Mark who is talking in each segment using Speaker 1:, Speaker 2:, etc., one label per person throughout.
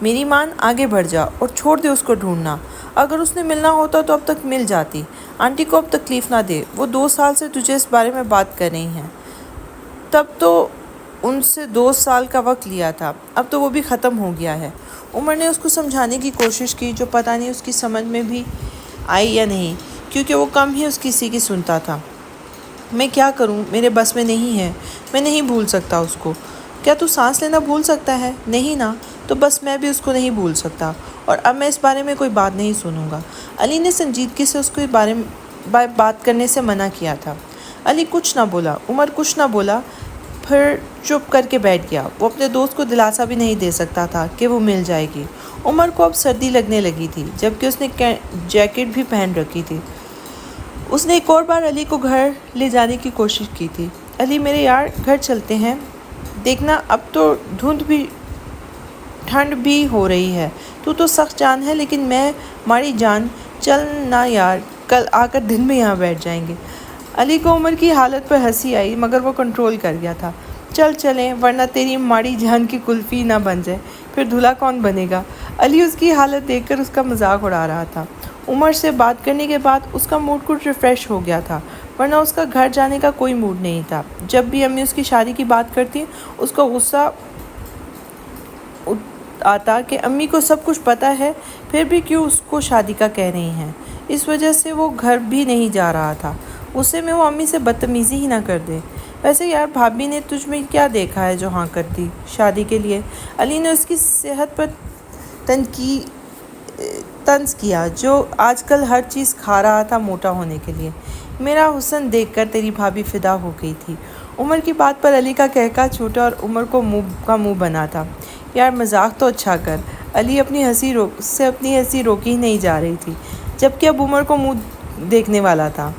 Speaker 1: میری مان آگے بڑھ جا اور چھوڑ دے اس کو ڈھونڈنا، اگر اس نے ملنا ہوتا تو اب تک مل جاتی۔ آنٹی کو اب تکلیف نہ دے، وہ 2 سال سے تجھے اس بارے میں بات کر رہی ہیں۔ تب تو ان سے 2 سال کا وقت لیا تھا، اب تو وہ بھی ختم ہو گیا ہے۔ عمر نے اس کو سمجھانے کی کوشش کی، جو پتہ نہیں اس کی سمجھ میں بھی آئی یا نہیں، کیونکہ وہ کم ہی اس کسی کی سنتا تھا۔ میں کیا کروں، میرے بس میں نہیں ہے، میں نہیں بھول سکتا اس کو۔ کیا تو سانس لینا بھول سکتا ہے؟ نہیں نا، تو بس میں بھی اس کو نہیں بھول سکتا، اور اب میں اس بارے میں کوئی بات نہیں سنوں گا۔ علی نے سنجیدگی سے اس کے بارے میں بات کرنے سے منع کیا تھا۔ علی کچھ نہ بولا، عمر کچھ نہ بولا، پھر چپ کر کے بیٹھ گیا۔ وہ اپنے دوست کو دلاسا بھی نہیں دے سکتا تھا کہ وہ مل جائے گی۔ عمر کو اب سردی لگنے لگی تھی، جبکہ اس نے جیکٹ بھی پہن رکھی تھی۔ اس نے ایک اور بار علی کو گھر لے جانے کی کوشش کی تھی۔ علی میرے یار، گھر چلتے ہیں، دیکھنا اب تو ٹھنڈ بھی ہو رہی ہے، تو سخت جان ہے، لیکن میں ماری جان، چل نا یار، کل آ کر دن میں یہاں بیٹھ جائیں گے۔ علی کو عمر کی حالت پر ہنسی آئی، مگر وہ کنٹرول کر گیا تھا۔ چل چلیں، ورنہ تیری ماڑی جان کی کلفی نہ بن جائے، پھر دھلا کون بنے گا۔ علی اس کی حالت دیکھ کر اس کا مذاق اڑا رہا تھا۔ عمر سے بات کرنے کے بعد اس کا موڈ کچھ ریفریش ہو گیا تھا، ورنہ اس کا گھر جانے کا کوئی موڈ نہیں تھا۔ جب بھی امی اس کی شادی کی بات کرتی، اس کو غصہ آتا کہ امی کو سب کچھ پتہ ہے، پھر بھی کیوں اس کو شادی کا کہہ رہی ہیں۔ اس وجہ سے وہ گھر بھی نہیں جا رہا تھا، غصے میں وہ امی سے بدتمیزی ہی نہ کر دے۔ ویسے یار، بھابھی نے تجھ میں کیا دیکھا ہے جو ہاں کر دی شادی کے لیے؟ علی نے اس کی صحت پر طنز کیا، جو آج کل ہر چیز کھا رہا تھا موٹا ہونے کے لیے۔ میرا حسن دیکھ کر تیری بھابھی فدا ہو گئی تھی۔ عمر کی بات پر علی کا کہکا چھوٹا اور عمر کو منہ بنا تھا۔ یار مذاق تو اچھا کر۔ علی اپنی ہنسی روکی ہی نہیں جا رہی تھی، جبکہ اب عمر کو منہ دیکھنے والا تھا۔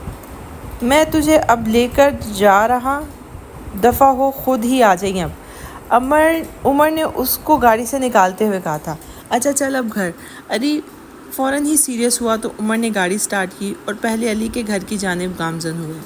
Speaker 1: میں تجھے اب لے کر جا رہا، دفعہ ہو، خود ہی آ جائیں اب۔ عمر نے اس کو گاڑی سے نکالتے ہوئے کہا تھا۔ اچھا چل اب گھر۔ علی فوراً ہی سیریس ہوا تو عمر نے گاڑی سٹارٹ کی اور پہلے علی کے گھر کی جانب گامزن ہوئے۔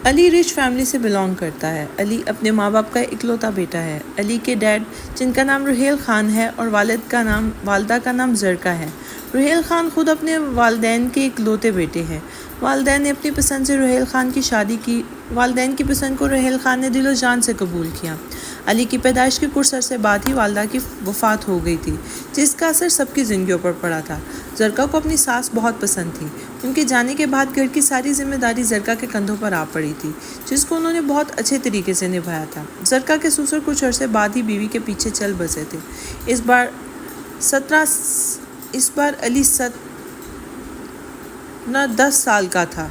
Speaker 1: علی رچ فیملی سے بلانگ کرتا ہے۔ علی اپنے ماں باپ کا اکلوتا بیٹا ہے۔ علی کے ڈیڈ، جن کا نام رحیل خان ہے، اور والدہ کا نام زرکا ہے۔ رحیل خان خود اپنے والدین کے اکلوتے بیٹے ہیں۔ والدین نے اپنی پسند سے رحیل خان کی شادی کی۔ والدین کی پسند کو رحیل خان نے دل و جان سے قبول کیا۔ علی کی پیدائش کے کچھ عرصے بعد ہی والدہ کی وفات ہو گئی تھی، جس کا اثر سب کی زندگیوں پر پڑا تھا۔ زرکا کو اپنی ساس بہت پسند تھی۔ ان کے جانے کے بعد گھر کی ساری ذمہ داری زرکا کے کندھوں پر آ پڑی تھی، جس کو انہوں نے بہت اچھے طریقے سے نبھایا تھا۔ زرکا کے سسر کچھ عرصے بعد ہی بیوی کے پیچھے چل بسے تھے۔ اس بار علی 10 سال کا تھا۔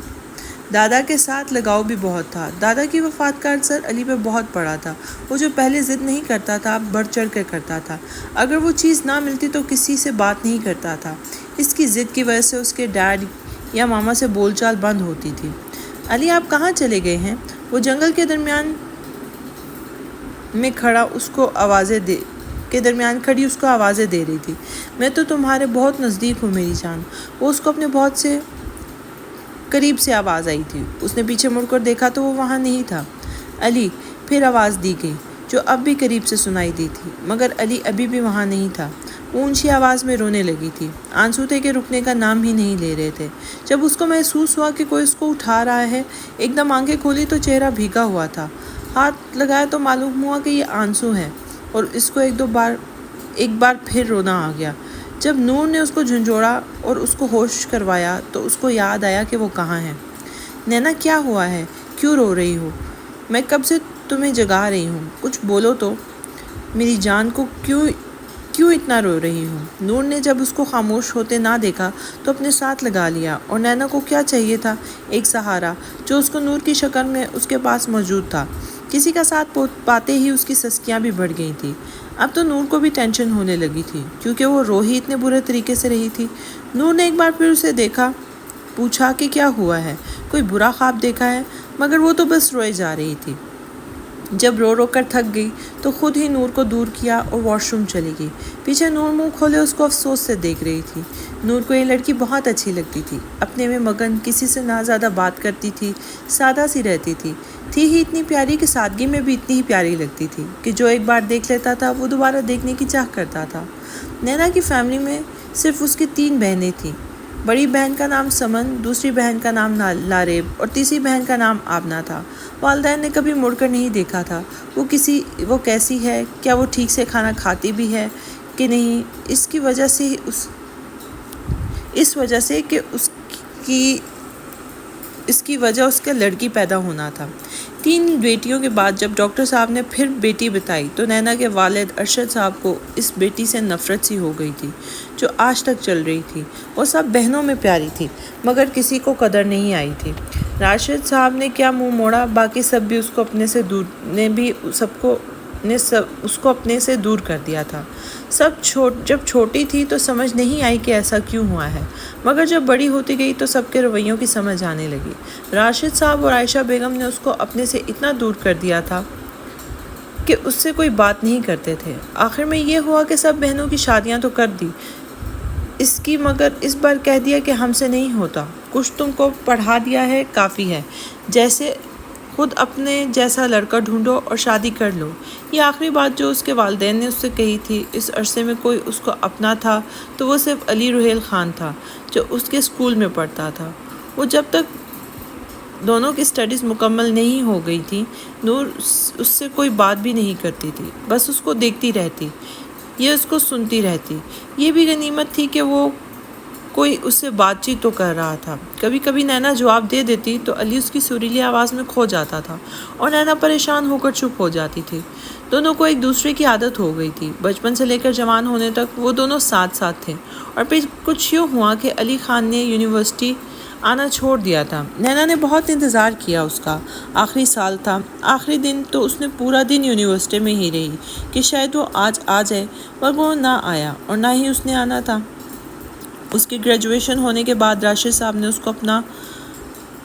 Speaker 1: دادا کے ساتھ لگاؤ بھی بہت تھا۔ دادا کی وفات کا اثر علی پہ بہت پڑا تھا۔ وہ جو پہلے ضد نہیں کرتا تھا، اب بڑھ چڑھ کر کرتا تھا۔ اگر وہ چیز نہ ملتی تو کسی سے بات نہیں کرتا تھا۔ اس کی ضد کی وجہ سے اس کے ڈیڈ یا ماما سے بول چال بند ہوتی تھی۔ علی آپ کہاں چلے گئے ہیں؟ وہ جنگل کے درمیان میں کھڑی اس کو آوازیں دے رہی تھی۔ میں تو تمہارے بہت نزدیک ہوں میری جان۔ وہ اس کو اپنے بہت سے قریب سے آواز آئی تھی۔ اس نے پیچھے مڑ کر دیکھا تو وہ وہاں نہیں تھا۔ علی، پھر آواز دی گئی، جو اب بھی قریب سے سنائی دی تھی، مگر علی ابھی بھی وہاں نہیں تھا۔ وہ اونچی آواز میں رونے لگی تھی۔ آنسو تھے کہ رکنے کا نام ہی نہیں لے رہے تھے۔ جب اس کو محسوس ہوا کہ کوئی اس کو اٹھا رہا ہے، ایک دم آنکھیں کھولی تو چہرہ بھیگا ہوا تھا۔ ہاتھ لگایا تو معلوم ہوا کہ یہ آنسو ہیں، اور اس کو ایک بار پھر رونا آ گیا۔ جب نور نے اس کو جھنجھوڑا اور اس کو ہوش کروایا تو اس کو یاد آیا کہ وہ کہاں ہے۔ نینا کیا ہوا ہے؟ کیوں رو رہی ہو؟ میں کب سے تمہیں جگا رہی ہوں، کچھ بولو تو۔ میری جان کو کیوں اتنا رو رہی ہوں؟ نور نے جب اس کو خاموش ہوتے نہ دیکھا تو اپنے ساتھ لگا لیا، اور نینا کو کیا چاہیے تھا؟ ایک سہارا، جو اس کو نور کی شکل میں اس کے پاس موجود تھا۔ کسی کا ساتھ پاتے ہی اس کی سسکیاں بھی بڑھ گئی تھیں۔ اب تو نور کو بھی ٹینشن ہونے لگی تھی، کیونکہ وہ رو ہی اتنے برے طریقے سے رہی تھی۔ نور نے ایک بار پھر اسے دیکھا، پوچھا کہ کیا ہوا ہے، کوئی برا خواب دیکھا ہے؟ مگر وہ تو بس روئے جا رہی تھی۔ جب رو رو کر تھک گئی تو خود ہی نور کو دور کیا اور واش روم چلی گئی۔ پیچھے نور منہ کھولے اس کو افسوس سے دیکھ رہی تھی۔ نور کو یہ لڑکی بہت اچھی لگتی تھی، اپنے میں مگن، کسی سے نہ زیادہ بات کرتی تھی، سادہ سی رہتی تھی ہی اتنی پیاری کہ سادگی میں بھی اتنی ہی پیاری لگتی تھی کہ جو ایک بار دیکھ لیتا تھا وہ دوبارہ دیکھنے کی چاہ کرتا تھا۔ نینا کی فیملی میں صرف اس کی 3 بہنیں تھیں۔ بڑی بہن کا نام سمن، دوسری بہن کا نام لاریب اور تیسری بہن کا نام آبنا تھا۔ والدین نے کبھی مڑ کر نہیں دیکھا تھا وہ کیسی ہے، کیا وہ ٹھیک سے کھانا کھاتی بھی ہے کہ نہیں، اس وجہ سے کہ اس کی وجہ اس کا لڑکی پیدا ہونا تھا۔ 3 بیٹیوں کے بعد جب ڈاکٹر صاحب نے پھر بیٹی بتائی تو نینا کے والد ارشد صاحب کو اس بیٹی سے نفرت سی ہو گئی تھی جو آج تک چل رہی تھی۔ وہ سب بہنوں میں پیاری تھی مگر کسی کو قدر نہیں آئی تھی۔ راشد صاحب نے کیا منہ موڑا، باقی سب بھی اس کو اپنے سے دور کر دیا تھا۔ جب چھوٹی تھی تو سمجھ نہیں آئی کہ ایسا کیوں ہوا ہے، مگر جب بڑی ہوتی گئی تو سب کے رویوں کی سمجھ آنے لگی۔ راشد صاحب اور عائشہ بیگم نے اس کو اپنے سے اتنا دور کر دیا تھا کہ اس سے کوئی بات نہیں کرتے تھے۔ آخر میں یہ ہوا کہ سب بہنوں کی شادیاں تو کر دی مگر اس بار کہہ دیا کہ ہم سے نہیں ہوتا، کچھ تم کو پڑھا دیا ہے کافی ہے، جیسے خود اپنے جیسا لڑکا ڈھونڈو اور شادی کر لو۔ یہ آخری بات جو اس کے والدین نے اس سے کہی تھی۔ اس عرصے میں کوئی اس کو اپنا تھا تو وہ صرف علی رحیل خان تھا جو اس کے اسکول میں پڑھتا تھا۔ وہ جب تک دونوں کی سٹڈیز مکمل نہیں ہو گئی تھی نور اس سے کوئی بات بھی نہیں کرتی تھی، بس اس کو دیکھتی رہتی، یہ اس کو سنتی رہتی۔ یہ بھی غنیمت تھی کہ وہ کوئی اس سے بات چیت تو کر رہا تھا۔ کبھی کبھی نینا جواب دے دیتی تو علی اس کی سریلی آواز میں کھو جاتا تھا اور نینا پریشان ہو کر چپ ہو جاتی تھی۔ دونوں کو ایک دوسرے کی عادت ہو گئی تھی۔ بچپن سے لے کر جوان ہونے تک وہ دونوں ساتھ تھے، اور پھر کچھ یوں ہوا کہ علی خان نے یونیورسٹی آنا چھوڑ دیا تھا۔ نینا نے بہت انتظار کیا، اس کا آخری سال تھا، آخری دن تو اس نے پورا دن یونیورسٹی میں ہی رہی کہ شاید وہ آج آ جائے، مگر وہ نہ آیا اور نہ ہی اس نے آنا تھا۔ اس کی گریجویشن ہونے کے بعد راشد صاحب نے اس کو اپنا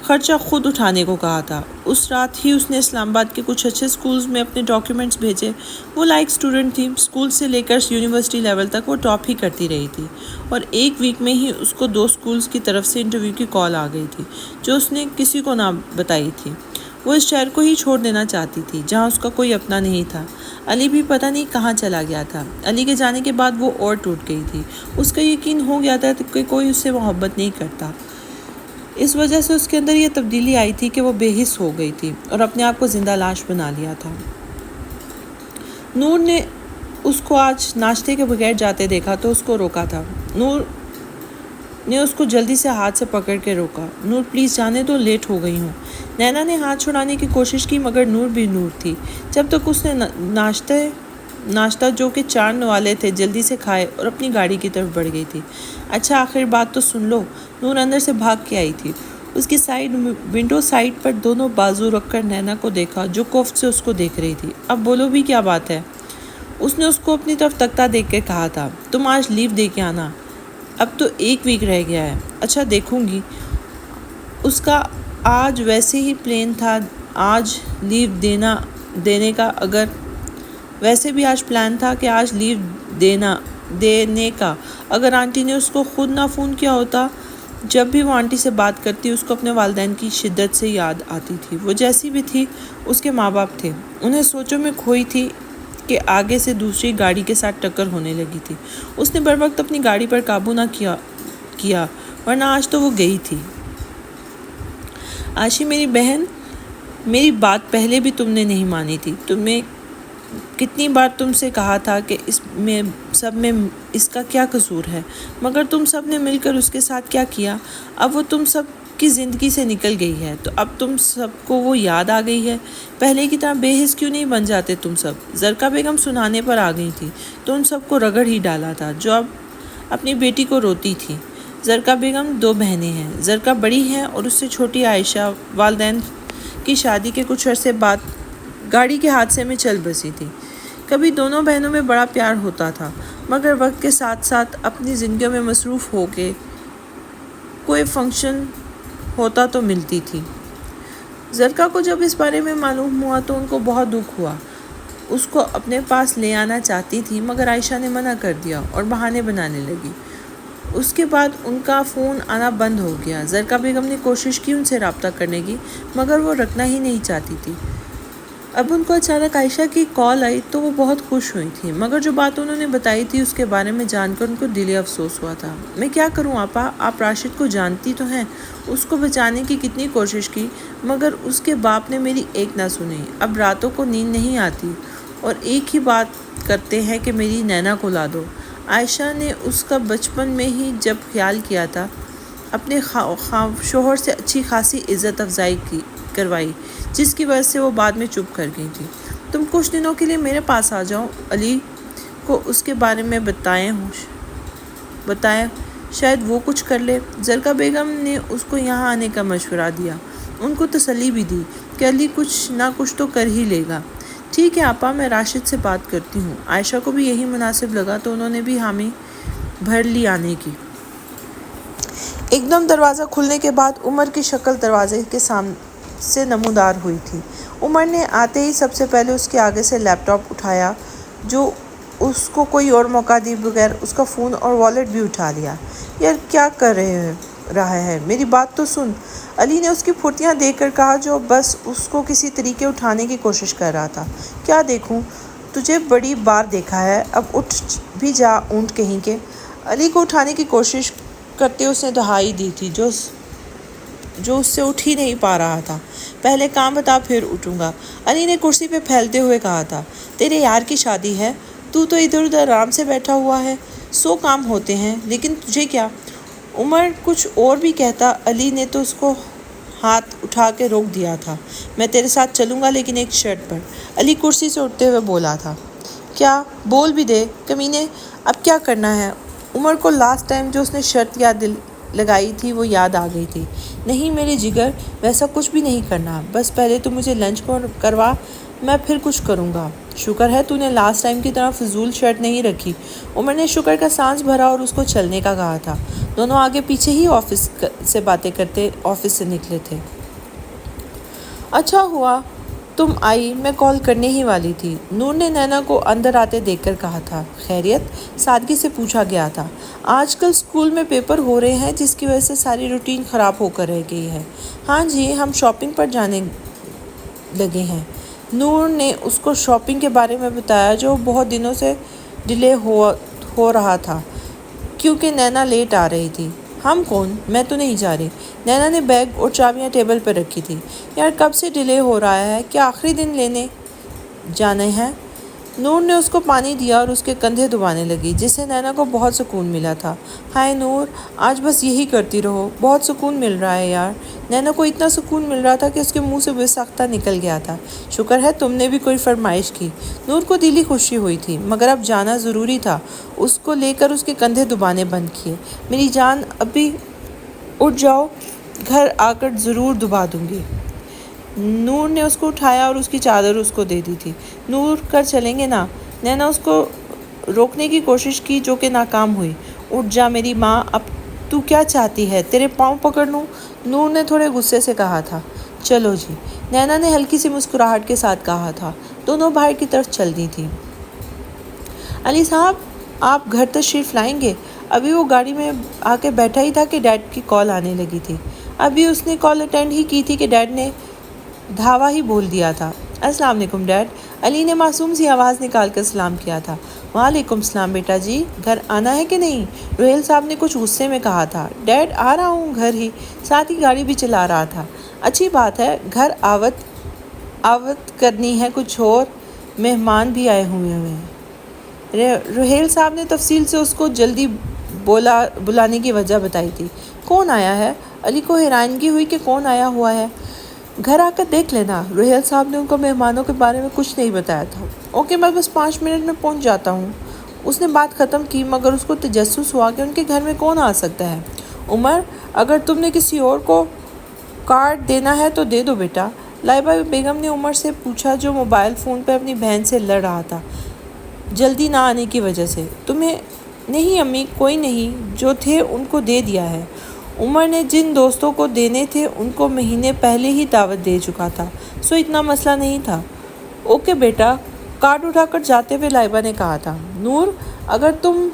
Speaker 1: خرچہ خود اٹھانے کو کہا تھا۔ اس رات ہی اس نے اسلام آباد کے کچھ اچھے سکولز میں اپنے ڈاکیومنٹس بھیجے۔ وہ لائق اسٹوڈنٹ تھی، اسکول سے لے کر یونیورسٹی لیول تک وہ ٹاپ ہی کرتی رہی تھی، اور ایک ویک میں ہی اس کو 2 سکولز کی طرف سے انٹرویو کی کال آ گئی تھی جو اس نے کسی کو نہ بتائی تھی۔ وہ اس شہر کو ہی چھوڑ دینا چاہتی تھی جہاں اس کا کوئی اپنا نہیں تھا۔ علی بھی پتہ نہیں کہاں چلا گیا تھا۔ علی کے جانے کے بعد وہ اور ٹوٹ گئی تھی۔ اس کا یقین ہو گیا تھا کہ کوئی اس سے محبت نہیں کرتا۔ اس وجہ سے اس کے اندر یہ تبدیلی آئی تھی کہ وہ بے حس ہو گئی تھی اور اپنے آپ کو زندہ لاش بنا لیا تھا۔ نور نے اس کو آج ناشتے کے بغیر جاتے دیکھا تو اس کو روکا تھا۔ نور نے اس کو جلدی سے ہاتھ سے پکڑ کے روکا۔ نور پلیز جانے دو، لیٹ ہو گئی ہوں۔ نینا نے ہاتھ چھڑانے کی کوشش کی مگر نور بھی نور تھی۔ جب تک اس نے ناشتہ جو کہ 4 نوالے تھے جلدی سے کھائے اور اپنی گاڑی کی طرف بڑھ گئی تھی۔ اچھا آخر بات تو سن لو۔ نور اندر سے بھاگ کے آئی تھی۔ اس کی ونڈو سائڈ پر دونوں بازو رکھ کر نینا کو دیکھا جو کوفت سے اس کو دیکھ رہی تھی۔ اب بولو بھی کیا بات ہے؟ اس نے اس کو اپنی طرف تکتا دیکھ کے کہا تھا۔ تم آج لیو دے کے آنا، اب تو 1 ویک رہ گیا ہے۔ اچھا دیکھوں گی۔ اس کا آج ویسے ہی پلان تھا آج لیو دینے کا، اگر ویسے بھی آج پلان تھا کہ آج لیو دینے کا اگر آنٹی نے اس کو خود نہ فون کیا ہوتا۔ جب بھی وہ آنٹی سے بات کرتی اس کو اپنے والدین کی شدت سے یاد آتی تھی۔ وہ جیسی بھی تھی اس کے ماں باپ تھے، انہیں سوچوں میں کھوئی تھی کہ آگے سے دوسری گاڑی کے ساتھ ٹکر ہونے لگی تھی۔ اس نے بر وقت اپنی گاڑی پر قابو نہ کیا ورنہ آج تو وہ گئی تھی۔ عائشہ میری بہن، میری بات پہلے بھی تم نے نہیں مانی تھی۔ تمہیں کتنی بار تم سے کہا تھا کہ سب میں اس کا کیا قصور ہے، مگر تم سب نے مل کر اس کے ساتھ کیا کیا۔ اب وہ تم سب کی زندگی سے نکل گئی ہے تو اب تم سب کو وہ یاد آ گئی ہے۔ پہلے کی طرح بے حس کیوں نہیں بن جاتے تم سب؟ زرکا بیگم سنانے پر آ گئی تھی تو ان سب کو رگڑ ہی ڈالا تھا جو اب اپنی بیٹی کو روتی تھی۔ زرکا بیگم 2 بہنیں ہیں، زرکا بڑی ہے اور اس سے چھوٹی عائشہ والدین کی شادی کے کچھ عرصے بعد گاڑی کے حادثے میں چل بسی تھی۔ کبھی دونوں بہنوں میں بڑا پیار ہوتا تھا مگر وقت کے ساتھ ساتھ اپنی زندگیوں میں مصروف ہو کے کوئی فنکشن ہوتا تو ملتی تھی۔ زرکا کو جب اس بارے میں معلوم ہوا تو ان کو بہت دکھ ہوا۔ اس کو اپنے پاس لے آنا چاہتی تھی مگر عائشہ نے منع کر دیا اور بہانے بنانے لگی۔ اس کے بعد ان کا فون آنا بند ہو گیا۔ زرکا بیگم نے کوشش کی ان سے رابطہ کرنے کی مگر وہ رکھنا ہی نہیں چاہتی تھی۔ اب ان کو اچانک عائشہ کی کال آئی تو وہ بہت خوش ہوئی تھی مگر جو بات انہوں نے بتائی تھی اس کے بارے میں جان کر ان کو دلی افسوس ہوا تھا۔ میں کیا کروں آپا، آپ راشد کو جانتی تو ہیں، اس کو بچانے کی کتنی کوشش کی مگر اس کے باپ نے میری ایک نہ سنی۔ اب راتوں کو نیند نہیں آتی اور ایک ہی بات کرتے ہیں کہ میری نینا کو لا دو۔ عائشہ نے اس کا بچپن میں ہی جب خیال کیا تھا اپنے شوہر سے اچھی خاصی عزت افزائی کروائی جس کی وجہ سے وہ بعد میں چپ کر گئی تھی۔ تم کچھ دنوں کے لیے میرے پاس آ جاؤ، علی کو اس کے بارے میں بتائیں، شاید وہ کچھ کر لے۔ زرکا بیگم نے اس کو یہاں آنے کا مشورہ دیا، ان کو تسلی بھی دی کہ علی کچھ نہ کچھ تو کر ہی لے گا۔ ٹھیک ہے آپا، میں راشد سے بات کرتی ہوں۔ عائشہ کو بھی یہی مناسب لگا تو انہوں نے بھی حامی بھر لی آنے کی۔ ایک دم دروازہ کھلنے کے بعد عمر کی شکل دروازے کے سے نمودار ہوئی تھی۔ عمر نے آتے ہی سب سے پہلے اس کے آگے سے لیپ ٹاپ اٹھایا جو اس کو کوئی اور موقع دی بغیر اس کا فون اور والیٹ بھی اٹھا لیا۔ یار کیا کر رہا ہے، میری بات تو سن، علی نے اس کی پھرتیاں دیکھ کر کہا جو بس اس کو کسی طریقے اٹھانے کی کوشش کر رہا تھا۔ کیا دیکھوں، تجھے بڑی بار دیکھا ہے، اب اٹھ بھی جا اونٹ کہیں کے۔ علی کو اٹھانے کی کوشش کرتے اس نے دہائی دی تھی جو اس سے اٹھ ہی نہیں پا رہا تھا۔ پہلے کام بتا پھر اٹھوں گا، علی نے کرسی پہ پھیلتے ہوئے کہا تھا۔ تیرے یار کی شادی ہے، تو ادھر ادھر آرام سے بیٹھا ہوا ہے، 100 کام ہوتے ہیں، لیکن تجھے کیا؟ عمر کچھ اور بھی کہتا، علی نے تو اس کو ہاتھ اٹھا کے روک دیا تھا۔ میں تیرے ساتھ چلوں گا لیکن ایک شرط پر۔ علی کرسی سے اٹھتے ہوئے بولا تھا۔ کیا؟ بول بھی دے کمینے، اب کیا کرنا ہے؟ عمر کو لاسٹ ٹائم جو اس نے شرط لگائی تھی وہ یاد آ گئی تھی۔ نہیں میرے جگر، ویسا کچھ بھی نہیں کرنا، بس پہلے تو مجھے لنچ کروا، میں پھر کچھ کروں گا۔ شکر ہے تو نے لاسٹ ٹائم کی طرح فضول شرط نہیں رکھی۔ عمر نے شکر کا سانس بھرا اور اس کو چلنے کا کہا تھا۔ دونوں آگے پیچھے ہی آفس سے باتیں کرتے آفس سے نکلے تھے۔ اچھا ہوا تم آئی، میں کال کرنے ہی والی تھی، نور نے نینا کو اندر آتے دیکھ کر کہا تھا۔ خیریت؟ سادگی سے پوچھا گیا تھا۔ آج کل اسکول میں پیپر ہو رہے ہیں جس کی وجہ سے ساری روٹین خراب ہو کر رہ گئی ہے۔ ہاں جی، ہم شاپنگ پر جانے لگے ہیں۔ نور نے اس کو شاپنگ کے بارے میں بتایا جو بہت دنوں سے ڈیلے ہو رہا تھا کیونکہ نینا لیٹ آ رہی تھی۔ ہم کون؟ میں تو نہیں جا رہی۔ نینا نے بیگ اور چابیاں ٹیبل پر رکھی تھی۔ یار کب سے ڈیلے ہو رہا ہے، کیا آخری دن لینے جانے ہیں؟ نور نے اس کو پانی دیا اور اس کے کندھے دبانے لگی جس سے نینا کو بہت سکون ملا تھا۔ ہائے نور، آج بس یہی کرتی رہو، بہت سکون مل رہا ہے یار۔ نینا کو اتنا سکون مل رہا تھا کہ اس کے منہ سے بے ساختہ نکل گیا تھا۔ شکر ہے تم نے بھی کوئی فرمائش کی۔ نور کو دلی خوشی ہوئی تھی مگر اب جانا ضروری تھا۔ اس کو لے کر اس کے کندھے دبانے بند کیے۔ میری جان ابھی اٹھ جاؤ، گھر آ کر ضرور دبا دوں گی۔ نور نے اس کو اٹھایا اور اس کی چادر اس کو دے دی تھی۔ نور کر چلیں گے نا؟ نینا اس کو روکنے کی کوشش کی جو کہ ناکام ہوئی۔ اٹھ جا میری ماں، اب تو کیا چاہتی ہے، تیرے پاؤں پکڑ لوں؟ نور نے تھوڑے غصے سے کہا تھا۔ چلو جی، نینا نے ہلکی سی مسکراہٹ کے ساتھ کہا تھا۔ دونوں باہر کی طرف چل دی تھی۔ علی صاحب، آپ گھر تشریف لائیں گے؟ ابھی وہ گاڑی میں آ کے بیٹھا ہی تھا کہ ڈیڈ کی کال آنے لگی تھی۔ ابھی اس نے کال اٹینڈ ہی کی تھی کہ ڈیڈ نے دھاوا ہی بول دیا تھا۔ السلام علیکم ڈیڈ، علی نے معصوم سی آواز نکال کر سلام کیا تھا۔ وعلیکم السلام بیٹا جی، گھر آنا ہے کہ نہیں؟ روہیل صاحب نے کچھ غصے میں کہا تھا۔ ڈیڈ آ رہا ہوں گھر ہی، ساتھ ہی گاڑی بھی چلا رہا تھا۔ اچھی بات ہے، گھر آوت کرنی ہے، کچھ اور مہمان بھی آئے ہوئے ہیں۔ روہیل صاحب نے تفصیل سے اس کو جلدی بلانے کی وجہ بتائی تھی۔ کون آیا ہے؟ علی کو حیرانگی ہوئی کہ کون آیا ہوا ہے۔ گھر آ کر دیکھ لینا۔ روہیل صاحب نے ان کو مہمانوں کے بارے میں کچھ نہیں بتایا تھا۔ اوکے، میں بس 5 منٹ میں پہنچ جاتا ہوں۔ اس نے بات ختم کی مگر اس کو تجسس ہوا کہ ان کے گھر میں کون آ سکتا ہے۔ عمر، اگر تم نے کسی اور کو کارڈ دینا ہے تو دے دو بیٹا، لائبہ بیگم نے عمر سے پوچھا جو موبائل فون پہ اپنی بہن سے لڑ رہا تھا جلدی نہ آنے کی وجہ سے۔ تمہیں نہیں امی، کوئی نہیں، جو تھے ان کو دے دیا ہے۔ عمر نے جن دوستوں کو دینے تھے ان کو مہینے پہلے ہی دعوت دے چکا تھا، سو اتنا مسئلہ نہیں تھا۔ اوکے بیٹا، کارڈ اٹھا کر جاتے ہوئے لائبہ نے کہا تھا۔ نور، اگر تم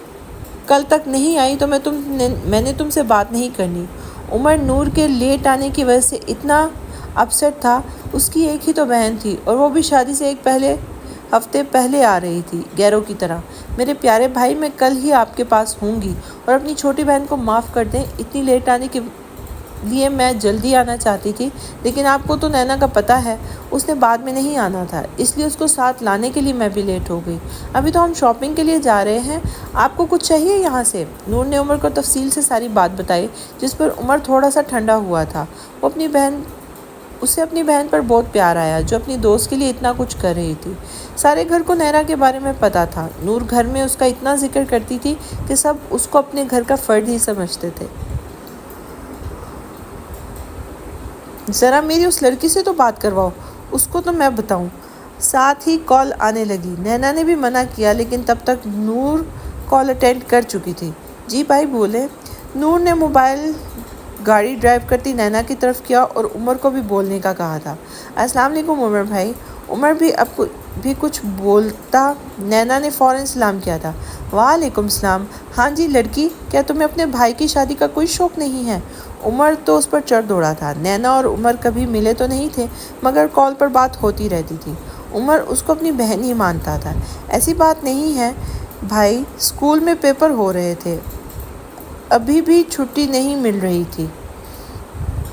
Speaker 1: کل تک نہیں آئی تو میں نے تم سے بات نہیں کرنی۔ عمر نور کے لیٹ آنے کی وجہ سے اتنا اپسیٹ تھا۔ اس کی ایک ہی تو بہن تھی اور وہ بھی شادی سے ایک ہفتے پہلے آ رہی تھی، غیروں کی طرح۔ میرے پیارے بھائی، میں کل ہی آپ کے پاس ہوں گی، اور اپنی چھوٹی بہن کو معاف کر دیں، اتنی لیٹ آنے کے لیے میں جلدی آنا چاہتی تھی، لیکن آپ کو تو نینا کا پتہ ہے، اس نے بعد میں نہیں آنا تھا، اس لیے اس کو ساتھ لانے کے لیے میں بھی لیٹ ہو گئی۔ ابھی تو ہم شاپنگ کے لیے جا رہے ہیں، آپ کو کچھ چاہیے یہاں سے؟ نور نے عمر کو تفصیل سے ساری بات بتائی، جس پر عمر تھوڑا سا ٹھنڈا ہوا تھا۔ اسے اپنی بہن پر بہت پیار آیا، جو اپنی دوست کے لیے اتنا کچھ کر رہی تھی۔ سارے گھر کو نینا کے بارے میں پتہ تھا۔ نور گھر میں اس کا اتنا ذکر کرتی تھی کہ سب اس کو اپنے گھر کا فرد ہی سمجھتے تھے۔ ذرا میری اس لڑکی سے تو بات کرواؤ، اس کو تو میں بتاؤں۔ ساتھ ہی کال آنے لگی۔ نینا نے بھی منع کیا، لیکن تب تک نور کال اٹینڈ کر چکی تھی۔ جی بھائی بولے۔ نور نے موبائل گاڑی ڈرائیو کرتی نینا کی طرف کیا اور عمر کو بھی بولنے کا کہا تھا۔ السلام علیکم عمر بھائی۔ عمر بھی کچھ بولتا، نینا نے فوراً سلام کیا تھا۔ وعلیکم السلام۔ ہاں جی لڑکی، کیا تمہیں اپنے بھائی کی شادی کا کوئی شوق نہیں ہے؟ عمر تو اس پر چڑھ دوڑا تھا۔ نینا اور عمر کبھی ملے تو نہیں تھے، مگر کال پر بات ہوتی رہتی تھی۔ عمر اس کو اپنی بہن ہی مانتا تھا۔ ایسی بات نہیں ہے بھائی، اسکول میں پیپر ہو رہے تھے، ابھی بھی چھٹی نہیں مل رہی تھی۔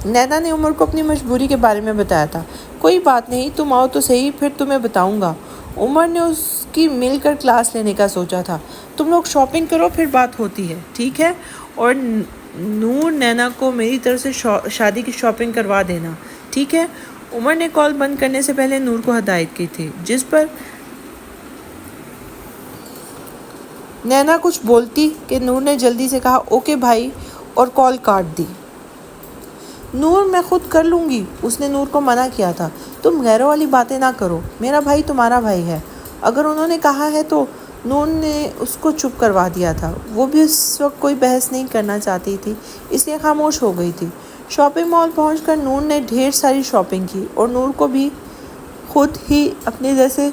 Speaker 1: نینا نے عمر کو اپنی مجبوری کے بارے میں بتایا تھا۔ کوئی بات نہیں، تم آؤ تو صحیح، پھر تمہیں بتاؤں گا۔ عمر نے اس کی مل کر کلاس لینے کا سوچا تھا۔ تم لوگ شاپنگ کرو، پھر بات ہوتی ہے، ٹھیک ہے؟ اور نور، نینا کو میری طرف سے شادی کی شاپنگ کروا دینا، ٹھیک ہے؟ عمر نے کال بند کرنے سے پہلے نور کو ہدایت کی تھی، جس پر نینا کچھ بولتی کہ نور نے جلدی سے کہا اوکے بھائی، اور کال کاٹ دی۔ نور، میں خود کر لوں گی، اس نے نور کو منع کیا تھا۔ تم غیروں والی باتیں نہ کرو، میرا بھائی تمہارا بھائی ہے، اگر انہوں نے کہا ہے تو۔ نور نے اس کو چپ کروا دیا تھا۔ وہ بھی اس وقت کوئی بحث نہیں کرنا چاہتی تھی، اس لیے خاموش ہو گئی تھی۔ شاپنگ مال پہنچ کر نور نے ڈھیر ساری شاپنگ کی، اور نور کو بھی خود ہی اپنے جیسے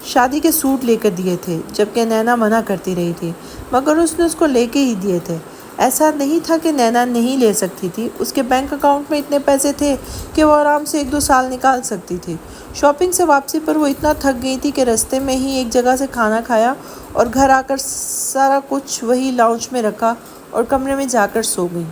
Speaker 1: شادی کے سوٹ لے کر دیے تھے، جبکہ نینا منع کرتی رہی تھی، مگر اس نے اس کو لے کے ہی دیے تھے۔ ایسا نہیں تھا کہ نینا نہیں لے سکتی تھی، اس کے بینک اکاؤنٹ میں اتنے پیسے تھے کہ وہ آرام سے 1-2 سال نکال سکتی تھی۔ شاپنگ سے واپسی پر وہ اتنا تھک گئی تھی کہ رستے میں ہی ایک جگہ سے کھانا کھایا، اور گھر آ کر سارا کچھ وہی لاؤنج میں رکھا اور کمرے میں جا کر سو گئی۔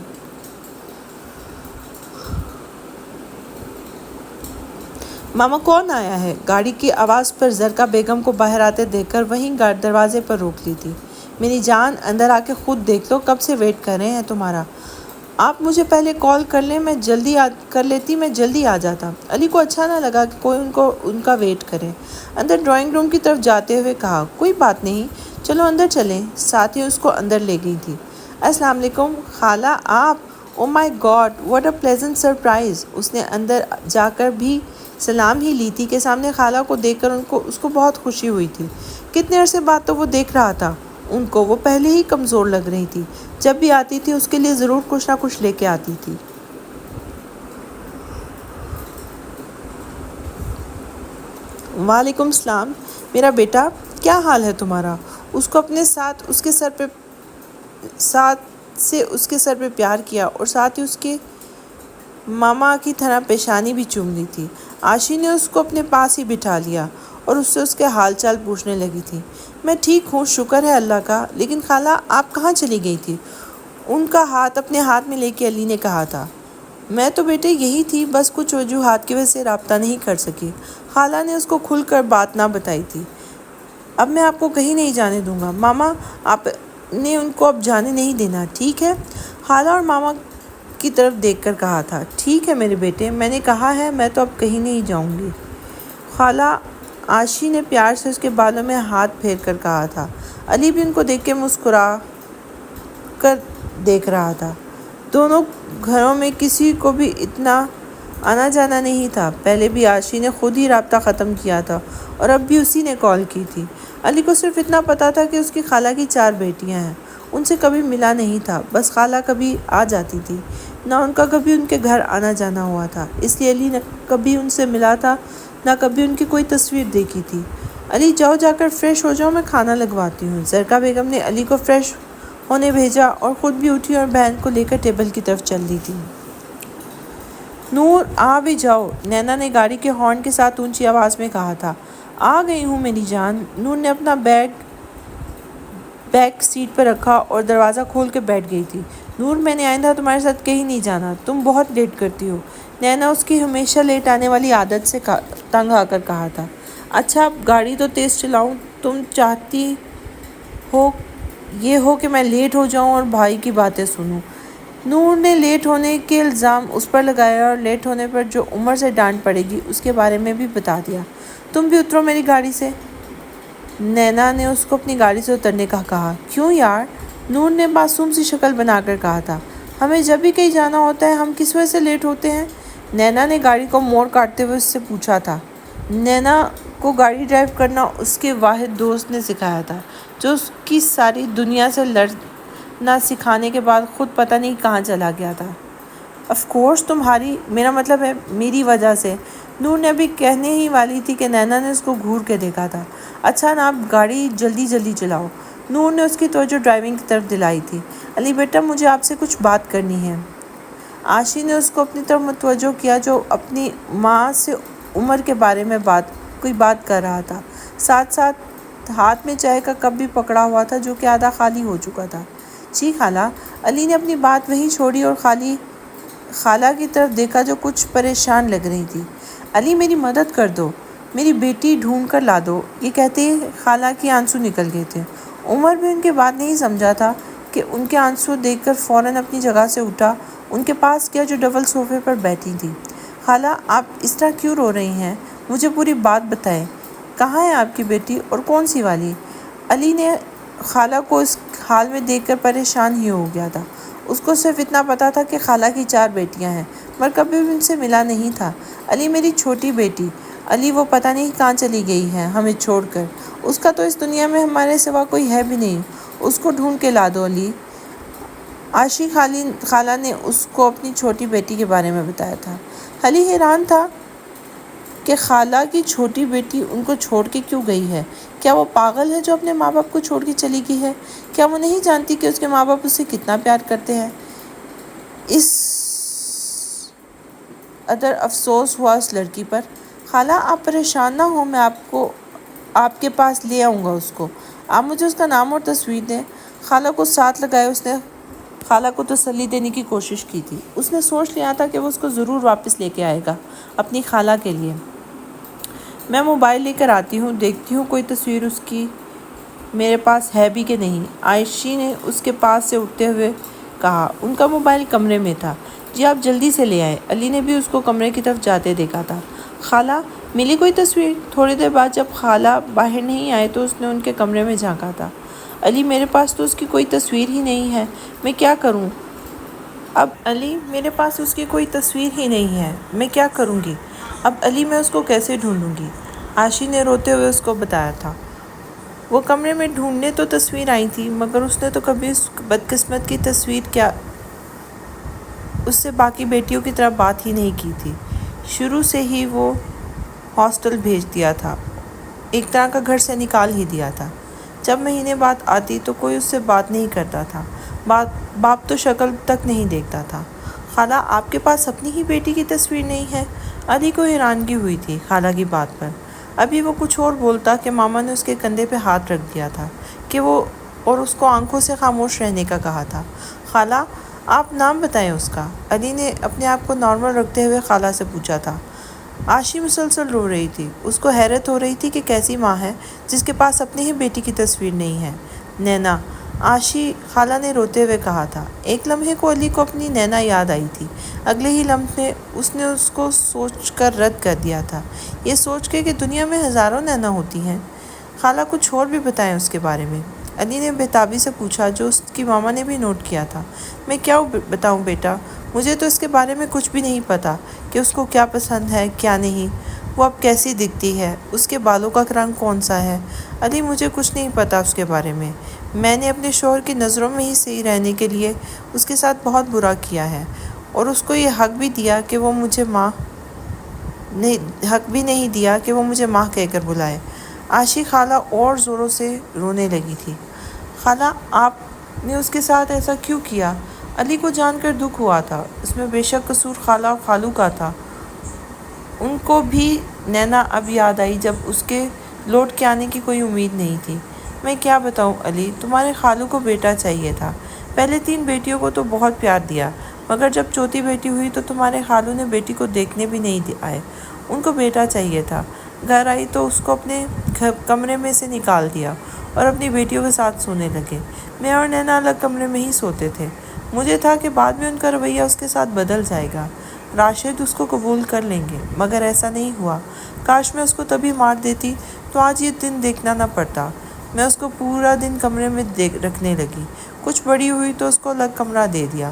Speaker 1: ماما کون آیا ہے؟ گاڑی کی آواز پر زرکا بیگم کو باہر آتے دیکھ کر وہیں دروازے پر روک لی تھی۔ میری جان، اندر آ کے خود دیکھ لو، کب سے ویٹ کر رہے ہیں تمہارا۔ آپ مجھے پہلے کال کر لیں، میں جلدی آ جاتا۔ علی کو اچھا نہ لگا کہ کوئی ان کا ویٹ کرے۔ اندر ڈرائنگ روم کی طرف جاتے ہوئے کہا، کوئی بات نہیں، چلو اندر چلیں۔ ساتھ ہی اس کو اندر لے گئی تھی۔ السلام علیکم خالہ، آپ؟ Oh my God, what a pleasant surprise. اس نے اندر جا کر بھی سلام ہی لی تھی کہ سامنے خالہ کو دیکھ کر اس کو بہت خوشی ہوئی تھی۔ کتنے عرصے بعد تو وہ دیکھ رہا تھا ان کو۔ وہ پہلے ہی کمزور لگ رہی تھی، جب بھی آتی تھی اس کے لیے ضرور کچھ نہ کچھ لے کے آتی تھی۔ وعلیکم السلام میرا بیٹا، کیا حال ہے تمہارا؟ اس کو اپنے ساتھ اس کے سر پہ پیار کیا، اور ساتھ ہی اس کے ماما کی طرح پیشانی بھی چوم لی تھی۔ عاشی نے اس کو اپنے پاس ہی بٹھا لیا اور اس سے اس کے حال چال پوچھنے لگی تھی۔ میں ٹھیک ہوں، شکر ہے اللہ کا، لیکن خالہ آپ کہاں چلی گئی تھی؟ ان کا ہاتھ اپنے ہاتھ میں لے کے علی نے کہا تھا۔ میں تو بیٹے یہی تھی، بس کچھ وجوہات کی وجہ سے رابطہ نہیں کر سکی۔ خالہ نے اس کو کھل کر بات نہ بتائی تھی۔ اب میں آپ کو کہیں نہیں جانے دوں گا ماما، آپ نے ان کو اب جانے نہیں دینا، ٹھیک ہے؟ خالہ اور ماما کی طرف دیکھ کر کہا تھا۔ ٹھیک ہے میرے بیٹے، میں نے کہا ہے، میں تو اب کہیں نہیں جاؤں گی۔ خالہ، عاشی نے پیار سے اس کے بالوں میں ہاتھ پھیر کر کہا تھا۔ علی بھی ان کو دیکھ کے مسکرا کر دیکھ رہا تھا۔ دونوں گھروں میں کسی کو بھی اتنا آنا جانا نہیں تھا۔ پہلے بھی عاشی نے خود ہی رابطہ ختم کیا تھا، اور اب بھی اسی نے کال کی تھی۔ علی کو صرف اتنا پتا تھا کہ اس کی خالہ کی 4 بیٹیاں ہیں، ان سے کبھی ملا نہیں تھا، بس خالہ کبھی آ جاتی تھی، نہ ان کا کبھی ان کے گھر آنا جانا ہوا تھا، اس لیے علی نہ کبھی ان سے ملا تھا، نہ کبھی ان کی کوئی تصویر دیکھی تھی۔ علی جاؤ، جا کر فریش ہو جاؤ، میں کھانا لگواتی ہوں۔ زرکا بیگم نے علی کو فریش ہونے بھیجا اور خود بھی اٹھی اور بہن کو لے کر ٹیبل کی طرف چل دی تھی۔ نور آ بھی جاؤ، نینا نے گاڑی کے ہارن کے ساتھ اونچی آواز میں کہا تھا۔ آ گئی ہوں میری جان۔ نور نے اپنا بیگ سیٹ پر رکھا اور دروازہ کھول کے بیٹھ گئی تھی۔ نور، میں نے آئندہ تمہارے ساتھ کہیں نہیں جانا، تم بہت لیٹ کرتی ہو، نینا اس کی ہمیشہ لیٹ آنے والی عادت سے تنگ آ کر کہا تھا۔ اچھا اب گاڑی تو تیز چلاؤں، تم چاہتی ہو یہ ہو کہ میں لیٹ ہو جاؤں اور بھائی کی باتیں سنوں۔ نور نے لیٹ ہونے کے الزام اس پر لگایا اور لیٹ ہونے پر جو عمر سے ڈانٹ پڑے گی اس کے بارے میں بھی بتا دیا۔ تم بھی اترو میری گاڑی سے۔ نینا نے اس کو اپنی گاڑی سے اترنے کا کہا۔ کیوں یار؟ نور نے معصوم سی شکل بنا کر کہا تھا۔ ہمیں جب بھی کہیں جانا ہوتا ہے ہم کس وجہ سے لیٹ ہوتے ہیں؟ نینا نے گاڑی کو موڑ کاٹتے ہوئے اس سے پوچھا تھا۔ نینا کو گاڑی ڈرائیو کرنا اس کے واحد دوست نے سکھایا تھا، جو اس کی ساری دنیا سے لڑنا سکھانے کے بعد خود پتہ نہیں کہاں چلا گیا تھا۔ آف کورس تمہاری، میرا مطلب ہے میری وجہ سے۔ نور نے ابھی کہنے ہی والی تھی کہ نینا نے اس کو گھور کے دیکھا تھا۔ اچھا نا، اب گاڑی جلدی جلدی چلاؤ۔ نور نے اس کی توجہ ڈرائیونگ کی طرف دلائی تھی۔ علی بیٹا، مجھے آپ سے کچھ بات کرنی ہے۔ عاشی نے اس کو اپنی طرف متوجہ کیا، جو اپنی ماں سے عمر کے بارے میں کوئی بات کر رہا تھا، ساتھ ساتھ ہاتھ میں چائے کا کپ بھی پکڑا ہوا تھا جو کہ آدھا خالی ہو چکا تھا۔ جی خالہ۔ علی نے اپنی بات وہیں چھوڑی اور خالہ کی طرف دیکھا جو کچھ پریشان لگ رہی تھی۔ علی، میری مدد کر دو، میری بیٹی ڈھونڈ کر لا دو۔ یہ کہتے ہی خالہ کے آنسو نکل گئے تھے۔ عمر بھی ان کی بات نہیں سمجھا تھا کہ ان کے آنسو دیکھ کر فوراً اپنی جگہ سے اٹھا، ان کے پاس گیا جو ڈبل صوفے پر بیٹھی تھی۔ خالہ، آپ اس طرح کیوں رو رہی ہیں؟ مجھے پوری بات بتائیں، کہاں ہے آپ کی بیٹی اور کون سی والی؟ علی نے خالہ کو اس حال میں دیکھ کر پریشان ہی ہو گیا تھا۔ اس کو صرف اتنا پتا تھا کہ خالہ کی 4 بیٹیاں ہیں، مگر کبھی بھی ان سے ملا نہیں تھا۔ علی، میری چھوٹی بیٹی۔ علی، وہ پتہ نہیں کہاں چلی گئی ہے ہمیں چھوڑ کر، اس کا تو اس دنیا میں ہمارے سوا کوئی ہے بھی نہیں، اس کو ڈھونڈ کے لا دو علی۔ عاشی خالہ نے اس کو اپنی چھوٹی بیٹی کے بارے میں بتایا تھا۔ علی حیران تھا کہ خالہ کی چھوٹی بیٹی ان کو چھوڑ کے کیوں گئی ہے؟ کیا وہ پاگل ہے جو اپنے ماں باپ کو چھوڑ کے چلی گئی ہے؟ کیا وہ نہیں جانتی کہ اس کے ماں باپ اس سے کتنا پیار کرتے ہیں؟ اس قدر افسوس ہوا اس لڑکی پر۔ خالہ، آپ پریشان نہ ہوں، میں آپ کے پاس لے آؤں گا اس کو، آپ مجھے اس کا نام اور تصویر دیں۔ خالہ کو ساتھ لگائے اس نے خالہ کو تسلی دینے کی کوشش کی تھی۔ اس نے سوچ لیا تھا کہ وہ اس کو ضرور واپس لے کے آئے گا اپنی خالہ کے لیے۔ میں موبائل لے کر آتی ہوں، دیکھتی ہوں کوئی تصویر اس کی میرے پاس ہے بھی کہ نہیں، عائشی نے اس کے پاس سے اٹھتے ہوئے کہا۔ ان کا موبائل کمرے میں تھا۔ جی آپ جلدی سے لے آئیں۔ علی نے بھی اس کو کمرے کی طرف جاتے دیکھا تھا۔ خالہ، ملی کوئی تصویر؟ تھوڑی دیر بعد جب خالہ باہر نہیں آئے تو اس نے ان کے کمرے میں جھانکا تھا۔ علی، میرے پاس تو اس کی کوئی تصویر ہی نہیں ہے، میں کیا کروں اب؟ علی، میرے پاس اس کی کوئی تصویر ہی نہیں ہے، میں کیا کروں گی اب؟ علی، میں اس کو کیسے ڈھونڈوں گی؟ عاشی نے روتے ہوئے اس کو بتایا تھا۔ وہ کمرے میں ڈھونڈنے تو تصویر آئی تھی، مگر اس نے تو کبھی اس بدقسمت کی تصویر کیا اس سے باقی بیٹیوں کی طرح بات ہی نہیں کی تھی۔ شروع سے ہی وہ ہاسٹل بھیج دیا تھا، ایک طرح کا گھر سے نکال ہی دیا تھا۔ جب مہینے بعد آتی تو کوئی اس سے بات نہیں کرتا تھا، باپ تو شکل تک نہیں دیکھتا تھا۔ خالہ، آپ کے پاس اپنی ہی بیٹی کی تصویر نہیں ہے؟ علی کو حیرانگی ہوئی تھی خالہ کی بات پر۔ ابھی وہ کچھ اور بولتا کہ ماما نے اس کے کندھے پہ ہاتھ رکھ دیا تھا اور اس کو آنکھوں سے خاموش رہنے کا کہا تھا۔ خالہ، آپ نام بتائیں اس کا۔ علی نے اپنے آپ کو نارمل رکھتے ہوئے خالہ سے پوچھا تھا۔ عاشی مسلسل رو رہی تھی۔ اس کو حیرت ہو رہی تھی کہ کیسی ماں ہے جس کے پاس اپنی ہی بیٹی کی تصویر نہیں ہے۔ نینا، عاشی خالہ نے روتے ہوئے کہا تھا۔ ایک لمحے کو علی کو اپنی نینا یاد آئی تھی، اگلے ہی لمحے اس نے اس کو سوچ کر رد کر دیا تھا، یہ سوچ کے کہ دنیا میں ہزاروں نینا ہوتی ہیں۔ خالہ، کچھ اور بھی بتائیں اس کے بارے میں، علی نے بےتابی سے پوچھا، جو اس کی ماما نے بھی نوٹ کیا تھا۔ میں کیا بتاؤں بیٹا، مجھے تو اس کے بارے میں کچھ بھی نہیں پتا کہ اس کو کیا پسند ہے کیا نہیں، وہ اب کیسی دکھتی ہے، اس کے بالوں کا رنگ کون سا ہے۔ علی مجھے کچھ نہیں پتا اس کے بارے میں نے اپنے شوہر کی نظروں میں ہی صحیح رہنے کے لیے اس کے ساتھ بہت برا کیا ہے اور اس کو یہ حق بھی دیا کہ وہ مجھے ماں کہہ کر بلائے۔ عائشہ خالہ اور زوروں سے رونے لگی تھی۔ خالہ آپ نے اس کے ساتھ ایسا کیوں کیا؟ علی کو جان کر دکھ ہوا تھا۔ اس میں بے شک قصور خالہ اور خالو کا تھا۔ ان کو بھی نینا اب یاد آئی جب اس کے لوٹ کے آنے کی کوئی امید نہیں تھی۔ میں کیا بتاؤں علی، تمہارے خالو کو بیٹا چاہیے تھا۔ پہلے 3 بیٹیوں کو تو بہت پیار دیا، مگر جب چوتھی بیٹی ہوئی تو تمہارے خالو نے بیٹی کو دیکھنے بھی نہیں آئے۔ ان کو بیٹا چاہیے تھا۔ گھر آئی تو اس کو اپنے کمرے میں سے نکال دیا اور اپنی بیٹیوں کے ساتھ سونے لگے۔ میں اور نینا الگ کمرے میں ہی سوتے تھے۔ مجھے تھا کہ بعد میں ان کا رویہ اس کے ساتھ بدل جائے گا، راشد اس کو قبول کر لیں گے، مگر ایسا نہیں ہوا۔ کاش میں اس کو تبھی مار دیتی تو آج یہ دن دیکھنا نہ پڑتا۔ میں اس کو پورا دن کمرے میں رکھنے لگی۔ کچھ بڑی ہوئی تو اس کو الگ کمرہ دے دیا،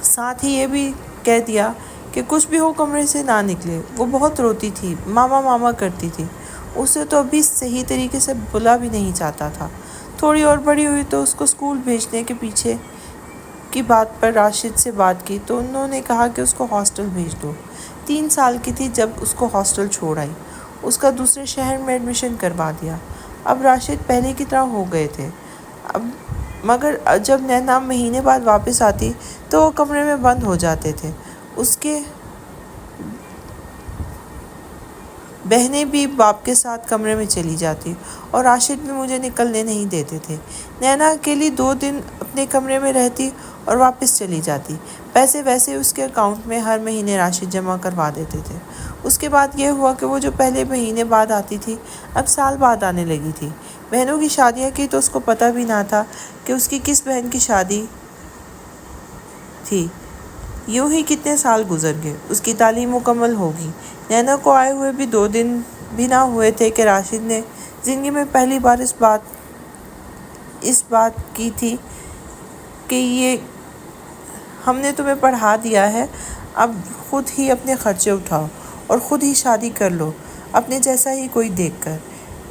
Speaker 1: ساتھ ہی یہ بھی کہہ دیا کہ کچھ بھی ہو کمرے سے نہ نکلے۔ وہ بہت روتی تھی، ماما ماما کرتی تھی۔ اسے تو ابھی صحیح طریقے سے بلا بھی نہیں چاہتا تھا۔ تھوڑی اور بڑی ہوئی تو اس کو اسکول بھیجنے کے پیچھے کی بات پر راشد سے بات کی تو انہوں نے کہا کہ اس کو ہاسٹل بھیج دو۔ 3 سال کی تھی جب اس کو ہاسٹل چھوڑ آئی۔ اس کا دوسرے شہر میں ایڈمیشن کروا دیا۔ اب راشد پہلے کی طرح ہو گئے تھے، مگر جب نینا مہینے بعد واپس آتی تو وہ کمرے میں بند ہو جاتے تھے۔ اس کے بہنیں بھی باپ کے ساتھ کمرے میں چلی جاتی اور راشد بھی مجھے نکلنے نہیں دیتے تھے۔ نینا اکیلی 2 دن اپنے کمرے میں رہتی اور واپس چلی جاتی۔ پیسے ویسے اس کے اکاؤنٹ میں ہر مہینے راشد جمع کروا دیتے تھے۔ اس کے بعد یہ ہوا کہ وہ جو پہلے مہینے بعد آتی تھی اب سال بعد آنے لگی تھی۔ بہنوں کی شادیاں کی تو اس کو پتہ بھی نہ تھا کہ اس کی کس بہن کی شادی تھی۔ یوں ہی کتنے سال گزر گئے۔ اس کی تعلیم مکمل ہوگی۔ نینا کو آئے ہوئے بھی 2 دن بھی نہ ہوئے تھے کہ راشد نے زندگی میں پہلی بار اس بات کی تھی کہ یہ ہم نے تمہیں پڑھا دیا ہے، اب خود ہی اپنے خرچے اٹھاؤ اور خود ہی شادی کر لو اپنے جیسا ہی کوئی دیکھ کر۔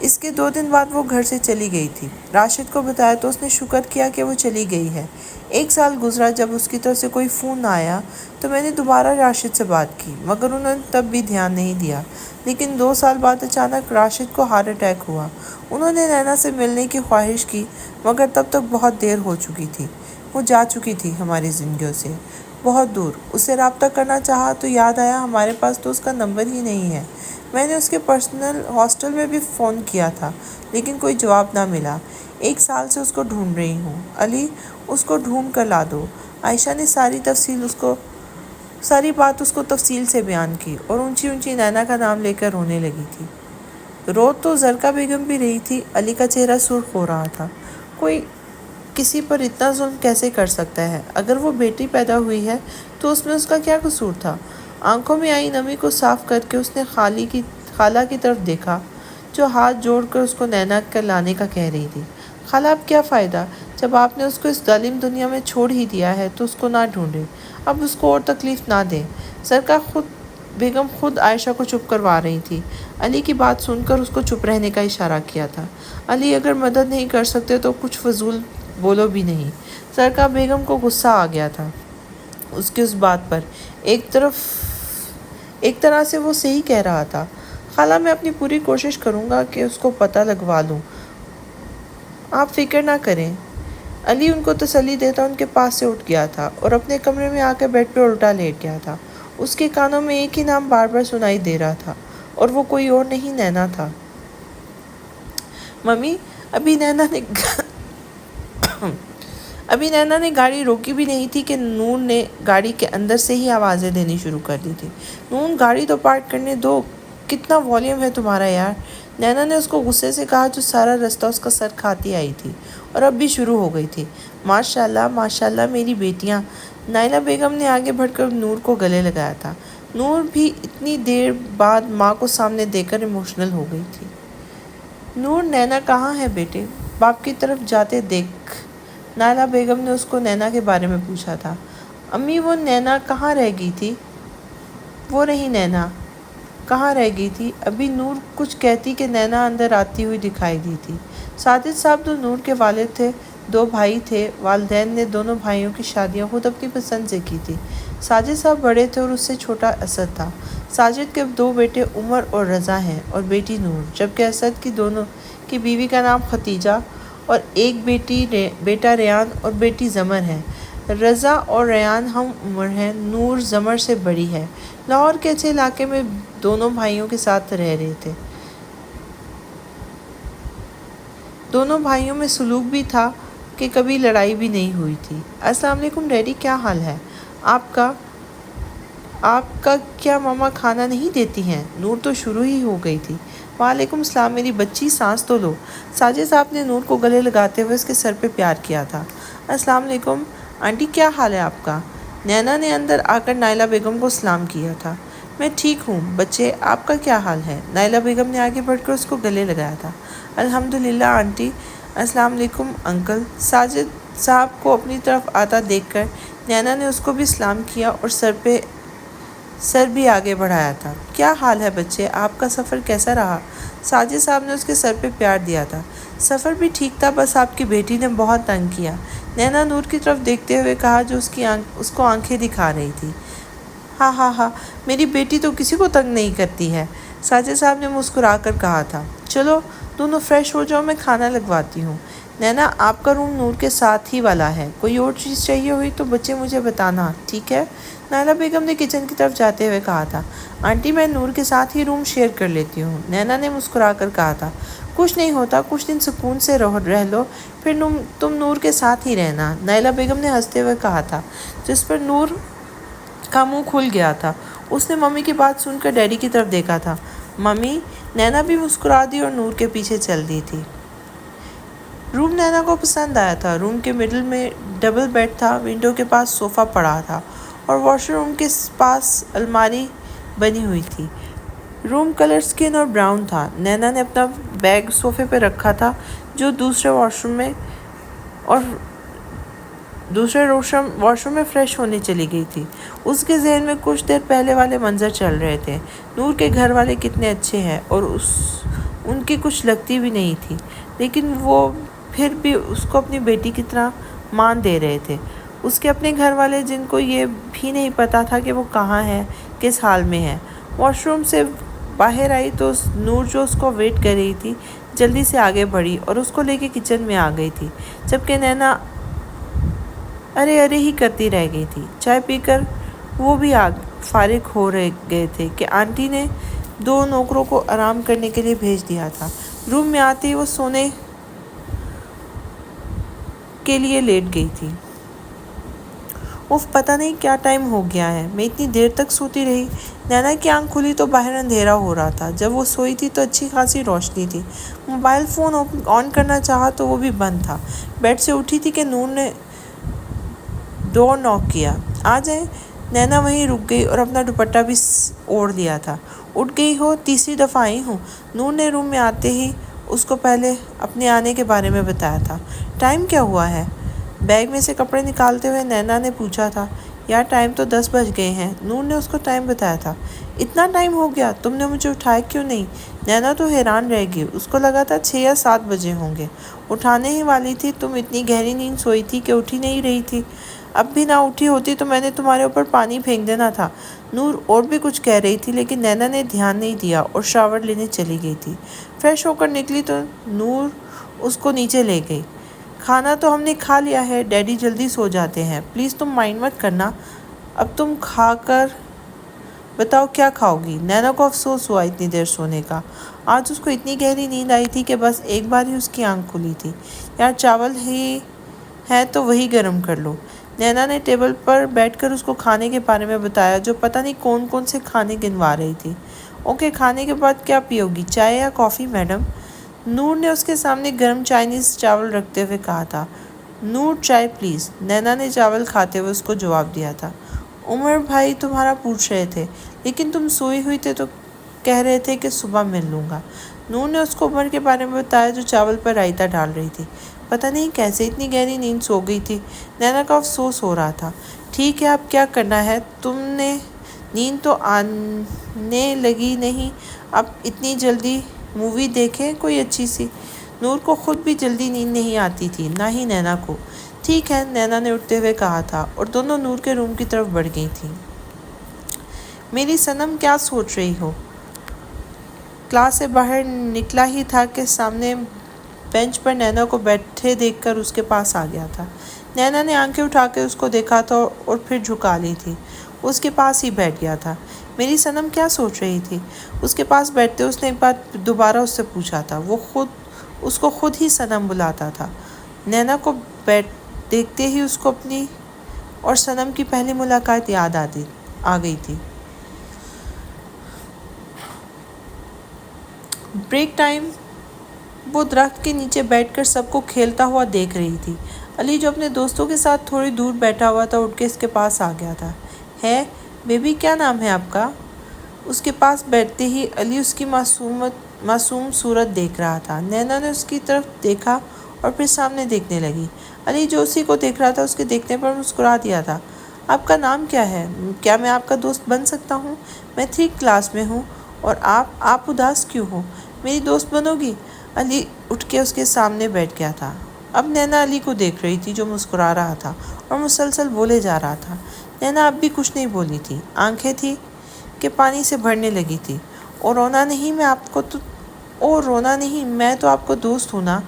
Speaker 1: اس کے 2 دن بعد وہ گھر سے چلی گئی تھی۔ راشد کو بتایا تو اس نے شکر کیا کہ وہ چلی گئی ہے۔ 1 سال گزرا، جب اس کی طرف سے کوئی فون نہ آیا تو میں نے دوبارہ راشد سے بات کی، مگر انہوں نے تب بھی دھیان نہیں دیا۔ لیکن 2 سال بعد اچانک راشد کو ہارٹ اٹیک ہوا۔ انہوں نے نینا سے ملنے کی خواہش کی، مگر تب تک بہت دیر ہو چکی تھی۔ وہ جا چکی تھی ہماری زندگیوں سے بہت دور۔ اس سے رابطہ کرنا چاہا تو یاد آیا ہمارے پاس تو اس کا نمبر ہی نہیں ہے۔ میں نے اس کے پرسنل ہاسٹل میں بھی فون کیا تھا، لیکن کوئی جواب نہ ملا۔ 1 سال سے اس کو ڈھونڈ رہی ہوں۔ علی، اس کو ڈھونڈ کر لا دو۔ عائشہ نے ساری بات اس کو تفصیل سے بیان کی اور اونچی اونچی نینا کا نام لے کر رونے لگی تھی۔ رو تو زرقا بیگم بھی رہی تھی۔ علی کا چہرہ سرخ ہو رہا تھا۔ کوئی کسی پر اتنا ظلم کیسے کر سکتا ہے؟ اگر وہ بیٹی پیدا ہوئی ہے تو اس میں اس کا کیا قصور تھا؟ آنکھوں میں آئی نمی کو صاف کر کے اس نے خالہ کی طرف دیکھا، جو ہاتھ جوڑ کر اس کو نینا کر لانے کا کہہ رہی تھی۔ خالہ، اب کیا فائدہ؟ جب آپ نے اس کو اس ظالم دنیا میں چھوڑ ہی دیا ہے تو اس کو نہ ڈھونڈے، اب اس کو اور تکلیف نہ دیں۔ زرقا بیگم خود عائشہ کو چپ کروا رہی تھی۔ علی کی بات سن کر اس کو چپ رہنے کا اشارہ کیا تھا۔ علی، اگر مدد نہیں کر سکتے تو کچھ فضول بولو بھی نہیں۔ زرقا بیگم کو غصہ آ گیا تھا اس کی اس بات پر۔ ایک طرح سے وہ صحیح کہہ رہا تھا۔ خالہ، میں اپنی پوری کوشش کروں گا کہ اس کو پتہ لگوا لوں، آپ فکر نہ کریں۔ علی ان کو تسلی دیتا ان کے پاس سے اٹھ گیا تھا اور اپنے کمرے میں آ کر بیڈ پہ الٹا لیٹ گیا تھا۔ اس کے کانوں میں ایک ہی نام بار بار سنائی دے رہا تھا اور وہ کوئی اور نہیں، نینا تھا۔ ممی، ابھی نینا نے گاڑی روکی بھی نہیں تھی کہ نور نے گاڑی کے اندر سے ہی آوازیں دینی شروع کر دی تھی۔ نور، گاڑی تو پارک کرنے دو، کتنا والیوم ہے تمہارا یار؟ نینا نے اس کو غصے سے کہا، جو سارا رستہ اس کا سر کھاتی آئی تھی اور اب بھی شروع ہو گئی تھی۔ ماشاءاللہ میری بیٹیاں۔ نائلہ بیگم نے آگے بڑھ کر نور کو گلے لگایا تھا۔ نور بھی اتنی دیر بعد ماں کو سامنے دیکھ کر ایموشنل ہو گئی تھی۔ نور، نینا کہاں ہے بیٹے؟ باپ کی طرف جاتے دیکھ۔ نائلہ بیگم نے اس کو نینا کے بارے میں پوچھا تھا۔ امی، وہ نینا کہاں رہ گئی تھی؟ وہ رہی نینا، کہاں رہ گئی تھی؟ ابھی نور کچھ کہتی کہ نینا اندر آتی ہوئی دکھائی دی تھی۔ ساجد صاحب جو نور کے والد تھے، 2 بھائی تھے۔ والدین نے دونوں بھائیوں کی شادیاں خود اپنی پسند سے کی تھی۔ ساجد صاحب بڑے تھے اور اس سے چھوٹا اسد تھا۔ ساجد کے 2 بیٹے عمر اور رضا ہیں اور بیٹی نور، جبکہ اسد کی دونوں کی بیوی کا نام ختیجہ اور ایک بیٹا ریان اور بیٹی زمر ہے۔ رضا اور ریان ہم عمر ہیں۔ نور زمر سے بڑی ہے۔ لاہور کے اچھے علاقے میں دونوں بھائیوں کے ساتھ رہ رہے تھے۔ دونوں بھائیوں میں سلوک بھی تھا کہ کبھی لڑائی بھی نہیں ہوئی تھی۔ السلام علیکم ڈیڈی، کیا حال ہے آپ کا کیا ماما کھانا نہیں دیتی ہیں؟ نور تو شروع ہی ہو گئی تھی۔ وعلیکم السلام میری بچی، سانس تو لو۔ ساجد صاحب نے نور کو گلے لگاتے ہوئے اس کے سر پہ پیار کیا تھا۔ السلام علیکم آنٹی، کیا حال ہے آپ کا؟ نینا نے اندر آ کر نائلہ بیگم کو سلام کیا تھا۔ میں ٹھیک ہوں بچے، آپ کا کیا حال ہے؟ نائلہ بیگم نے آگے بڑھ کر اس کو گلے لگایا تھا۔ الحمدللہ آنٹی۔ السلام علیکم انکل۔ ساجد صاحب کو اپنی طرف آتا دیکھ کر نینا نے اس کو بھی سلام کیا اور سر بھی آگے بڑھایا تھا۔ کیا حال ہے بچے، آپ کا سفر کیسا رہا؟ ساجد صاحب نے اس کے سر پہ پیار دیا تھا۔ سفر بھی ٹھیک تھا، بس آپ کی بیٹی نے بہت تنگ کیا، نینا نور کی طرف دیکھتے ہوئے کہا جو اس کو آنکھیں دکھا رہی تھی۔ ہاں، میری بیٹی تو کسی کو تنگ نہیں کرتی ہے، ساجد صاحب نے مسکرا کر کہا تھا۔ چلو دونوں فریش ہو جاؤ، میں کھانا لگواتی ہوں۔ نینا آپ کا روم نور کے ساتھ ہی والا ہے، کوئی اور چیز چاہیے ہوئی تو بچے مجھے بتانا، ٹھیک ہے؟ نائلہ بیگم نے کچن کی طرف جاتے ہوئے کہا تھا۔ آنٹی میں نور کے ساتھ ہی روم شیئر کر لیتی ہوں، نینا نے مسکرا کر کہا تھا۔ کچھ نہیں ہوتا، کچھ دن سکون سے رہ لو، پھر تم نور کے ساتھ ہی رہنا، نائلہ بیگم نے ہنستے ہوئے کہا تھا، جس پر نور کا منہ کھل گیا تھا۔ اس نے ممی کی بات سن کر ڈیڈی کی طرف دیکھا تھا۔ ممی، نینا بھی مسکرا دی اور نور کے پیچھے چل دی تھی۔ روم نینا کو پسند آیا تھا۔ روم کے مڈل میں ڈبل بیڈ تھا، ونڈو کے پاس صوفہ پڑا تھا اور واش روم کے پاس الماری بنی ہوئی تھی۔ روم کلر اسکن اور براؤن تھا۔ نینا نے اپنا بیگ صوفے پہ رکھا تھا جو دوسرے واش روم میں فریش ہونے چلی گئی تھی۔ اس کے ذہن میں کچھ دیر پہلے والے منظر چل رہے تھے۔ نور کے گھر والے کتنے اچھے ہیں اور ان کی کچھ لگتی بھی نہیں تھی، لیکن وہ پھر بھی اس کو اپنی بیٹی کی طرح مان دے رہے تھے۔ اس کے اپنے گھر والے جن کو یہ بھی نہیں پتا تھا کہ وہ کہاں ہے، کس حال میں ہے۔ واش روم سے باہر آئی تو نور جو اس کو ویٹ کر رہی تھی جلدی سے آگے بڑھی اور اس کو لے کے کچن میں آ گئی تھی، جبکہ نینا ارے ہی کرتی رہ گئی تھی۔ چائے پی کر وہ بھی فارغ ہو گئے تھے کہ آنٹی نے 2 نوکروں کو آرام کرنے کے لیے بھیج دیا تھا۔ روم میں آتے ہی وہ سونے کے لیے لیٹ گئی تھی۔ پتہ نہیں کیا ٹائم ہو گیا ہے، میں اتنی دیر تک سوتی رہی۔ نینا کی آنکھ کھلی تو باہر اندھیرا ہو رہا تھا۔ جب وہ سوئی تھی تو اچھی خاصی روشنی تھی۔ موبائل فون آن کرنا چاہا تو وہ بھی بند تھا۔ بیڈ سے اٹھی تھی کہ نور نے ڈور ناک کیا۔ آ جائیں۔ نینا وہیں رک گئی اور اپنا دوپٹہ بھی اوڑھ لیا تھا۔ اٹھ گئی ہو؟ تیسری دفعہ آئی ہوں، نور نے روم میں آتے ہی اس کو پہلے اپنے آنے کے بارے میں بتایا تھا۔ ٹائم کیا ہوا ہے؟ بیگ میں سے کپڑے نکالتے ہوئے نینا نے پوچھا تھا۔ یار ٹائم تو 10 بج گئے ہیں، نور نے اس کو ٹائم بتایا تھا۔ اتنا ٹائم ہو گیا، تم نے مجھے اٹھایا کیوں نہیں؟ نینا تو حیران رہ گئی، اس کو لگا تھا 6 یا 7 بجے ہوں گے۔ اٹھانے ہی والی تھی، تم اتنی گہری نیند سوئی تھی کہ اٹھی نہیں رہی تھی۔ اب بھی نہ اٹھی ہوتی تو میں نے تمہارے اوپر پانی پھینک دینا تھا۔ نور اور بھی کچھ کہہ رہی تھی لیکن نینا نے دھیان نہیں دیا اور شاور لینے چلی گئی تھی۔ فریش ہو کر نکلی تو نور اس کو نیچے لے گئی۔ کھانا تو ہم نے کھا لیا ہے، ڈیڈی جلدی سو جاتے ہیں، پلیز تم مائنڈ مت کرنا۔ اب تم کھا کر بتاؤ کیا کھاؤ گی؟ نینا کو افسوس ہوا اتنی دیر سونے کا۔ آج اس کو اتنی گہری نیند آئی تھی کہ بس ایک بار ہی اس کی آنکھ کھلی تھی۔ یار چاول ہی ہے تو وہی گرم کر لو۔ نینا نے ٹیبل پر بیٹھ کر اس کو کھانے کے بارے میں بتایا جو پتہ نہیں کون سے کھانے گنوا رہی تھی۔ اوکے، کھانے کے بعد کیا پیو گی، چائے یا کافی میڈم؟ نور نے اس کے سامنے گرم چائنیز چاول رکھتے ہوئے کہا تھا۔ نور چائے پلیز، نینا نے چاول کھاتے ہوئے اس کو جواب دیا تھا۔ عمر بھائی تمہارا پوچھ رہے تھے لیکن تم سوئی ہوئی تھے تو کہہ رہے تھے کہ صبح مل لوں گا۔ نور نے اس کو عمر کے بارے میں بتایا جو چاول پر رائتہ ڈال رہی تھی۔ پتہ نہیں کیسے اتنی گہری نیند سو گئی تھی، نینا کا افسوس ہو رہا تھا۔ ٹھیک ہے، اب کیا کرنا ہے، تم نے نیند تو آنے لگی نہیں، اب اتنی جلدی مووی دیکھیں کوئی اچھی سی۔ نور کو خود بھی جلدی نیند نہیں آتی تھی، نہ ہی نینا کو۔ ٹھیک ہے، نینا نے اٹھتے ہوئے کہا تھا، اور دونوں نور کے روم کی طرف بڑھ گئی تھیں۔ میری صنم کیا سوچ رہی ہو؟ کلاس سے باہر نکلا ہی تھا کہ سامنے بینچ پر نینا کو بیٹھے دیکھ کر اس کے پاس آ گیا تھا۔ نینا نے آنکھیں اٹھا کے اس کو دیکھا تھا اور پھر جھکا لی تھی۔ اس کے پاس ہی بیٹھ گیا تھا۔ میری صنم کیا سوچ رہی تھی؟ اس کے پاس بیٹھتے اس نے ایک بار دوبارہ اس سے پوچھا تھا۔ وہ اس کو خود ہی صنم بلاتا تھا۔ نینا کو دیکھتے ہی اس کو اپنی اور صنم کی پہلی ملاقات یاد آ گئی تھی۔ بریک ٹائم وہ درخت کے نیچے بیٹھ کر سب کو کھیلتا ہوا دیکھ رہی تھی۔ علی جو اپنے دوستوں کے ساتھ تھوڑی دور بیٹھا ہوا تھا، اٹھ کے اس کے پاس آ گیا تھا۔ ہے بیبی، کیا نام ہے آپ کا؟ اس کے پاس بیٹھتے ہی علی اس کی معصوم صورت دیکھ رہا تھا۔ نینا نے اس کی طرف دیکھا اور پھر سامنے دیکھنے لگی۔ علی جو اسی کو دیکھ رہا تھا، اس کے دیکھنے پر مسکرا دیا تھا۔ آپ کا نام کیا ہے؟ کیا میں آپ کا دوست بن سکتا ہوں؟ میں 3 کلاس میں ہوں۔ اور آپ اداس کیوں ہو؟ میری دوست بنو گی؟ علی اٹھ کے اس کے سامنے بیٹھ گیا تھا۔ اب نینا علی کو دیکھ رہی تھی جو مسکرا رہا تھا اور مسلسل بولے جا رہا تھا۔ نینا اب بھی کچھ نہیں بولی تھی، آنکھیں تھی کہ پانی سے بھرنے لگی تھی۔ رونا نہیں، میں تو آپ کو دوست ہوں نا۔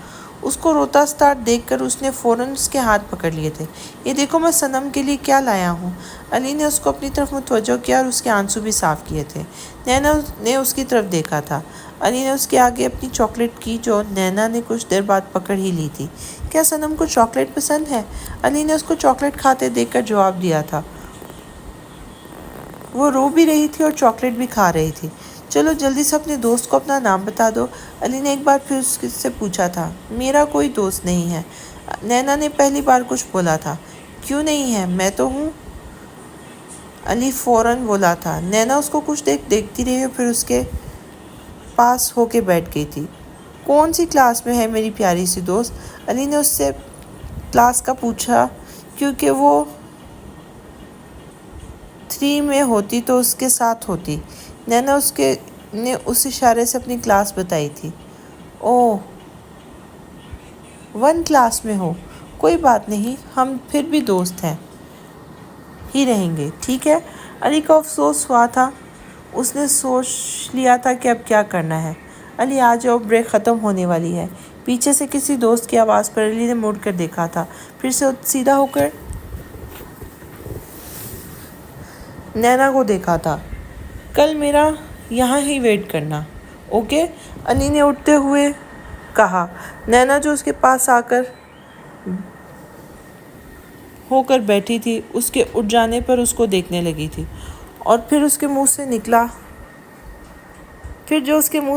Speaker 1: اس کو روتا سٹارٹ دیکھ کر اس نے فوراً اس کے ہاتھ پکڑ لیے تھے۔ یہ دیکھو میں صنم کے لیے کیا لایا ہوں۔ علی نے اس کو اپنی طرف متوجہ کیا اور اس کے آنسو بھی صاف کیے تھے۔ نینا نے اس کی طرف دیکھا تھا۔ علی نے اس کے آگے اپنی چاکلیٹ کی جو نینا نے کچھ دیر بعد پکڑ ہی لی تھی۔ کیا صنم کو چاکلیٹ پسند ہے؟ علی نے اس کو چاکلیٹ کھاتے دیکھ کر جواب دیا تھا۔ وہ رو بھی رہی تھی اور چاکلیٹ بھی کھا رہی تھی۔ چلو جلدی سے اپنے دوست کو اپنا نام بتا دو، علی نے ایک بار پھر اس سے پوچھا تھا۔ میرا کوئی دوست نہیں ہے، نینا نے پہلی بار کچھ بولا تھا۔ کیوں نہیں ہے؟ میں تو ہوں، علی فوراً بولا تھا۔ نینا اس کو کچھ دیکھتی رہی اور پھر اس کے پاس ہو کے بیٹھ گئی تھی۔ کون سی کلاس میں ہے میری پیاری سی دوست؟ علی نے اس سے کلاس کا پوچھا، کیونکہ وہ 3 میں ہوتی تو اس کے ساتھ ہوتی۔ نینا نے اس اشارے سے اپنی کلاس بتائی تھی۔ اوہ، 1 کلاس میں ہو، کوئی بات نہیں، ہم پھر بھی دوست ہی رہیں گے، ٹھیک ہے؟ علی کو افسوس ہوا تھا، اس نے سوچ لیا تھا کہ اب کیا کرنا ہے۔ علی آ جاؤ، بریک ختم ہونے والی ہے۔ پیچھے سے کسی دوست کی آواز پر علی نے مڑ کر دیکھا تھا، پھر سے سیدھا ہو کر نینا کو دیکھا تھا۔ کل میرا یہاں ہی ویٹ کرنا، اوکے؟ علی نے اٹھتے ہوئے کہا۔ نینا جو اس کے پاس ہو کر بیٹھی تھی، اس کے اٹھ جانے پر اس کو دیکھنے لگی تھی، اور پھر جو اس کے منہ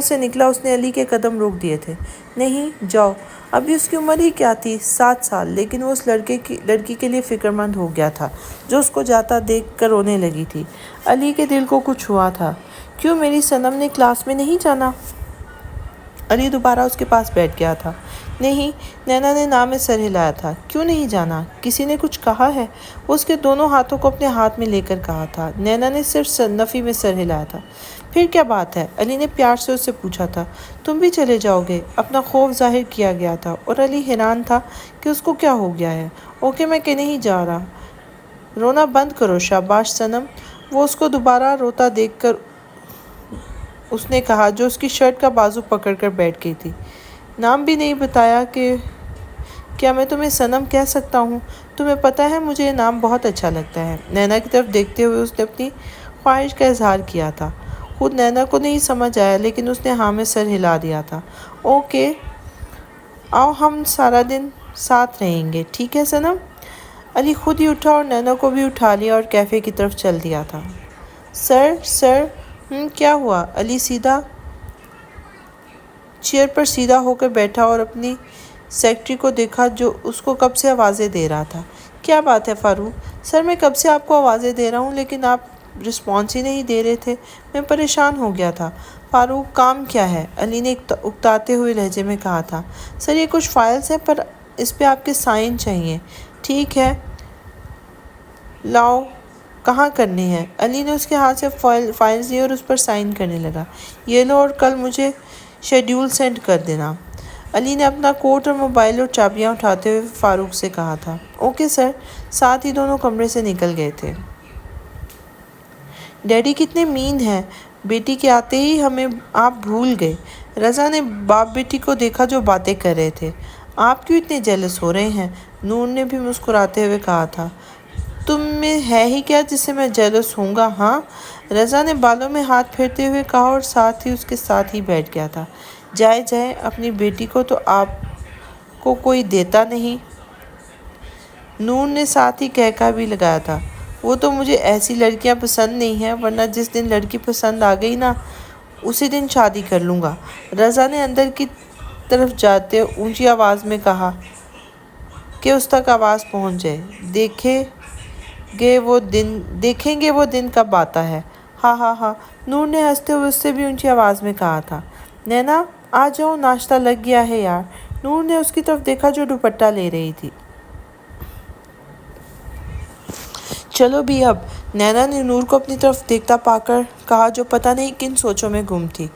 Speaker 1: سے نکلا اس نے علی کے قدم روک دیے تھے۔ نہیں، جاؤ۔ ابھی اس کی عمر ہی کیا تھی، 7 سال، لیکن وہ اس لڑکی کے لیے فکر مند ہو گیا تھا جو اس کو جاتا دیکھ کر رونے لگی تھی۔ علی کے دل کو کچھ ہوا تھا۔ کیوں میری صنم نے کلاس میں نہیں جانا؟ علی دوبارہ اس کے پاس بیٹھ گیا تھا۔ نہیں، نینا نے نام میں سر ہلایا تھا۔ کیوں نہیں جانا؟ کسی نے کچھ کہا ہے؟ وہ اس کے دونوں ہاتھوں کو اپنے ہاتھ میں لے کر کہا تھا۔ نینا نے صرف نفی میں سر ہلایا تھا۔ پھر کیا بات ہے؟ علی نے پیار سے اس سے پوچھا تھا۔ تم بھی چلے جاؤ گے؟ اپنا خوف ظاہر کیا گیا تھا اور علی حیران تھا کہ اس کو کیا ہو گیا ہے۔ اوکے، میں کہ نہیں جا رہا۔ رونا بند کرو، شاباش صنم، وہ اس کو دوبارہ روتا دیکھ کر اس نے کہا، جو اس کی شرٹ کا بازو پکڑ کر بیٹھ گئی تھی۔ نام بھی نہیں بتایا کہ کیا میں تمہیں صنم کہہ سکتا ہوں؟ تمہیں پتہ ہے مجھے یہ نام بہت اچھا لگتا ہے۔ نینا کی طرف دیکھتے ہوئے اس نے اپنی خواہش کا اظہار کیا تھا۔ خود نینا کو نہیں سمجھ آیا، لیکن اس نے ہاں میں سر ہلا دیا تھا۔ اوکے، آؤ ہم سارا دن ساتھ رہیں گے، ٹھیک ہے صنم؟ علی خود ہی اٹھا اور نینا کو بھی اٹھا لیا اور کیفے کی طرف چل دیا تھا۔ سر، کیا ہوا؟ علی چیئر پر سیدھا ہو کر بیٹھا اور اپنی سیکرٹری کو دیکھا جو اس کو کب سے آوازیں دے رہا تھا۔ کیا بات ہے فاروق؟ سر، میں کب سے آپ کو آوازیں دے رہا ہوں لیکن آپ رسپانس ہی نہیں دے رہے تھے، میں پریشان ہو گیا تھا۔ فاروق، کام کیا ہے؟ علی نے اکتاتے ہوئے لہجے میں کہا تھا۔ سر، یہ کچھ فائلز ہیں پر اس پہ آپ کے سائن چاہیے۔ ٹھیک ہے، لاؤ کہاں کرنے ہیں؟ علی نے اس کے ہاتھ سے فائلز لی اور اس پر سائن کرنے لگا۔ یہ لو اور کل مجھے شیڈیول سینڈ کر دینا۔ علی نے اپنا کوٹ اور موبائل اور چابیاں اٹھاتے ہوئے فاروق سے کہا تھا۔ Okay sir. ساتھ ہی دونوں کمرے سے نکل گئے تھے۔ ڈیڈی کتنے مین ہیں، بیٹی کے آتے ہی ہمیں آپ بھول گئے۔ رضا نے باپ بیٹی کو دیکھا جو باتیں کر رہے تھے۔ آپ کیوں اتنے جیلس ہو رہے ہیں؟ نور نے بھی مسکراتے ہوئے کہا تھا۔ تم میں ہے ہی کیا جس سے میں جیلس ہوں گا؟ ہاں، رضا نے بالوں میں ہاتھ پھیرتے ہوئے کہا اور ساتھ ہی اس کے ساتھ ہی بیٹھ گیا تھا۔ جائے اپنی بیٹی کو تو آپ کو کوئی دیتا نہیں۔ نور نے ساتھ ہی کہا بھی لگایا تھا۔ وہ تو مجھے ایسی لڑکیاں پسند نہیں ہیں، ورنہ جس دن لڑکی پسند آ گئی نا اسی دن شادی کر لوں گا۔ رضا نے اندر کی طرف جاتے اونچی آواز میں کہا کہ اس تک آواز پہنچ جائے۔ دیکھیں گے وہ دن کب آتا ہے۔ ہاں، نور نے ہنستے ہوئے اس سے بھی اونچی آواز میں کہا تھا۔ نینا آ جاؤ، ناشتہ لگ گیا ہے یار۔ نور نے اس کی طرف دیکھا جو دوپٹہ لے رہی تھی۔ چلو بھی اب، نینا نے نور کو اپنی طرف دیکھتا پا کر کہا جو پتہ نہیں کن سوچوں میں گم تھی۔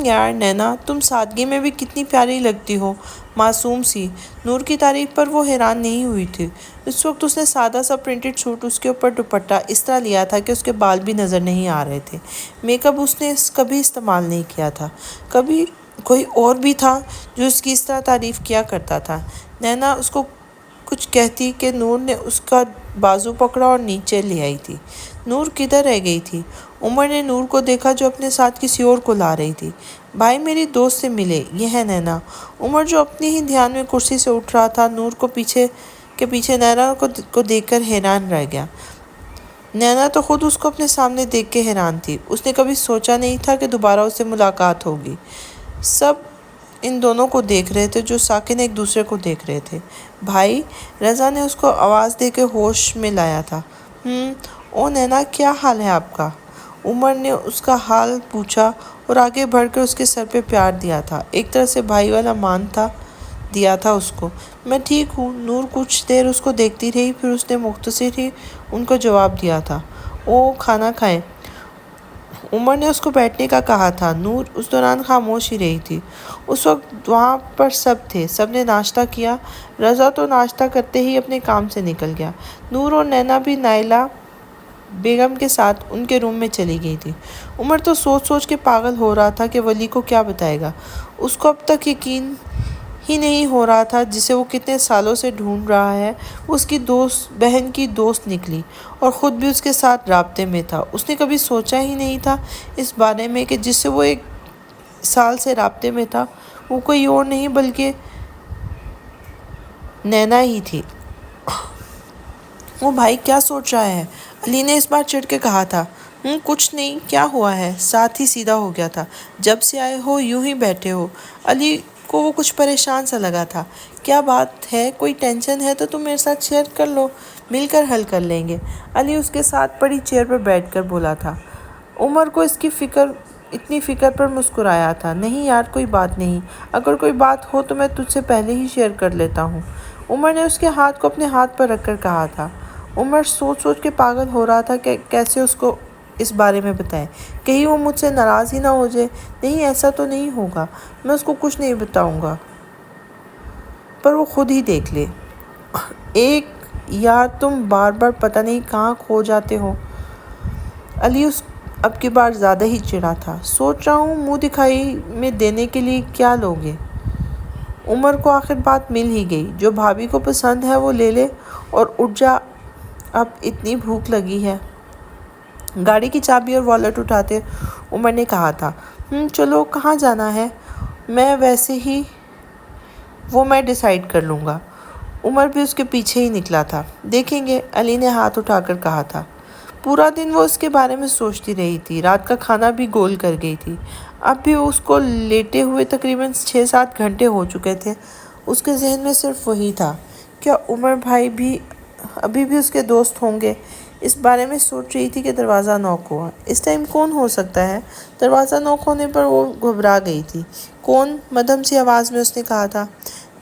Speaker 1: یار نینا، تم سادگی میں بھی کتنی پیاری لگتی ہو، معصوم سی۔ نور کی تعریف پر وہ حیران نہیں ہوئی تھی۔ اس وقت اس نے سادہ سا پرنٹڈ سوٹ، اس کے اوپر دوپٹہ اس طرح لیا تھا کہ اس کے بال بھی نظر نہیں آ رہے تھے۔ میک اپ اس نے کبھی استعمال نہیں کیا تھا۔ کبھی کوئی اور بھی تھا جو اس کی اس طرح تعریف کیا کرتا تھا۔ نینا اس کو کچھ کہتی کہ نور نے اس کا بازو پکڑا اور نیچے لے آئی تھی۔ نور کدھر رہ گئی تھی؟ عمر نے نور کو دیکھا جو اپنے ساتھ کسی اور کو لا رہی تھی۔ بھائی میری دوست سے ملے، یہ ہے نینا۔ عمر جو اپنے ہی دھیان میں کرسی سے اٹھ رہا تھا، نور کو پیچھے نینا کو دیکھ کر حیران رہ گیا۔ نینا تو خود اس کو اپنے سامنے دیکھ کے حیران تھی۔ اس نے کبھی سوچا نہیں تھا کہ دوبارہ اس سے ملاقات ہوگی۔ سب ان دونوں کو دیکھ رہے تھے جو ساکن ایک دوسرے کو دیکھ رہے تھے۔ بھائی، رضا نے اس کو آواز دے کے ہوش میں لایا تھا۔ او نینا، کیا حال ہے آپ کا؟ عمر نے اس کا حال پوچھا اور آگے بڑھ کر اس کے سر پہ پیار دیا تھا۔ ایک طرح سے بھائی والا مان دیا تھا اس کو۔ میں ٹھیک ہوں۔ نور کچھ دیر اس کو دیکھتی رہی، پھر اس نے مختصر ہی ان کو جواب دیا تھا۔ کھانا کھائیں۔ عمر نے اس کو بیٹھنے کا کہا تھا۔ نور اس دوران خاموش ہی رہی تھی۔ اس وقت وہاں پر سب تھے، سب نے ناشتہ کیا۔ رضا تو ناشتہ کرتے ہی اپنے کام سے نکل گیا۔ نور اور نینا بھی نائلہ بیگم کے ساتھ ان کے روم میں چلی گئی تھی۔ عمر تو سوچ کے پاگل ہو رہا تھا کہ ولی کو کیا بتائے گا۔ اس کو اب تک یقین ہی نہیں ہو رہا تھا جسے وہ کتنے سالوں سے ڈھونڈ رہا ہے، وہ اس کی بہن کی دوست نکلی اور خود بھی اس کے ساتھ رابطے میں تھا۔ اس نے کبھی سوچا ہی نہیں تھا اس بارے میں کہ جس سے وہ 1 سال سے رابطے میں تھا وہ کوئی اور نہیں بلکہ نینا ہی تھی۔ وہ بھائی کیا سوچ رہا ہے؟ علی نے اس بار چڑھ کے کہا تھا۔ کچھ نہیں، کیا ہوا ہے؟ ساتھ ہی سیدھا ہو گیا تھا۔ جب سے آئے ہو یوں ہی بیٹھے ہو؟ علی کو وہ کچھ پریشان سا لگا تھا۔ کیا بات ہے؟ کوئی ٹینشن ہے تو تم میرے ساتھ شیئر کر لو، مل کر حل کر لیں گے۔ علی اس کے ساتھ پڑی چیئر پر بیٹھ کر بولا تھا۔ عمر کو اس کی اتنی فکر پر مسکرایا تھا۔ نہیں یار، کوئی بات نہیں۔ اگر کوئی بات ہو تو میں تجھ سے پہلے ہی شیئر کر لیتا ہوں۔ عمر نے اس کے ہاتھ کو اپنے ہاتھ پر رکھ کر کہا تھا۔ عمر سوچ کے پاگل ہو رہا تھا کہ کیسے اس کو اس بارے میں بتائے، کہیں وہ مجھ سے ناراض ہی نہ ہو جائے۔ نہیں، ایسا تو نہیں ہوگا، میں اس کو کچھ نہیں بتاؤں گا، پر وہ خود ہی دیکھ لے۔ یار تم بار بار پتہ نہیں کہاں کھو جاتے ہو۔ علی اب کی بار زیادہ ہی چڑھا تھا۔ سوچ رہا ہوں منہ دکھائی میں دینے کے لیے کیا لوگے۔ عمر کو آخر بات مل ہی گئی۔ جو بھابھی کو پسند ہے وہ لے لے اور اٹھ جا، اب اتنی بھوک لگی ہے۔ گاڑی کی چابی اور والیٹ اٹھاتے عمر نے کہا تھا۔ چلو، کہاں جانا ہے؟ میں ڈیسائیڈ کر لوں گا۔ عمر بھی اس کے پیچھے ہی نکلا تھا۔ دیکھیں گے، علی نے ہاتھ اٹھا کر کہا تھا۔ پورا دن وہ اس کے بارے میں سوچتی رہی تھی۔ رات کا کھانا بھی گول کر گئی تھی۔ اب بھی اس کو لیٹے ہوئے تقریباً 6-7 گھنٹے ہو چکے تھے۔ اس کے ذہن میں صرف وہی تھا۔ کیا عمر بھائی بھی ابھی بھی اس کے دوست ہوں گے؟ اس بارے میں سوچ رہی تھی کہ دروازہ نوک ہوا۔ اس ٹائم کون ہو سکتا ہے؟ دروازہ نوک ہونے پر وہ گھبرا گئی تھی۔ کون؟ مدھم سی آواز میں اس نے کہا تھا۔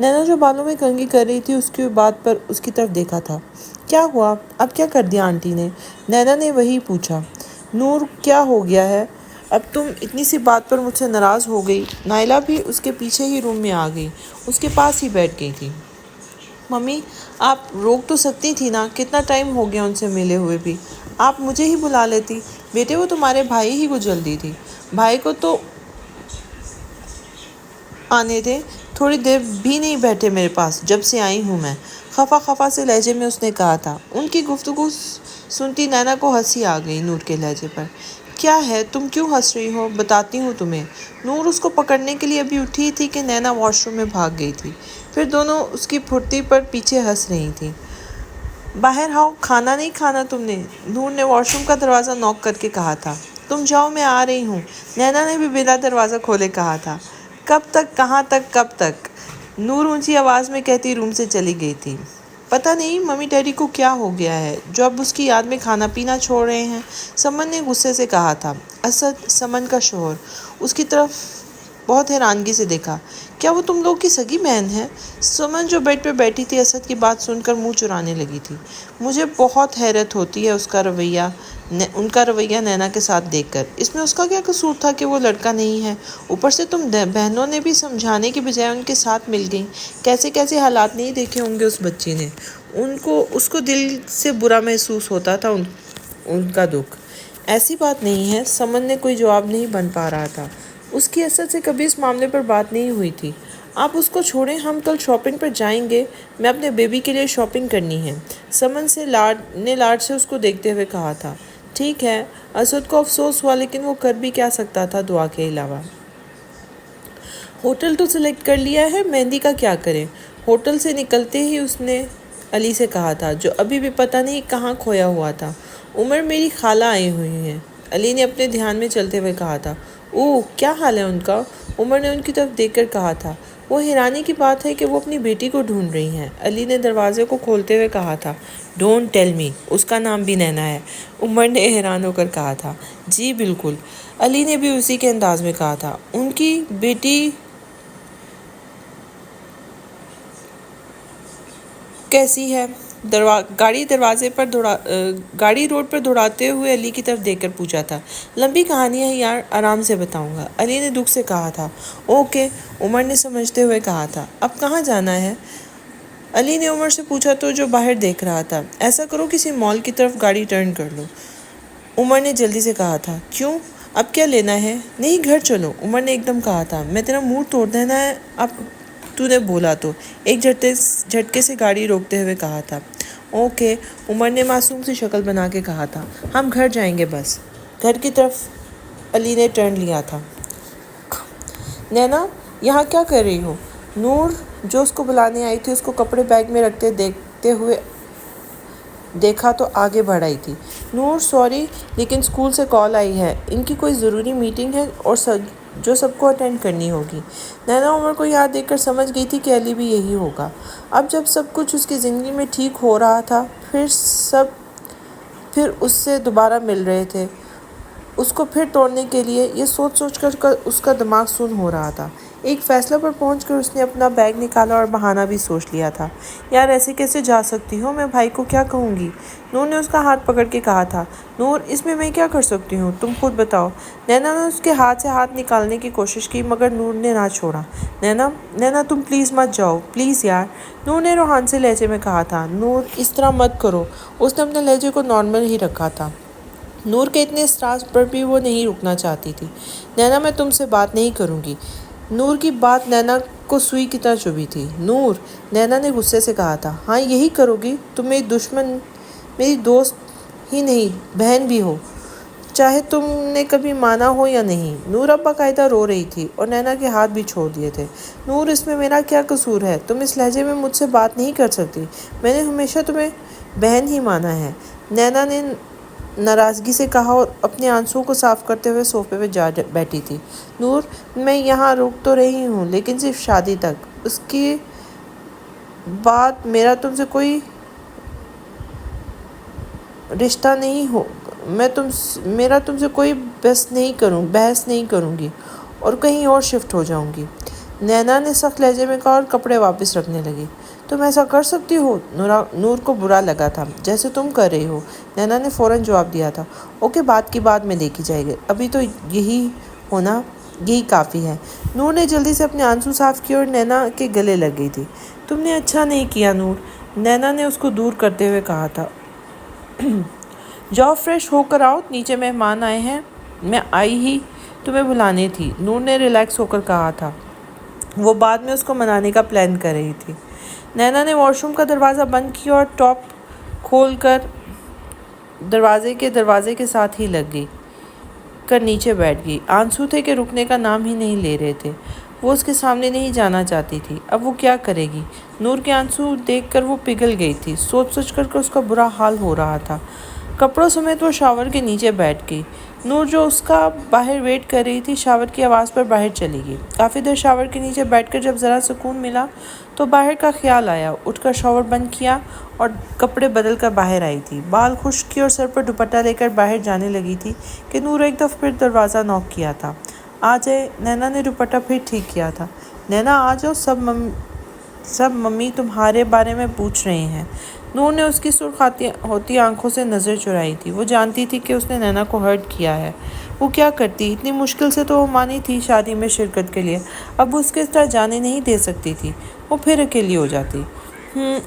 Speaker 1: نینا جو بالوں میں کنگھی کر رہی تھی اس کی بات پر اس کی طرف دیکھا تھا۔ کیا ہوا؟ اب کیا کر دیا آنٹی نے؟ نینا نے وہی پوچھا۔ نور کیا ہو گیا ہے؟ اب تم اتنی سی بات پر مجھ سے ناراض ہو گئی؟ نائلہ بھی اس کے پیچھے ہی روم میں آ گئی، اس کے پاس ہی بیٹھ گئی تھی۔ ممی آپ روک تو سکتی تھی نا، کتنا ٹائم ہو گیا ان سے ملے ہوئے بھی، آپ مجھے ہی بلا لیتی۔ بیٹے وہ تمہارے بھائی ہی کو جلدی تھی، بھائی کو تو آنے دے، تھوڑی دیر بھی نہیں بیٹھے میرے پاس جب سے آئی ہوں میں، خفا خفا سے لہجے میں اس نے کہا تھا۔ ان کی گفتگو سنتی نینا کو ہنسی آ گئی نور کے لہجے پر۔ کیا ہے تم کیوں ہنس رہی ہو؟ بتاتی ہوں تمہیں۔ نور اس کو پکڑنے کے لیے ابھی اٹھی تھی کہ نینا واش روم میں بھاگ گئی تھی، پھر دونوں اس کی پھرتی پر پیچھے ہنس رہی تھیں۔ باہر آؤ، کھانا نہیں کھانا تم نے؟ نور نے واش روم کا دروازہ نوک کر کے کہا تھا۔ تم جاؤ میں آ رہی ہوں، نینا نے بھی بنا دروازہ کھولے کہا تھا۔ کب تک؟ کہاں تک؟ کب تک؟ نور اونچی آواز میں کہتی روم سے چلی گئی تھی۔ پتہ نہیں ممی ڈیڈی کو کیا ہو گیا ہے جو اب اس کی یاد میں کھانا پینا چھوڑ رہے ہیں، سمن نے غصے سے کہا تھا۔ اسد، سمن کا شوہر، اس کی طرف بہت حیرانگی سے دیکھا۔ کیا وہ تم لوگ کی سگی بہن ہے؟ سمن جو بیڈ پہ بیٹھی تھی اسد کی بات سن کر منہ چرانے لگی تھی۔ مجھے بہت حیرت ہوتی ہے ان کا رویہ نینا کے ساتھ دیکھ کر۔ اس میں اس کا کیا قصور تھا کہ وہ لڑکا نہیں ہے؟ اوپر سے تم بہنوں نے بھی سمجھانے کی بجائے ان کے ساتھ مل گئیں۔ کیسے کیسے حالات نہیں دیکھے ہوں گے اس بچی نے۔ اس کو دل سے برا محسوس ہوتا تھا ان کا دکھ۔ ایسی بات نہیں ہے، سمن نے کوئی جواب نہیں بن پا رہا تھا۔ اس کی اسد سے کبھی اس معاملے پر بات نہیں ہوئی تھی۔ آپ اس کو چھوڑیں، ہم کل شاپنگ پر جائیں گے، میں اپنے بیبی کے لیے شاپنگ کرنی ہے، سمن نے لاڈ سے اس کو دیکھتے ہوئے کہا تھا۔ ٹھیک ہے، اسد کو افسوس ہوا لیکن وہ کر بھی کیا سکتا تھا دعا کے علاوہ۔ ہوٹل تو سلیکٹ کر لیا ہے، مہندی کا کیا کریں؟ ہوٹل سے نکلتے ہی اس نے علی سے کہا تھا جو ابھی بھی پتہ نہیں کہاں کھویا ہوا تھا۔ عمر میری خالہ آئی ہوئی ہیں، علی نے اپنے دھیان میں چلتے ہوئے کہا تھا۔ اوہ کیا حال ہے ان کا؟ عمر نے ان کی طرف دیکھ کر کہا تھا۔ وہ حیرانی کی بات ہے کہ وہ اپنی بیٹی کو ڈھونڈ رہی ہیں، علی نے دروازے کو کھولتے ہوئے کہا تھا۔ ڈونٹ ٹیل می، اس کا نام بھی نینا ہے، عمر نے حیران ہو کر کہا تھا۔ جی بالکل، علی نے بھی اسی کے انداز میں کہا تھا۔ ان کی بیٹی کیسی ہے؟ گاڑی روڈ پر دوڑاتے ہوئے علی کی طرف دیکھ کر پوچھا تھا۔ لمبی کہانی ہے یار، آرام سے بتاؤں گا، علی نے دکھ سے کہا تھا۔ اوکے، عمر نے سمجھتے ہوئے کہا تھا۔ اب کہاں جانا ہے؟ علی نے عمر سے پوچھا تو جو باہر دیکھ رہا تھا۔ ایسا کرو کسی مال کی طرف گاڑی ٹرن کر لو، عمر نے جلدی سے کہا تھا۔ کیوں؟ اب کیا لینا ہے؟ نہیں گھر چلو، عمر نے ایک دم کہا تھا۔ میں تیرا موڈ توڑ دینا ہے اب تو نے بولا تو، ایک جھٹکے سے گاڑی روکتے ہوئے کہا تھا۔ اوکے، عمر نے معصوم سی شکل بنا کے کہا تھا۔ ہم گھر جائیں گے بس۔ گھر کی طرف علی نے ٹرن لیا تھا۔ نینا یہاں کیا کر رہی ہو؟ نور جو اس کو بلانے آئی تھی اس کو کپڑے بیگ میں رکھتے دیکھتے ہوئے دیکھا تو آگے بڑھ آئی تھی۔ نور سوری لیکن اسکول سے کال آئی ہے، ان کی کوئی ضروری میٹنگ ہے اور جو سب کو اٹینڈ کرنی ہوگی۔ نینا عمر کو یاد دیکھ کر سمجھ گئی تھی کہ علی بھی یہی ہوگا۔ اب جب سب کچھ اس کی زندگی میں ٹھیک ہو رہا تھا، پھر اس سے دوبارہ مل رہے تھے، اس کو پھر توڑنے کے لیے، یہ سوچ کر اس کا دماغ سن ہو رہا تھا۔ ایک فیصلہ پر پہنچ کر اس نے اپنا بیگ نکالا اور بہانہ بھی سوچ لیا تھا۔ یار ایسے کیسے جا سکتی ہوں، میں بھائی کو کیا کہوں گی؟ نور نے اس کا ہاتھ پکڑ کے کہا تھا۔ نور اس میں کیا کر سکتی ہوں، تم خود بتاؤ۔ نینا نے اس کے ہاتھ سے ہاتھ نکالنے کی کوشش کی مگر نور نے نہ چھوڑا۔ نینا تم پلیز مت جاؤ، پلیز یار، نور نے روحان سے لہجے میں کہا تھا۔ نور اس طرح مت کرو، اس نے اپنے لہجے کو نارمل ہی رکھا تھا۔ نور کے اتنے اصرار پر بھی وہ نہیں رکنا چاہتی تھی۔ نینا میں تم سے بات نہیں کروں گی۔ نور کی بات نینا کو سوئی کی طرح چبھی تھی۔ نور، نینا نے غصے سے کہا تھا۔ ہاں یہی کرو گی؟ تم میری دوست ہی نہیں بہن بھی ہو، چاہے تم نے کبھی مانا ہو یا نہیں۔ نور اب باقاعدہ رو رہی تھی اور نینا کے ہاتھ بھی چھوڑ دیے تھے۔ نور اس میں میرا کیا قصور ہے؟ تم اس لہجے میں مجھ سے بات نہیں کر سکتی، میں نے ہمیشہ تمہیں بہن ہی مانا ہے، نینا نے ناراضگی سے کہا اور اپنے آنسوؤں کو صاف کرتے ہوئے صوفے پہ جا بیٹھی تھی۔ نور میں یہاں رک تو رہی ہوں لیکن صرف شادی تک، اس کے بعد میرا تم سے کوئی رشتہ نہیں ہو، میرا تم سے کوئی بحث نہیں کروں گی اور کہیں اور شفٹ ہو جاؤں گی۔ نینا نے سخت لہجے میں کہا اور کپڑے واپس رکھنے لگی۔ تم ایسا کر سکتی ہو؟ نور کو برا لگا تھا۔ جیسے تم کر رہی ہو، نینا نے فوراً جواب دیا تھا۔ اوکے، بات کی بات میں دیکھی جائے گی، ابھی تو یہی ہونا یہی کافی ہے۔ نور نے جلدی سے اپنے آنسو صاف کیے اور نینا کے گلے لگ گئی تھی۔ تم نے اچھا نہیں کیا نور، نینا نے اس کو دور کرتے ہوئے کہا تھا۔ جاؤ فریش ہو کر آؤ، نیچے مہمان آئے ہیں، میں آئی ہی تمہیں بلانے تھی، نور نے ریلیکس ہو کر کہا تھا۔ وہ بعد میں اس کو منانے کا پلان کر رہی تھی۔ نینا نے واش روم کا دروازہ بند کیا اور ٹاپ کھول کر دروازے کے ساتھ ہی لگ گئی کر نیچے بیٹھ گئی۔ آنسو تھے کہ رکنے کا نام ہی نہیں لے رہے تھے۔ وہ اس کے سامنے نہیں جانا چاہتی تھی۔ اب وہ کیا کرے گی؟ نور کے آنسو دیکھ کر وہ پگھل گئی تھی۔ سوچ کر اس کا برا حال ہو رہا تھا۔ کپڑوں سمیت وہ شاور کے نیچے بیٹھ گئی۔ نور جو اس کا باہر ویٹ کر رہی تھی، شاور کی آواز پر باہر چلی گئی۔ کافی دیر شاور کے نیچے بیٹھ کر جب ذرا سکون ملا تو باہر کا خیال آیا۔ اٹھ کر شاور بند کیا اور کپڑے بدل کر باہر آئی تھی۔ بال خشک کیے اور سر پر دوپٹہ لے کر باہر جانے لگی تھی کہ نور ایک دفعہ پھر دروازہ نوک کیا تھا۔ آ جائے، نینا نے دوپٹہ پھر ٹھیک کیا تھا۔ نینا آ جاؤ، سب ممی تمہارے بارے میں پوچھ رہے ہیں۔ نور نے اس کی سرخ ہوتی آنکھوں سے نظر چرائی تھی۔ وہ جانتی تھی کہ اس نے نینا کو ہرٹ کیا ہے۔ وہ کیا کرتی؟ اتنی مشکل سے تو وہ مانی تھی شادی میں شرکت کے لیے، اب اس کے ساتھ جانے نہیں دے سکتی تھی۔ وہ پھر اکیلی ہو جاتی۔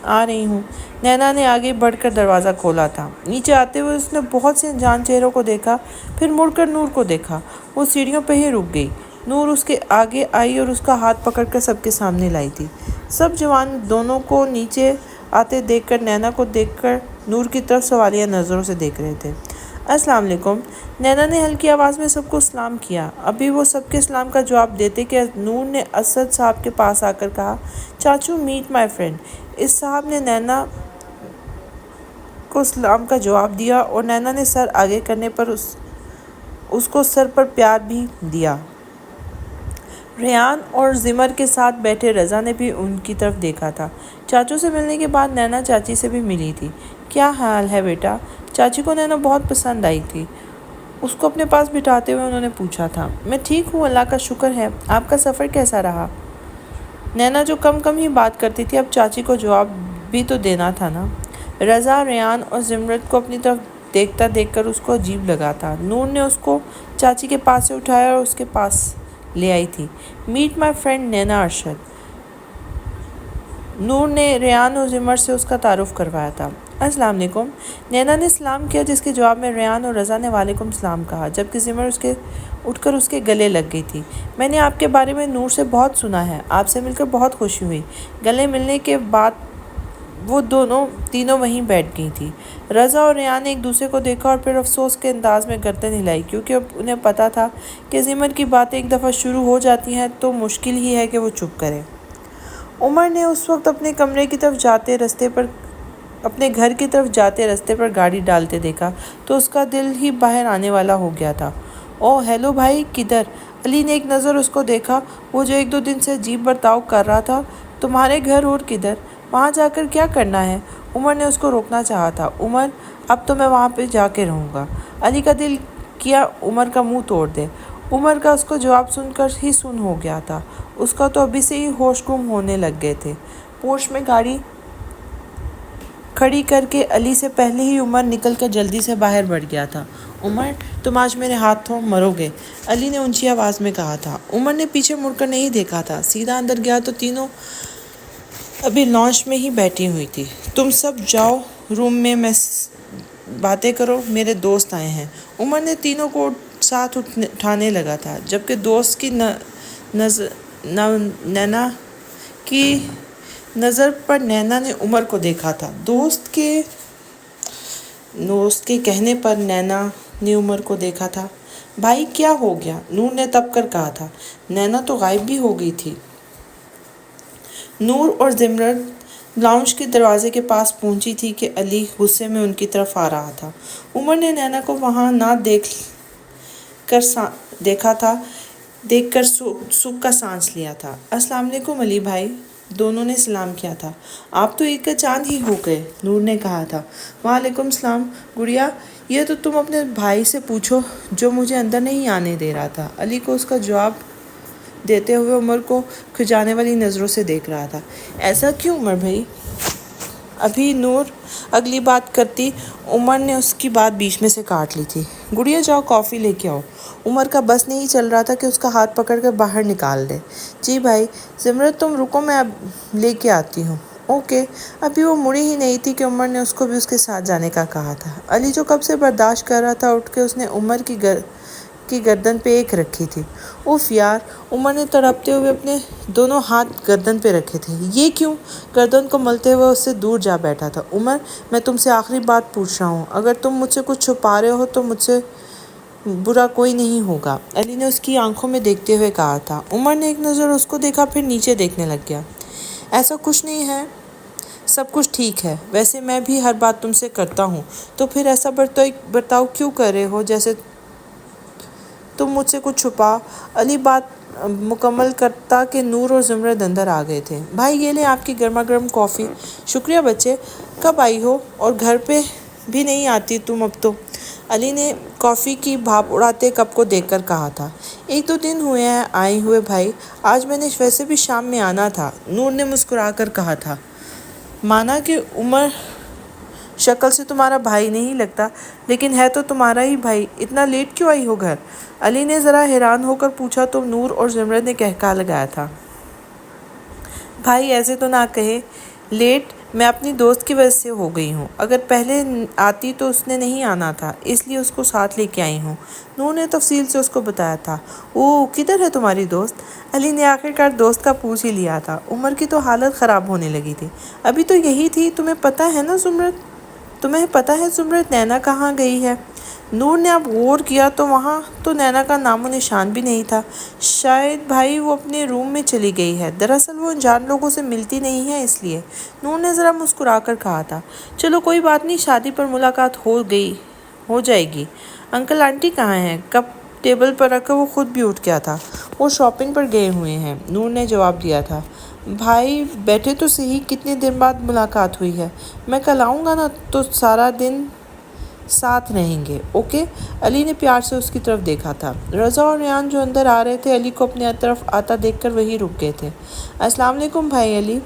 Speaker 1: آ رہی ہوں۔ نینا نے آگے بڑھ کر دروازہ کھولا تھا۔ نیچے آتے ہوئے اس نے بہت سے انجان چہروں کو دیکھا، پھر مڑ کر نور کو دیکھا۔ وہ سیڑھیوں پہ ہی رک گئی۔ نور اس کے آگے آئی اور اس کا ہاتھ پکڑ کر سب کے سامنے لائی تھی۔ سب جوان دونوں کو نیچے آتے دیکھ کر نینا کو دیکھ کر نور کی طرف سوالیہ نظروں سے دیکھ رہے تھے۔ السلام علیکم۔ نینا نے ہلکی آواز میں سب کو سلام کیا۔ ابھی وہ سب کے سلام کا جواب دیتے کہ نور نے اسد صاحب کے پاس آ کر کہا، چاچو میٹ مائی فرینڈ۔ اس صاحب نے نینا کو سلام کا جواب دیا اور نینا نے سر آگے کرنے پر اس کو سر پر پیار بھی دیا۔ ریان اور زمر کے ساتھ بیٹھے رضا نے بھی ان کی طرف دیکھا تھا۔ چاچو سے ملنے کے بعد نینا چاچی سے بھی ملی تھی۔ کیا حال ہے بیٹا؟ چاچی کو نینا بہت پسند آئی تھی۔ اس کو اپنے پاس بٹھاتے ہوئے انہوں نے پوچھا تھا۔ میں ٹھیک ہوں، اللہ کا شکر ہے۔ آپ کا سفر کیسا رہا؟ نینا جو کم ہی بات کرتی تھی، اب چاچی کو جواب بھی تو دینا تھا نا۔ رضا ریان اور زمرت کو اپنی طرف دیکھ کر اس کو عجیب لگا تھا۔ نور نے اس کو چاچی کے پاس سے اٹھایا اور اس کے پاس لے آئی تھی۔ میٹ مائی فرینڈ نینا ارشد۔ نور نے ریان اور زمر سے اس کا تعارف کروایا تھا۔ السلام علیکم۔ نینا نے سلام کیا، جس کے جواب میں ریان اور رضا نے وعلیکم السلام کہا، جبکہ زمر اٹھ کر اس کے گلے لگ گئی تھی۔ میں نے آپ کے بارے میں نور سے بہت سنا ہے، آپ سے مل کر بہت خوشی ہوئی۔ گلے ملنے کے بعد وہ تینوں وہیں بیٹھ گئی تھیں۔ رضا اور ریان نے ایک دوسرے کو دیکھا اور پھر افسوس کے انداز میں گردن ہلائی، کیونکہ اب انہیں پتہ تھا کہ زمر کی باتیں ایک دفعہ شروع ہو جاتی ہیں تو مشکل ہی ہے کہ وہ چپ کرے۔ عمر نے اس وقت اپنے گھر کی طرف جاتے رستے پر گاڑی ڈالتے دیکھا تو اس کا دل ہی باہر آنے والا ہو گیا تھا۔ اوہ ہیلو بھائی، کدھر؟ علی نے ایک نظر اس کو دیکھا، وہ جو 1-2 دن سے عجیب برتاؤ کر رہا تھا۔ تمہارے گھر اور کدھر؟ وہاں جا کر کیا کرنا ہے؟ عمر نے اس کو روکنا چاہا تھا۔ عمر، اب تو میں وہاں پہ جا کے رہوں گا۔ علی کا دل کیا عمر کا منہ توڑ دے۔ عمر کا اس کو جواب سن کر ہی سن ہو گیا تھا۔ اس کا تو ابھی سے ہی ہوش گم ہونے لگ گئے تھے۔ پورچ میں گاڑی کھڑی کر کے علی سے پہلے ہی عمر نکل کر جلدی سے باہر بڑھ گیا تھا۔ عمر، تم آج میرے ہاتھوں مرو گے، علی نے اونچی آواز میں کہا تھا۔ عمر نے پیچھے مڑ کر نہیں دیکھا تھا، سیدھا اندر گیا تو تینوں ابھی لانچ میں ہی بیٹھی ہوئی تھی۔ تم سب جاؤ روم میں باتیں کرو، میرے دوست آئے ہیں۔ عمر نے تینوں کو ساتھ اٹھانے لگا تھا، جبکہ دوست کی نینا کی نظر پر نینا نے عمر کو دیکھا تھا۔ دوست کے کہنے پر نینا نے عمر کو دیکھا تھا۔ بھائی کیا ہو گیا؟ نور نے تب کر کہا تھا۔ نینا تو غائب بھی ہو گئی تھی۔ نور اور زمرت لاؤنج کے دروازے کے پاس پہنچی تھی کہ علی غصے میں ان کی طرف آ رہا تھا۔ عمر نے نینا کو وہاں نہ دیکھا تھا، دیکھ کر سکھ کا سانس لیا تھا۔ السلام علیکم علی بھائی، دونوں نے سلام کیا تھا۔ آپ تو عید کا چاند ہی ہو گئے، نور نے کہا تھا۔ وعلیکم السلام گڑیا، یہ تو تم اپنے بھائی سے پوچھو جو مجھے اندر نہیں آنے دے رہا تھا، علی کو اس کا جواب دیتے ہوئے عمر کو کھجانے والی نظروں سے دیکھ رہا تھا۔ ایسا کیوں عمر بھائی؟ ابھی نور اگلی بات کرتی، عمر نے اس کی بات بیچ میں سے کاٹ لی تھی۔ گڑیا جاؤ کافی لے کے آؤ۔ عمر کا بس نہیں چل رہا تھا کہ اس کا ہاتھ پکڑ کر باہر نکال دے۔ جی بھائی۔ زمرد تم رکو، میں اب لے کے آتی ہوں۔ اوکے۔ ابھی وہ مڑی ہی نہیں تھی کہ عمر نے اس کو بھی اس کے ساتھ جانے کا کہا تھا۔ علی جو کب سے برداشت کر رہا تھا، اٹھ کے اس نے عمر کی گردن پہ ایک رکھی تھی۔ اف یار! عمر نے تڑپتے ہوئے اپنے دونوں ہاتھ گردن پہ رکھے تھے۔ یہ کیوں؟ گردن کو ملتے ہوئے اس سے دور جا بیٹھا تھا۔ عمر، میں تم سے آخری بات پوچھ رہا ہوں، اگر تم مجھ سے کچھ چھپا رہے ہو تو مجھ سے برا کوئی نہیں ہوگا، علی نے اس کی آنکھوں میں دیکھتے ہوئے کہا تھا۔ عمر نے ایک نظر اس کو دیکھا، پھر نیچے دیکھنے لگ گیا۔ ایسا کچھ نہیں ہے، سب کچھ ٹھیک ہے۔ ویسے میں بھی ہر بات تم سے کرتا ہوں، تو پھر ایسا برتاؤ کیوں کر رہے ہو جیسے تم مجھ سے کچھ چھپا؟ علی بات مکمل کرتا کہ نور اور زمرد اندر آ گئے تھے۔ بھائی یہ لیں آپ کی گرما گرم کافی۔ شکریہ بچے، کب آئی ہو؟ اور گھر پہ بھی نہیں آتی تم اب تو، علی نے کافی کی بھاپ اڑاتے کپ کو دیکھ کر کہا تھا۔ 1-2 دن ہوئے ہیں آئے ہوئے بھائی، آج میں نے ویسے بھی شام میں آنا تھا، نور نے مسکرا کر کہا تھا۔ مانا کہ عمر شکل سے تمہارا بھائی نہیں لگتا، لیکن ہے تو تمہارا ہی بھائی، اتنا لیٹ کیوں آئی ہو گھر؟ علی نے ذرا حیران ہو کر پوچھا تو نور اور زمرد نے کہکہا لگایا تھا۔ بھائی ایسے تو نہ کہے، لیٹ میں اپنی دوست کی وجہ سے ہو گئی ہوں، اگر پہلے آتی تو اس نے نہیں آنا تھا، اس لیے اس کو ساتھ لے کے آئی ہوں، نور نے تفصیل سے اس کو بتایا تھا۔ اوہ، کدھر ہے تمہاری دوست؟ علی نے آخرکار دوست کا پوچھ ہی لیا تھا۔ عمر کی تو حالت خراب ہونے لگی تھی۔ ابھی تو یہی تھی، تمہیں پتہ ہے زمرد نینا کہاں گئی ہے؟ نور نے اب غور کیا تو وہاں تو نینا کا نام و نشان بھی نہیں تھا۔ شاید بھائی وہ اپنے روم میں چلی گئی ہے، دراصل وہ انجان لوگوں سے ملتی نہیں ہے اس لیے، نور نے ذرا مسکرا کر کہا تھا۔ چلو کوئی بات نہیں، شادی پر ملاقات ہو جائے گی۔ انکل آنٹی کہاں ہیں؟ کپ ٹیبل پر رکھ کر وہ خود بھی اٹھ گیا تھا۔ وہ شاپنگ پر گئے ہوئے ہیں، نور نے جواب دیا تھا۔ بھائی بیٹھے تو صحیح، کتنے دن بعد ملاقات ہوئی ہے، میں کل آؤں گا نا تو سارا دن ساتھ رہیں گے، اوکے؟ علی نے پیار سے اس کی طرف دیکھا تھا۔ رضا اور ریان جو اندر آ رہے تھے، علی کو اپنے طرف آتا دیکھ کر وہیں رک گئے تھے۔ السلام علیکم بھائی علی۔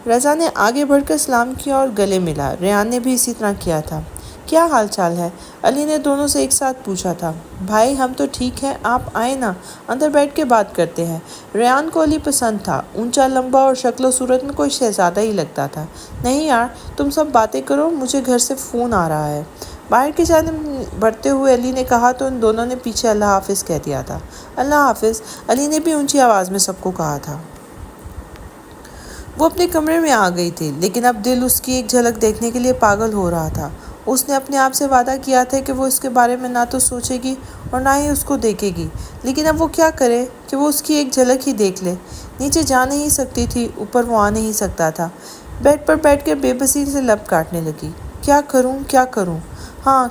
Speaker 1: رضا نے آگے بڑھ کر سلام کیا اور گلے ملا، ریان نے بھی اسی طرح کیا تھا۔ کیا حال چال ہے؟ علی نے دونوں سے ایک ساتھ پوچھا تھا۔ بھائی ہم تو ٹھیک ہیں، آپ آئیں نا، اندر بیٹھ کے بات کرتے ہیں۔ ریان کو علی پسند تھا، اونچا لمبا اور شکل و صورت میں کوئی شہزادہ ہی لگتا تھا۔ نہیں یار، تم سب باتیں کرو، مجھے گھر سے فون آ رہا ہے، باہر کی جانب بڑھتے ہوئے علی نے کہا تو ان دونوں نے پیچھے اللہ حافظ کہہ دیا تھا۔ اللہ حافظ، علی نے بھی اونچی آواز میں سب کو کہا تھا۔ وہ اپنے کمرے میں آ گئی تھی، لیکن اب دل اس کی ایک جھلک دیکھنے کے لیے پاگل ہو رہا تھا۔ اس نے اپنے آپ سے وعدہ کیا تھا کہ وہ اس کے بارے میں نہ تو سوچے گی اور نہ ہی اس کو دیکھے گی، لیکن اب وہ کیا کرے کہ وہ اس کی ایک جھلک ہی دیکھ لے۔ نیچے جا نہیں سکتی تھی، اوپر وہ آ نہیں سکتا تھا۔ بیڈ پر بیٹھ کر بے بسی سے لب کاٹنے لگی۔ کیا کروں؟ ہاں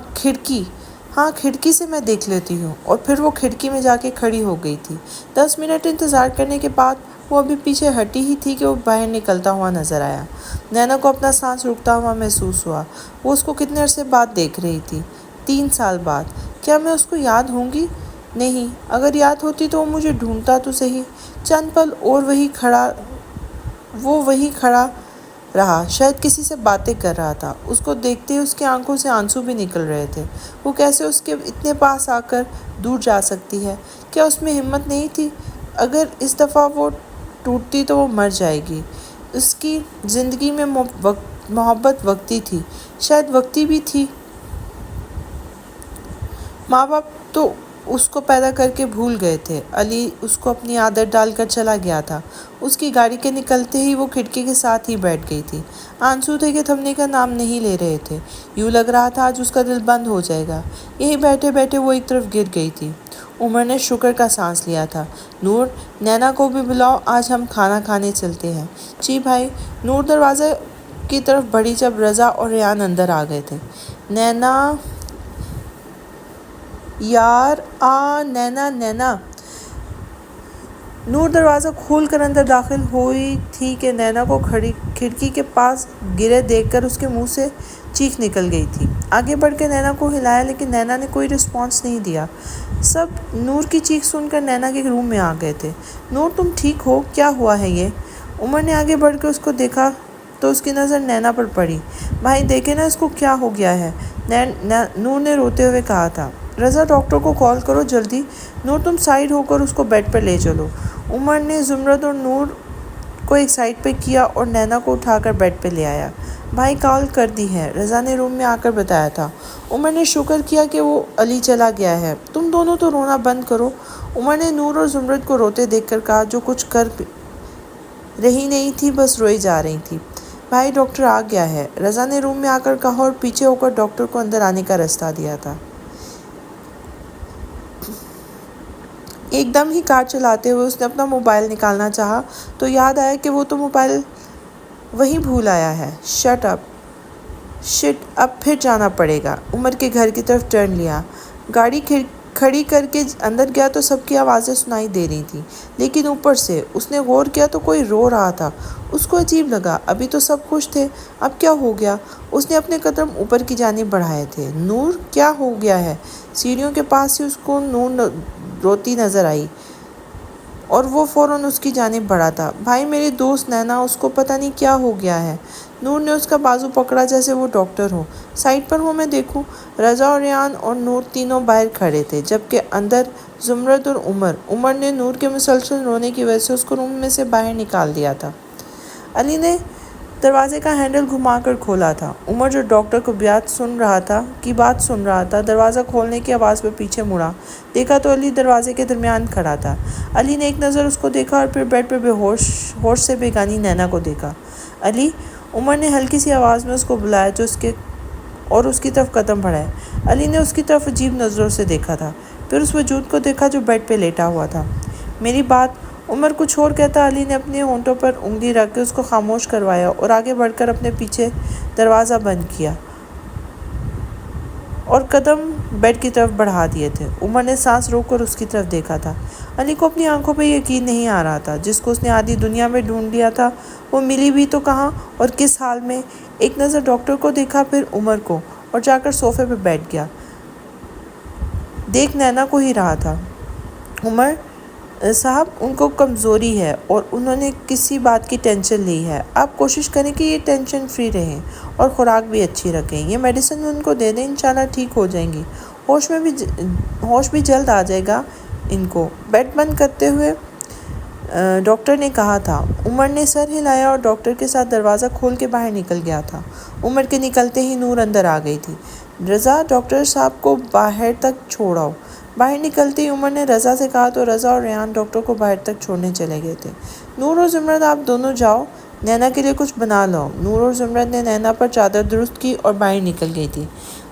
Speaker 1: کھڑکی سے میں دیکھ لیتی ہوں۔ اور پھر وہ کھڑکی میں جا کے کھڑی ہو گئی تھی۔ 10 منٹ انتظار کرنے کے بعد وہ ابھی پیچھے ہٹی ہی تھی کہ وہ باہر نکلتا ہوا نظر آیا۔ نینا کو اپنا سانس رکتا ہوا محسوس ہوا۔ وہ اس کو کتنے عرصے بعد دیکھ رہی تھی، 3 سال بعد۔ کیا میں اس کو یاد ہوں گی؟ نہیں، اگر یاد ہوتی تو وہ مجھے ڈھونڈتا تو صحیح۔ چند پل اور وہ وہی کھڑا رہا، شاید کسی سے باتیں کر رہا تھا۔ اس کو دیکھتے ہی اس کی آنکھوں سے آنسو بھی نکل رہے تھے۔ وہ کیسے اس کے اتنے پاس آ کر دور جا سکتی ہے؟ کیا اس میں ہمت نہیں تھی؟ اگر اس دفعہ وہ ٹوٹتی تو وہ مر جائے گی۔ اس کی زندگی میں محبت وقتی تھی، شاید وقتی بھی تھی۔ ماں باپ تو اس کو پیدا کر کے بھول گئے تھے۔ علی اس کو اپنی عادت ڈال کر چلا گیا تھا۔ اس کی گاڑی کے نکلتے ہی وہ کھڑکی کے ساتھ ہی بیٹھ گئی تھی۔ آنسو تھے کہ تھمنے کا نام نہیں لے رہے تھے۔ یوں لگ رہا تھا آج اس کا دل بند ہو جائے گا۔ یہی بیٹھے بیٹھے وہ ایک طرف گر گئی تھی۔ عمر نے شکر کا سانس لیا تھا۔ نور، نینا کو بھی بلاؤ، آج ہم کھانا کھانے چلتے ہیں۔ جی بھائی۔ نور دروازے کی طرف بڑھی جب رضا اور ریان اندر آ گئے تھے۔ نینا یار نینا۔ نور دروازہ کھول کر اندر داخل ہوئی تھی کہ نینا کو کھڑکی کے پاس گرے دیکھ کر اس کے منہ سے چیخ نکل گئی تھی۔ آگے بڑھ کے نینا کو ہلایا، لیکن نینا نے کوئی رسپانس نہیں دیا۔ سب نور کی چیخ سن کر نینا کے روم میں آ گئے تھے۔ نور تم ٹھیک ہو؟ کیا ہوا ہے یہ؟ عمر نے آگے بڑھ کے اس کو دیکھا تو اس کی نظر نینا پر پڑی۔ بھائی دیکھے نا اس کو کیا ہو گیا ہے، نور نے روتے ہوئے کہا تھا۔ رضا ڈاکٹر کو کال کرو جلدی۔ نور تم سائڈ ہو کر اس کو بیڈ پر لے چلو۔ عمر نے زمرد اور نور کو ایک سائڈ پہ کیا اور نینا کو اٹھا کر بیڈ پہ لے آیا۔ بھائی کال کر دی ہے، رضا نے روم میں آ کر بتایا تھا۔ عمر نے شکر کیا کہ وہ علی چلا گیا ہے۔ تم دونوں تو رونا بند کرو۔ عمر نے نور اور زمرد کو روتے دیکھ کر کہا، جو کچھ کر رہی نہیں تھی بس روئی جا رہی تھی۔ بھائی ڈاکٹر آ گیا ہے، رضا نے روم میں آ کر کہا اور پیچھے ہو کر ڈاکٹر کو اندر آنے کا راستہ دیا تھا۔ ایک دم ہی کار چلاتے ہوئے اس نے اپنا موبائل نکالنا چاہا تو یاد آیا کہ وہ تو موبائل وہیں بھول آیا ہے۔ شٹ، اب پھر جانا پڑے گا۔ عمر کے گھر کی طرف ٹرن لیا، گاڑی کھڑی کر کے اندر گیا تو سب کی آوازیں سنائی دے رہی تھیں، لیکن اوپر سے اس نے غور کیا تو کوئی رو رہا تھا۔ اس کو عجیب لگا، ابھی تو سب خوش تھے، اب کیا ہو گیا؟ اس نے اپنے قدم اوپر کی جانب بڑھائے تھے۔ نور کیا ہو گیا ہے؟ سیڑھیوں کے پاس ہی اس کو نور روتی نظر آئی اور وہ فوراً اس کی جانب بڑھا تھا۔ بھائی میری دوست نینا، اس کو پتہ نہیں کیا ہو گیا ہے۔ نور نے اس کا بازو پکڑا جیسے وہ ڈاکٹر ہو۔ سائڈ پر ہو، میں دیکھوں۔ رضا اور ریان اور نور تینوں باہر کھڑے تھے، جبکہ اندر زمرد اور عمر نے نور کے مسلسل رونے کی وجہ سے اس کو روم میں سے باہر نکال دیا تھا۔ علی نے دروازے کا ہینڈل گھما کر کھولا تھا۔ عمر جو ڈاکٹر کی بات سن رہا تھا دروازہ کھولنے کی آواز پر پیچھے مڑا، دیکھا تو علی دروازے کے درمیان کھڑا تھا۔ علی نے ایک نظر اس کو دیکھا اور پھر بیڈ پر ہوش سے بیگانی نینا کو دیکھا۔ علی، عمر نے ہلکی سی آواز میں اس کو بلایا اور اس کی طرف قدم بڑھائے۔ علی نے اس کی طرف عجیب نظروں سے دیکھا تھا، پھر اس وجود کو دیکھا جو بیڈ پہ لیٹا ہوا تھا۔ میری بات، عمر کچھ اور کہتا، علی نے اپنے ہونٹوں پر انگلی رکھ کے اس کو خاموش کروایا اور آگے بڑھ کر اپنے پیچھے دروازہ بند کیا اور قدم بیڈ کی طرف بڑھا دیے تھے۔ عمر نے سانس روک کر اس کی طرف دیکھا تھا۔ علی کو اپنی آنکھوں پہ یقین نہیں آ رہا تھا۔ جس کو اس نے آدھی دنیا میں ڈھونڈ لیا تھا وہ ملی بھی تو کہاں اور کس حال میں؟ ایک نظر ڈاکٹر کو دیکھا، پھر عمر کو، اور جا کر صوفے پہ بیٹھ گیا۔ دیکھ نینا کو ہی رہا تھا۔ عمر صاحب، ان کو کمزوری ہے اور انہوں نے کسی بات کی ٹینشن لی ہے۔ آپ کوشش کریں کہ یہ ٹینشن فری رہیں اور خوراک بھی اچھی رکھیں۔ یہ میڈیسن ان کو دے دیں، انشاءاللہ ٹھیک ہو جائیں گی۔ ہوش بھی جلد آ جائے گا ان کو۔ بیڈ بند کرتے ہوئے ڈاکٹر نے کہا تھا۔ عمر نے سر ہلایا اور ڈاکٹر کے ساتھ دروازہ کھول کے باہر نکل گیا تھا۔ عمر کے نکلتے ہی نور اندر آ گئی تھی۔ رضا، ڈاکٹر صاحب کو باہر تک چھوڑاؤ۔ باہر نکلتے ہی عمر نے رضا سے کہا تو رضا اور ریان ڈاکٹر کو باہر تک چھوڑنے چلے گئے تھے۔ نور اور زمرد، آپ دونوں جاؤ، نینا کے لیے کچھ بنا لاؤ۔ نور اور زمرد نے نینا پر چادر درست کی اور باہر نکل گئی تھی۔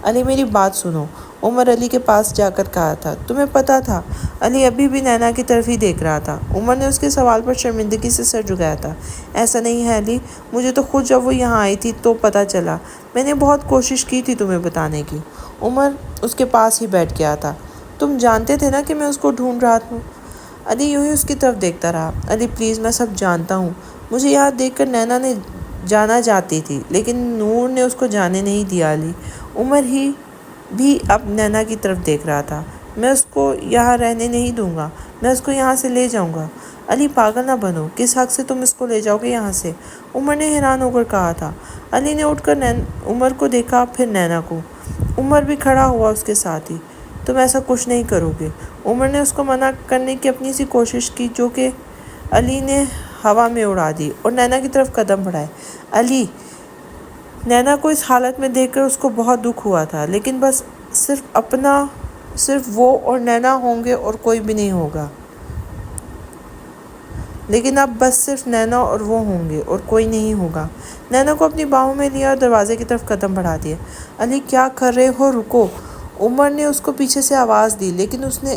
Speaker 1: علی میری بات سنو، عمر علی کے پاس جا کر کہا تھا۔ تمہیں پتہ تھا؟ علی ابھی بھی نینا کی طرف ہی دیکھ رہا تھا۔ عمر نے اس کے سوال پر شرمندگی سے سر جھکایا تھا۔ ایسا نہیں ہے علی، مجھے تو خود جب وہ یہاں آئی تھی تو پتہ چلا۔ میں نے بہت کوشش کی تھی تمہیں بتانے کی۔ عمر اس کے پاس ہی بیٹھ گیا تھا۔ تم جانتے تھے نا کہ میں اس کو ڈھونڈ رہا ہوں؟ علی یوں ہی اس کی طرف دیکھتا رہا۔ علی پلیز، میں سب جانتا ہوں۔ مجھے یہاں دیکھ کر نینا نے جانا چاہتی تھی، لیکن نور نے اس کو جانے نہیں دیا۔ علی، عمر ہی بھی اب نینا کی طرف دیکھ رہا تھا۔ میں اس کو یہاں رہنے نہیں دوں گا، میں اس کو یہاں سے لے جاؤں گا۔ علی پاگل نہ بنو، کس حق سے تم اس کو لے جاؤ گے یہاں سے؟ عمر نے حیران ہو کر کہا تھا۔ علی نے اٹھ کر عمر کو دیکھا، پھر نینا کو۔ عمر بھی کھڑا ہوا اس کے ساتھ ہی۔ تم ایسا کچھ نہیں کرو گے۔ عمر نے اس کو منع کرنے کی اپنی سی کوشش کی جو کہ علی نے ہوا میں اڑا دی اور نینا کی طرف قدم بڑھائے۔ علی، نینا کو اس حالت میں دیکھ کر اس کو بہت دکھ ہوا تھا، لیکن بس صرف وہ اور نینا ہوں گے اور کوئی بھی نہیں ہوگا۔ لیکن اب بس صرف نینا اور وہ ہوں گے اور کوئی نہیں ہوگا۔ نینا کو اپنی باہوں میں لیا اور دروازے کی طرف قدم بڑھا دیے۔ علی کیا کر رہے ہو؟ رکو۔ عمر نے اس کو پیچھے سے آواز دی، لیکن اس نے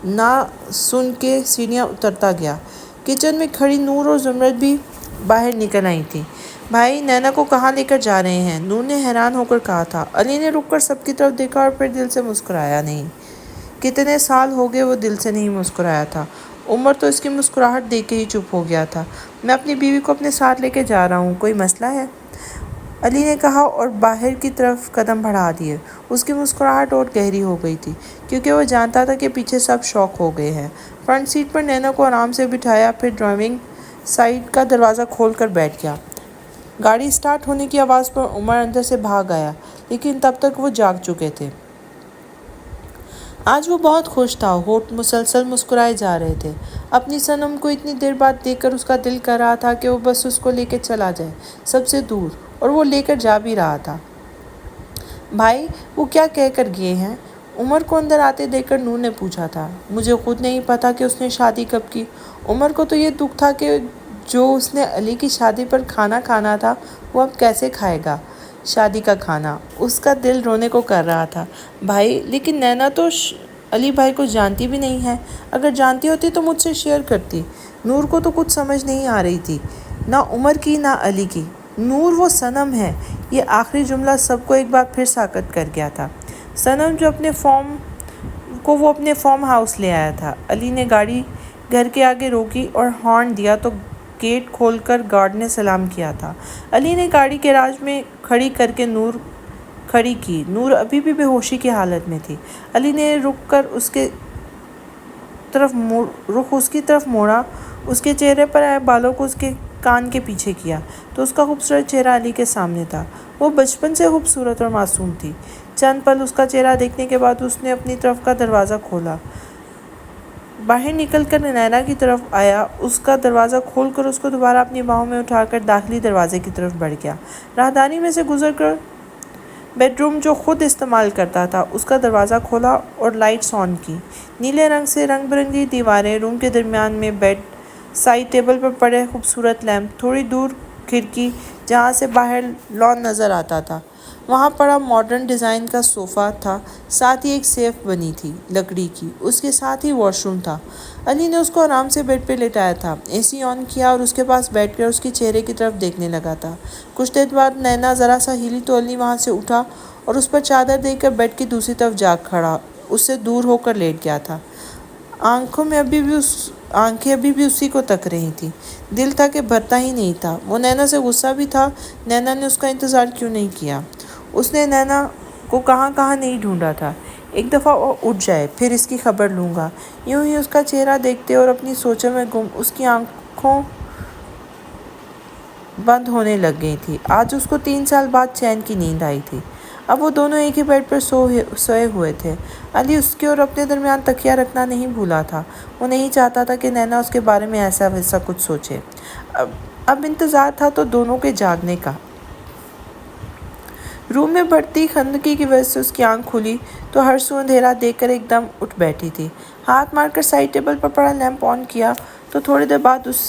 Speaker 1: نہ سن کے سیڑھیاں اترتا گیا۔ کچن میں کھڑی نور اور زمرد بھی باہر نکل آئی تھیں۔ بھائی، نینا کو کہاں لے کر جا رہے ہیں؟ نور نے حیران ہو کر کہا تھا۔ علی نے رک کر سب کی طرف دیکھا اور پھر دل سے مسکرایا نہیں۔ کتنے سال ہو گئے وہ دل سے نہیں مسکرایا تھا۔ عمر تو اس کی مسکراہٹ دیکھ کے ہی چپ ہو گیا تھا۔ میں اپنی بیوی کو اپنے ساتھ لے کے جا رہا ہوں، کوئی مسئلہ ہے؟ علی نے کہا اور باہر کی طرف قدم بڑھا دیے۔ اس کی مسکراہٹ اور گہری ہو گئی تھی کیونکہ وہ جانتا تھا کہ پیچھے سب شوق ہو گئے ہیں۔ فرنٹ سیٹ پر نینا کو آرام سے بٹھایا، پھر ڈرائیونگ سائیڈ کا دروازہ کھول کر بیٹھ گیا۔ گاڑی سٹارٹ ہونے کی آواز پر عمر اندر سے بھاگ آیا، لیکن تب تک وہ جاگ چکے تھے۔ آج وہ بہت خوش تھا، ہونٹ مسلسل مسکرائے جا رہے تھے۔ اپنی صنم کو اتنی دیر بعد دیکھ کر اس کا دل کر رہا تھا کہ وہ بس اس کو لے کے چلا جائے سب سے دور، اور وہ لے کر جا بھی رہا تھا۔ بھائی وہ کیا کہہ کر گئے ہیں؟ عمر کو اندر آتے دیکھ کر نور نے پوچھا تھا۔ مجھے خود نہیں پتا کہ اس نے شادی کب کی۔ عمر کو تو یہ دکھ تھا کہ جو اس نے علی کی شادی پر کھانا کھانا تھا وہ اب کیسے کھائے گا شادی کا کھانا۔ اس کا دل رونے کو کر رہا تھا۔ بھائی لیکن نینا تو علی بھائی کو جانتی بھی نہیں ہے، اگر جانتی ہوتی تو مجھ سے شیئر کرتی۔ نور کو تو کچھ سمجھ نہیں آ رہی تھی، نہ عمر کی نہ علی کی۔ نور وہ صنم ہے، یہ آخری جملہ سب کو ایک بار پھر ساکت کر گیا تھا۔ صنم جو وہ اپنے فارم ہاؤس لے آیا تھا۔ علی نے گاڑی گھر کے آگے روکی اور ہارن دیا تو گیٹ کھول کر گارڈ نے سلام کیا تھا۔ علی نے گاڑی گیراج میں کھڑی کر کے کھڑی کی۔ نور ابھی بھی بے ہوشی کی حالت میں تھی۔ علی نے رک اس کی طرف موڑا، اس کے چہرے پر آئے بالوں کو اس کے کان کے پیچھے کیا تو اس کا خوبصورت چہرہ علی کے سامنے تھا۔ وہ بچپن سے خوبصورت اور معصوم تھی۔ چند پل اس کا چہرہ دیکھنے کے بعد اس نے اپنی طرف کا دروازہ کھولا، باہر نکل کر نینا کی طرف آیا، اس کا دروازہ کھول کر اس کو دوبارہ اپنی باہوں میں اٹھا کر داخلی دروازے کی طرف بڑھ گیا۔ راہداری میں سے گزر کر بیڈ روم جو خود استعمال کرتا تھا اس کا دروازہ کھولا اور لائٹس آن کی۔ نیلے رنگ سے رنگ برنگی دیواریں، روم کے درمیان میں بیڈ، سائڈ ٹیبل پر پڑے خوبصورت لیمپ، تھوڑی دور کھڑکی جہاں سے باہر لان نظر آتا تھا، وہاں پڑا ماڈرن ڈیزائن کا صوفہ تھا، ساتھ ہی ایک سیف بنی تھی لکڑی کی، اس کے ساتھ ہی واش روم تھا۔ علی نے اس کو آرام سے بیڈ پہ لٹایا تھا، اے سی آن کیا اور اس کے پاس بیٹھ کر اس کے چہرے کی طرف دیکھنے لگا تھا۔ کچھ دیر بعد نینا ذرا سا ہلی تو علی وہاں سے اٹھا اور اس پر چادر دے کر بیڈ کی دوسری طرف جا کھڑا اس سے دور ہو کر لیٹ گیا تھا۔ آنکھیں ابھی بھی اسی کو تک رہی تھیں، دل تھا کہ بھرتا ہی نہیں تھا۔ وہ نینا سے غصہ بھی تھا، نینا نے اس کا انتظار کیوں نہیں کیا؟ اس نے نینا کو کہاں کہاں نہیں ڈھونڈا تھا۔ ایک دفعہ وہ اٹھ جائے پھر اس کی خبر لوں گا۔ یوں ہی اس کا چہرہ دیکھتے اور اپنی سوچوں میں گم اس کی آنکھوں بند ہونے لگ گئی تھی۔ آج اس کو 3 سال بعد چین کی نیند آئی تھی۔ اب وہ دونوں ایک ہی بیڈ پر سوئے ہوئے تھے۔ علی اس کے اور اپنے درمیان تکیہ رکھنا نہیں بھولا تھا۔ وہ نہیں چاہتا تھا کہ نینا اس کے بارے میں ایسا ویسا کچھ سوچے۔ اب انتظار تھا تو دونوں کے جاگنے کا۔ روم میں بڑھتی خنکی کی وجہ سے اس کی آنکھ کھلی تو ہر سو اندھیرا دیکھ کر ایک دم اٹھ بیٹھی تھی۔ ہاتھ مار کر سائڈ ٹیبل پر پڑا لیمپ آن کیا تو تھوڑی دیر بعد اس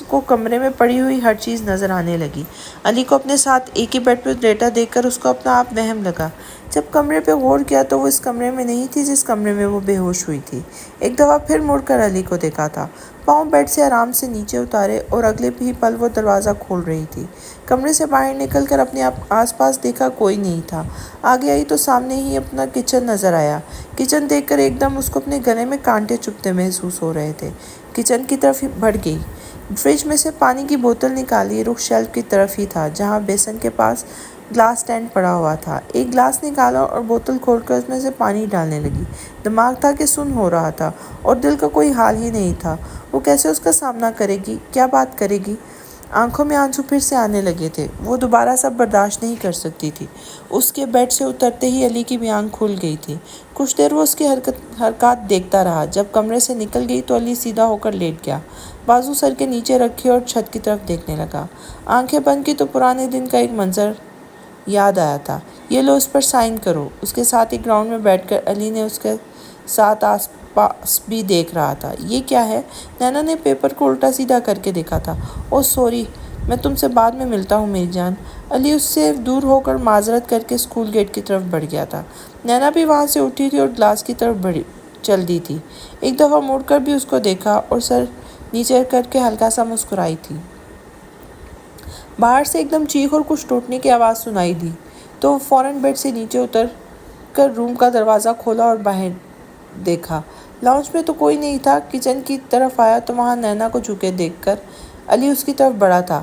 Speaker 1: کو کمرے میں پڑی ہوئی ہر چیز نظر آنے لگی۔ علی کو اپنے ساتھ ایک ہی بیڈ پر لیٹا دیکھ کر اس کو اپنا آپ وہم لگا۔ جب کمرے پہ غور کیا تو وہ اس کمرے میں نہیں تھی جس کمرے میں وہ بے ہوش ہوئی تھی۔ ایک دفعہ پھر مڑ کر علی کو دیکھا تھا، پاؤں بیڈ سے آرام سے نیچے اتارے اور اگلے ہی پل وہ دروازہ کھول رہی تھی۔ کمرے سے باہر نکل کر اپنے آس پاس دیکھا، کوئی نہیں تھا۔ آگے آئی تو سامنے ہی اپنا کچن نظر آیا۔ کچن دیکھ کر ایک دم اس کو اپنے گلے میں کانٹے چبھتے محسوس ہو رہے تھے۔ کچن کی طرف بڑھ گئی، فریج میں سے پانی کی بوتل نکالی، رخ شیلف کی طرف ہی تھا جہاں بیسن کے پاس گلاس اسٹینڈ پڑا ہوا تھا۔ ایک گلاس نکالا اور بوتل کھول کر اس میں سے پانی ڈالنے لگی۔ دماغ تھا کہ سن ہو رہا تھا اور دل کا کوئی حال ہی نہیں تھا۔ وہ کیسے اس کا سامنا کرے گی، کیا بات کرے گی؟ آنکھوں میں آنسو پھر سے آنے لگے تھے۔ وہ دوبارہ سب برداشت نہیں کر سکتی تھی۔ اس کے بیڈ سے اترتے ہی علی کی بھی آنکھ کھل گئی تھی۔ کچھ دیر وہ اس کی حرکات دیکھتا رہا۔ جب کمرے سے نکل گئی تو علی سیدھا ہو کر لیٹ گیا، بازو سر کے نیچے رکھے اور چھت کی طرف دیکھنے لگا۔ آنکھیں بند کی تو پرانے دن کا ایک منظر یاد آیا تھا۔ یہ لو اس پر سائن کرو۔ اس کے ساتھ ہی گراؤنڈ میں بیٹھ کر علی نے اس کے ساتھ آس پاس بھی دیکھ رہا تھا۔ یہ کیا ہے؟ نینا نے پیپر کو الٹا سیدھا کر کے دیکھا تھا۔ اوہ سوری، میں تم سے بعد میں ملتا ہوں میری جان۔ علی اس سے دور ہو کر معذرت کر کے اسکول گیٹ کی طرف بڑھ گیا تھا۔ نینا بھی وہاں سے اٹھی تھی اور گلاس کی طرف چل دی تھی۔ ایک دفعہ مڑ کر بھی اس کو دیکھا اور سر نیچے کر کے ہلکا سا مسکرائی تھی۔ باہر سے ایک دم چیخ اور کچھ ٹوٹنے کی آواز سنائی دی تو وہ فوراً بیڈ سے نیچے اتر کر روم کا دروازہ کھولا اور باہر دیکھا۔ لاؤنج میں تو کوئی نہیں تھا۔ کچن کی طرف آیا تو وہاں نینا کو جھکے دیکھ کر علی اس کی طرف بڑھا تھا۔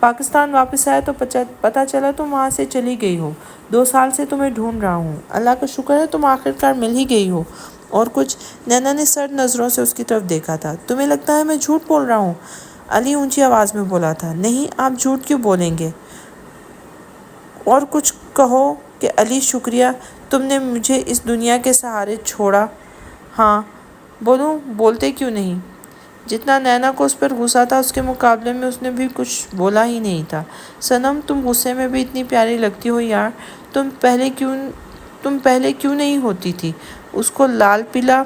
Speaker 1: پاکستان واپس آیا تو پتہ چلا تم وہاں سے چلی گئی ہو۔ 2 سال سے تمہیں ڈھونڈ رہا ہوں۔ اللہ کا شکر ہے تم آخرکار مل ہی گئی ہو۔ اور کچھ؟ نینا نے سرد نظروں سے اس کی طرف دیکھا تھا۔ تمہیں لگتا ہے میں جھوٹ بول رہا ہوں؟ علی اونچی آواز میں بولا تھا۔ نہیں، آپ جھوٹ کیوں بولیں گے؟ اور کچھ کہو کہ علی شکریہ، تم نے مجھے اس دنیا کے سہارے چھوڑا۔ ہاں، بولوں؟ بولتے کیوں نہیں؟ جتنا نینا کو اس پر غصہ تھا اس کے مقابلے میں اس نے بھی کچھ بولا ہی نہیں تھا۔ صنم، تم غصے میں بھی اتنی پیاری لگتی ہو یار، تم پہلے کیوں نہیں ہوتی تھی؟ اس کو لال پیلا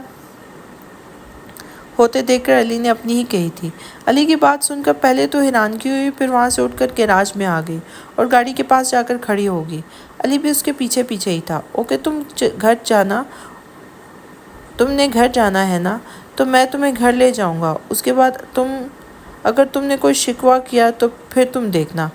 Speaker 1: ہوتے دیکھ کر علی نے اپنی ہی کہی تھی۔ علی کی بات سن کر پہلے تو حیرانگی ہوئی، پھر وہاں سے اٹھ کر گیراج میں آ گئی اور گاڑی کے پاس جا کر کھڑی ہو گئی۔ علی بھی اس کے پیچھے پیچھے ہی تھا۔ اوکے، تم نے گھر جانا ہے نا، تو میں تمہیں گھر لے جاؤں گا۔ اس کے بعد اگر تم نے کوئی شکوہ کیا تو پھر تم دیکھنا۔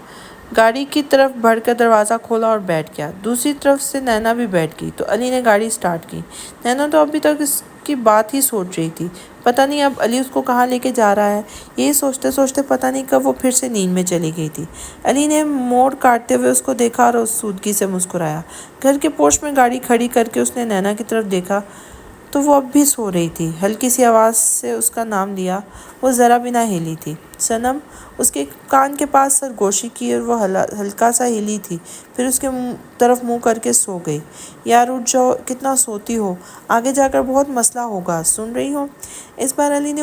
Speaker 1: گاڑی کی طرف بڑھ کر دروازہ کھولا اور بیٹھ گیا۔ دوسری طرف سے نینا بھی بیٹھ گئی تو علی نے گاڑی سٹارٹ کی۔ نینا تو ابھی تک اس کی بات ہی سوچ رہی تھی۔ پتہ نہیں اب علی اس کو کہاں لے کے جا رہا ہے۔ یہی سوچتے سوچتے پتہ نہیں کب وہ پھر سے نیند میں چلی گئی تھی۔ علی نے موڑ کاٹتے ہوئے اس کو دیکھا اور سودگی سے مسکرایا۔ گھر کے پورچ میں گاڑی کھڑی کر کے اس نے نینا کی طرف دیکھا تو وہ اب بھی سو رہی تھی۔ ہلکی سی آواز سے اس کا نام لیا، وہ ذرا بھی نہ ہلی تھی۔ صنم، اس کے کان کے پاس سرگوشی کی اور وہ ہلکا سا ہلی تھی، پھر اس کے طرف منہ کر کے سو گئی۔ یار اٹھ جاؤ، کتنا سوتی ہو، آگے جا کر بہت مسئلہ ہوگا، سن رہی ہو؟ اس بار علی نے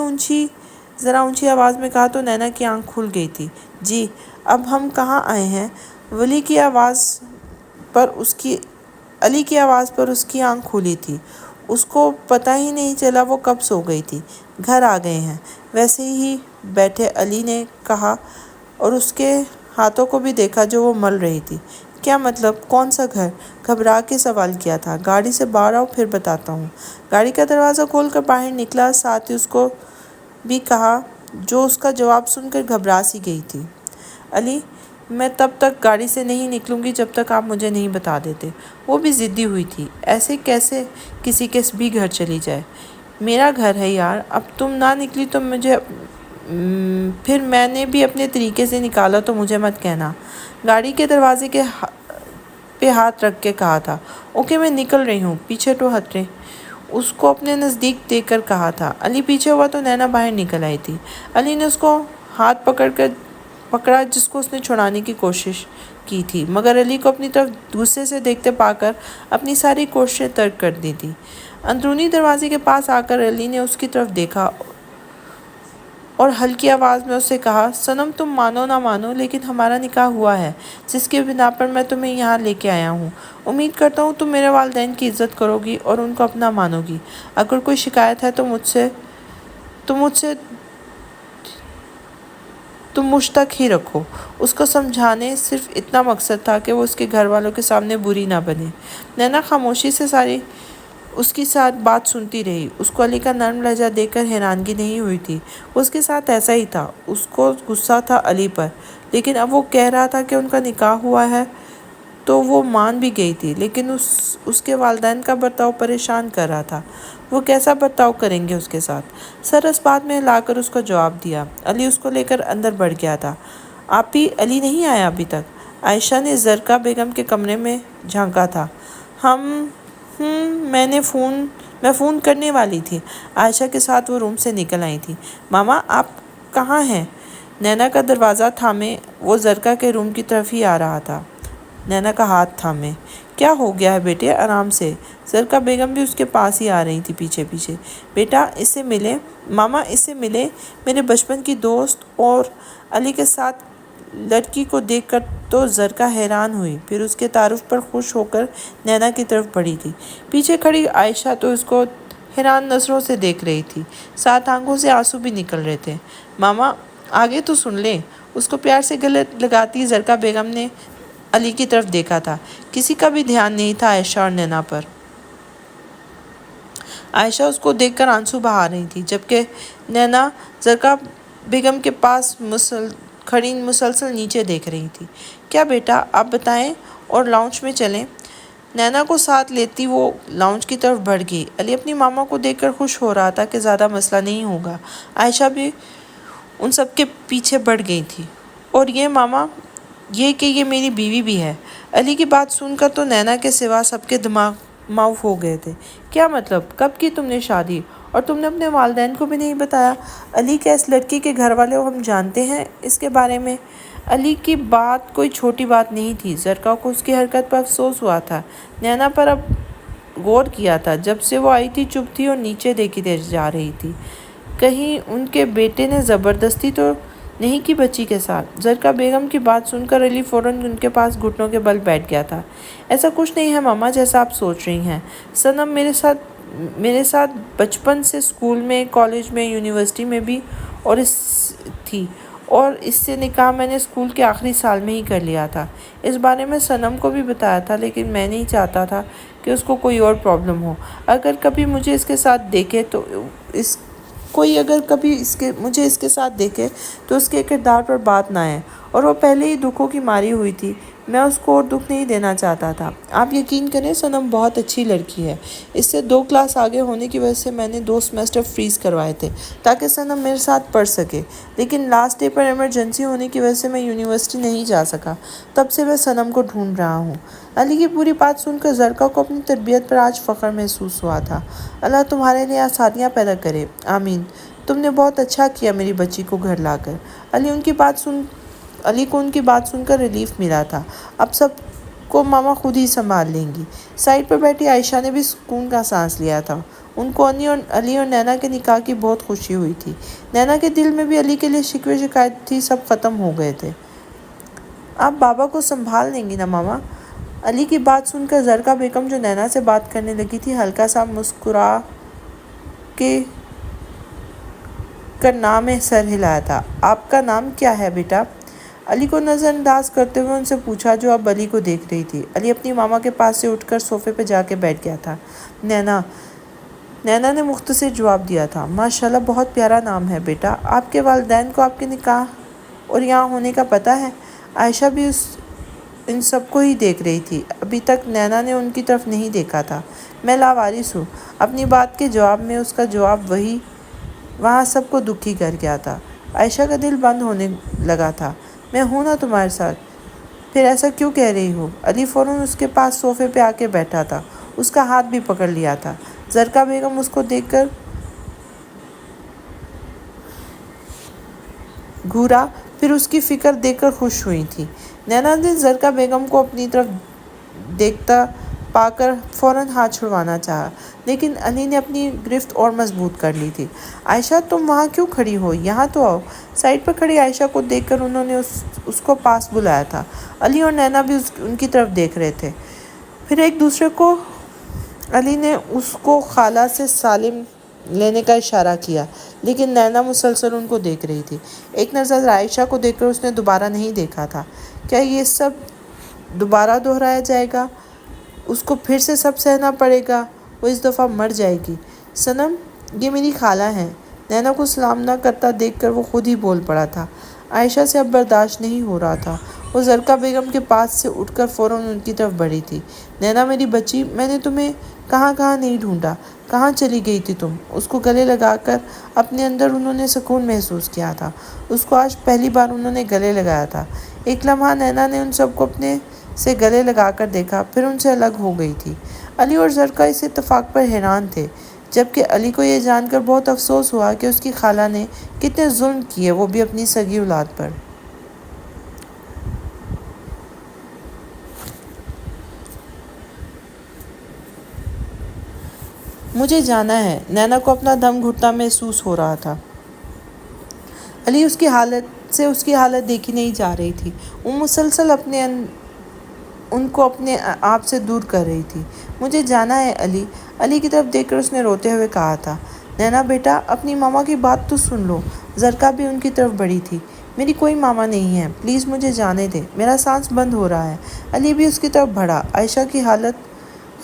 Speaker 1: ذرا اونچی آواز میں کہا تو نینا کی آنکھ کھل گئی تھی۔ جی، اب ہم کہاں آئے ہیں؟ علی کی آواز پر اس کی آنکھ کھلی تھی۔ اس کو پتہ ہی نہیں چلا وہ کب سو گئی تھی۔ گھر آ گئے ہیں، ویسے ہی بیٹھے، علی نے کہا اور اس کے ہاتھوں کو بھی دیکھا جو وہ مل رہی تھی۔ کیا مطلب؟ کون سا گھر؟ گھبرا کے سوال کیا تھا۔ گاڑی سے باہر آؤ، پھر بتاتا ہوں۔ گاڑی کا دروازہ کھول کر باہر نکلا، ساتھ ہی اس کو بھی کہا، جو اس کا جواب سن کر گھبرا سی گئی تھی۔ علی، میں تب تک گاڑی سے نہیں نکلوں گی جب تک آپ مجھے نہیں بتا دیتے۔ وہ بھی ضدی ہوئی تھی۔ ایسے کیسے کسی کے بھی گھر چلی جائے؟ میرا گھر ہے یار، اب تم نہ نکلی تو پھر میں نے بھی اپنے طریقے سے نکالا تو مجھے مت کہنا۔ گاڑی کے دروازے پہ ہاتھ رکھ کے کہا تھا۔ اوکے، میں نکل رہی ہوں، پیچھے تو ہٹیں، اس کو اپنے نزدیک دیکھ کر کہا تھا۔ علی پیچھے ہوا تو نینا باہر نکل آئی تھی۔ علی نے اس کو ہاتھ پکڑا جس کو اس نے چھڑانے کی کوشش کی تھی، مگر علی کو اپنی طرف غصے سے دیکھتے پا کر اپنی ساری کوششیں ترک کر دی تھی۔ اندرونی دروازے کے پاس آ کر علی نے اس کی طرف دیکھا اور ہلکی آواز میں اس سے کہا، صنم، تم مانو نہ مانو لیکن ہمارا نکاح ہوا ہے، جس کی بنا پر میں تمہیں یہاں لے کے آیا ہوں۔ امید کرتا ہوں تم میرے والدین کی عزت کرو گی اور ان کو اپنا مانو گی۔ اگر کوئی شکایت ہے تو تم مجھ تک ہی رکھو۔ اس کو سمجھانے صرف اتنا مقصد تھا کہ وہ اس کے گھر والوں کے سامنے بری نہ بنے۔ نینا خاموشی سے ساری اس کی ساتھ بات سنتی رہی۔ اس کو علی کا نرم لہجہ دیکھ کر حیرانگی نہیں ہوئی تھی، اس کے ساتھ ایسا ہی تھا۔ اس کو غصہ تھا علی پر، لیکن اب وہ کہہ رہا تھا کہ ان کا نکاح ہوا ہے تو وہ مان بھی گئی تھی، لیکن اس کے والدین کا برتاؤ پریشان کر رہا تھا۔ وہ کیسا برتاؤ کریں گے اس کے ساتھ؟ سر اس بات میں ہلا کر اس کو جواب دیا۔ علی اس کو لے کر اندر بڑھ گیا تھا۔ آپی، علی نہیں آیا ابھی تک؟ عائشہ نے زرقا بیگم کے کمرے میں جھانکا تھا۔ میں فون کرنے والی تھی۔ عائشہ کے ساتھ وہ روم سے نکل آئی تھی۔ ماما، آپ کہاں ہیں؟ نینا کا دروازہ تھامے وہ زرقا کے روم کی طرف ہی آ رہا تھا۔ نینا کا ہاتھ تھامے۔ کیا ہو گیا ہے بیٹے؟ آرام سے۔ زرقا بیگم بھی اس کے پاس ہی آ رہی تھی پیچھے پیچھے۔ بیٹا، اس سے ملے۔ ماما، اس سے ملے، میرے بچپن کی دوست۔ اور علی کے ساتھ لڑکی کو دیکھ کر تو زرقا حیران ہوئی، پھر اس کے تعارف پر خوش ہو کر نینا کی طرف بڑھی تھی۔ پیچھے کھڑی عائشہ تو اس کو حیران نظروں سے دیکھ رہی تھی، ساتھ آنکھوں سے آنسو بھی نکل رہے تھے۔ ماما، آگے تو سن لیں۔ اس کو پیار سے گلے لگاتی زرقا بیگم نے علی کی طرف دیکھا تھا۔ کسی کا بھی دھیان نہیں تھا عائشہ اور نینا پر۔ عائشہ اس کو دیکھ کر آنسو بہا رہی تھی، جبکہ نینا زرقا بیگم کے پاس کھڑی مسلسل نیچے دیکھ رہی تھی۔ کیا بیٹا، آپ بتائیں، اور لاؤنج میں چلیں؟ نینا کو ساتھ لیتی وہ لاؤنج کی طرف بڑھ گئی۔ علی اپنی ماما کو دیکھ کر خوش ہو رہا تھا کہ زیادہ مسئلہ نہیں ہوگا۔ عائشہ بھی ان سب کے پیچھے بڑھ گئی تھی۔ اور یہ ماما، یہ کہ یہ میری بیوی بھی ہے۔ علی کی بات سن کر تو نینا کے سوا سب کے دماغ معاف ہو گئے تھے۔ کیا مطلب؟ کب کی تم نے شادی؟ اور تم نے اپنے والدین کو بھی نہیں بتایا؟ علی، کیا اس لڑکی کے گھر والے ہم جانتے ہیں اس کے بارے میں؟ علی کی بات کوئی چھوٹی بات نہیں تھی۔ زرکا کو اس کی حرکت پر افسوس ہوا تھا۔ نینا پر اب غور کیا تھا۔ جب سے وہ آئی تھی چپ تھی اور نیچے دیکھی جا رہی تھی۔ کہیں ان کے بیٹے نے زبردستی تو نہیں کی بچی کے ساتھ؟ زرکا بیگم کی بات سن کر علی فوراً ان کے پاس گھٹنوں کے بل بیٹھ گیا تھا۔ ایسا کچھ نہیں ہے ماما جیسا آپ سوچ رہی ہیں۔ صنم میرے ساتھ بچپن سے اسکول میں، کالج میں، یونیورسٹی میں بھی تھی، اور اس سے نکاح میں نے اسکول کے آخری سال میں ہی کر لیا تھا۔ اس بارے میں صنم کو بھی بتایا تھا، لیکن میں نہیں چاہتا تھا کہ اس کو کوئی اور پرابلم ہو۔ اگر کبھی مجھے اس کے ساتھ دیکھے تو اس کے کردار پر بات نہ آئے، اور وہ پہلے ہی دکھوں کی ماری ہوئی تھی۔ میں اس کو اور دکھ نہیں دینا چاہتا تھا۔ آپ یقین کریں، صنم بہت اچھی لڑکی ہے۔ اس سے 2 کلاس آگے ہونے کی وجہ سے میں نے 2 سیمسٹر فریز کروائے تھے تاکہ صنم میرے ساتھ پڑھ سکے، لیکن لاسٹ ڈے پر ایمرجنسی ہونے کی وجہ سے میں یونیورسٹی نہیں جا سکا۔ تب سے میں صنم کو ڈھونڈ رہا ہوں۔ علی کی پوری بات سن کر زرکا کو اپنی تربیت پر آج فخر محسوس ہوا تھا۔ اللہ تمہارے لیے آسانیاں پیدا کرے، آمین۔ تم نے بہت اچھا کیا میری بچی کو گھر لا کر۔ علی کو ان کی بات سن کر ریلیف ملا تھا۔ اب سب کو ماما خود ہی سنبھال لیں گی۔ سائڈ پر بیٹھی عائشہ نے بھی سکون کا سانس لیا تھا۔ ان کو علی اور نینا کے نکاح کی بہت خوشی ہوئی تھی۔ نینا کے دل میں بھی علی کے لیے شکوے شکایت تھی، سب ختم ہو گئے تھے۔ آپ بابا کو سنبھال لیں گی نا ماما؟ علی کی بات سن کر زرکا بیگم، جو نینا سے بات کرنے لگی تھی، ہلکا سا مسکرا کر نام میں سر ہلایا تھا۔ آپ کا نام کیا ہے بیٹا؟ علی کو نظر انداز کرتے ہوئے ان سے پوچھا، جو اب علی کو دیکھ رہی تھی۔ علی اپنی ماما کے پاس سے اٹھ کر صوفے پہ جا کے بیٹھ گیا تھا۔ نینا نے مختصر جواب دیا تھا۔ ماشاءاللہ، بہت پیارا نام ہے بیٹا۔ آپ کے والدین کو آپ کے نکاح اور یہاں ہونے کا پتہ ہے؟ عائشہ بھی ان سب کو ہی دیکھ رہی تھی۔ ابھی تک نینا نے ان کی طرف نہیں دیکھا تھا۔ میں لاوارث ہوں۔ اپنی بات کے جواب میں اس کا جواب وہاں سب کو دکھی کر گیا تھا۔ عائشہ کا دل بند ہونے لگا تھا۔ میں ہوں نا تمہارے ساتھ، پھر ایسا کیوں کہہ رہی ہو؟ علی فوراً اس کے پاس صوفے پہ آ کے بیٹھا تھا، اس کا ہاتھ بھی پکڑ لیا تھا۔ زرکا بیگم اس کو دیکھ کر گھورا، پھر اس کی فکر دیکھ کر خوش ہوئی تھی۔ نینا نے زرکا بیگم کو اپنی طرف دیکھتا پا کر فوراً ہاتھ چھڑوانا چاہا، لیکن علی نے اپنی گرفت اور مضبوط کر لی تھی۔ عائشہ، تم وہاں کیوں کھڑی ہو؟ یہاں تو آؤ۔ سائڈ پر کھڑی عائشہ کو دیکھ کر انہوں نے اس کو پاس بلایا تھا۔ علی اور نینا بھی ان کی طرف دیکھ رہے تھے، پھر ایک دوسرے کو۔ علی نے اس کو خالہ سے سالم لینے کا اشارہ کیا، لیکن نینا مسلسل ان کو دیکھ رہی تھی۔ ایک نظر عائشہ کو دیکھ کر اس نے دوبارہ نہیں دیکھا تھا۔ کیا یہ سب دوبارہ دہرایا جائے گا؟ اس کو پھر سے سب سہنا پڑے گا؟ وہ اس دفعہ مر جائے گی۔ صنم، یہ میری خالہ ہیں۔ نینا کو سلام نہ کرتا دیکھ کر وہ خود ہی بول پڑا تھا۔ عائشہ سے اب برداشت نہیں ہو رہا تھا۔ وہ زرکا بیگم کے پاس سے اٹھ کر فوراً ان کی طرف بڑھی تھی۔ نینا میری بچی، میں نے تمہیں کہاں نہیں ڈھونڈا، کہاں چلی گئی تھی تم؟ اس کو گلے لگا کر اپنے اندر انہوں نے سکون محسوس کیا تھا۔ اس کو آج پہلی بار انہوں نے گلے لگایا تھا۔ ایک لمحہ نینا نے ان سب کو اپنے سے گلے لگا کر دیکھا، پھر ان سے الگ ہو گئی تھی۔ علی اور زرکا اس اتفاق پر حیران تھے، جبکہ علی کو یہ جان کر بہت افسوس ہوا کہ اس کی خالہ نے کتنے ظلم کیے، وہ بھی اپنی سگی اولاد پر۔ مجھے جانا ہے۔ نینا کو اپنا دم گھٹتا محسوس ہو رہا تھا۔ علی اس کی حالت دیکھی نہیں جا رہی تھی۔ وہ مسلسل ان کو اپنے آپ سے دور کر رہی تھی۔ مجھے جانا ہے علی۔ علی کی طرف دیکھ کر اس نے روتے ہوئے کہا تھا۔ نینا بیٹا، اپنی ماما کی بات تو سن لو۔ زرکا بھی ان کی طرف بڑھی تھی۔ میری کوئی ماما نہیں ہے، پلیز مجھے جانے دے، میرا سانس بند ہو رہا ہے۔ علی بھی اس کی طرف بڑھا۔ عائشہ کی حالت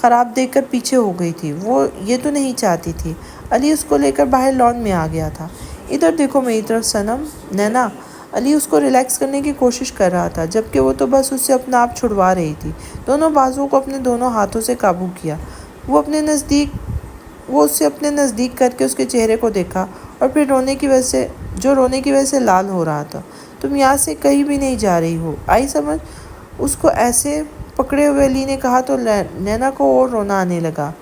Speaker 1: خراب دیکھ کر پیچھے ہو گئی تھی، وہ یہ تو نہیں چاہتی تھی۔ علی اس کو لے کر باہر لان میں آ گیا تھا۔ ادھر دیکھو میری طرف صنم، نینا۔ علی اس کو ریلیکس کرنے کی کوشش کر رہا تھا، جبکہ وہ تو بس اس سے اپنا آپ چھڑوا رہی تھی۔ دونوں بازوؤں کو اپنے دونوں ہاتھوں سے قابو کیا۔ وہ اسے اپنے نزدیک کر کے اس کے چہرے کو دیکھا، اور پھر رونے کی وجہ سے لال ہو رہا تھا۔ تم یہاں سے کہیں بھی نہیں جا رہی ہو۔ آئی سمجھ؟ اس کو ایسے پکڑے ہوئے علی نے کہا تو نینا کو اور رونا آنے لگا۔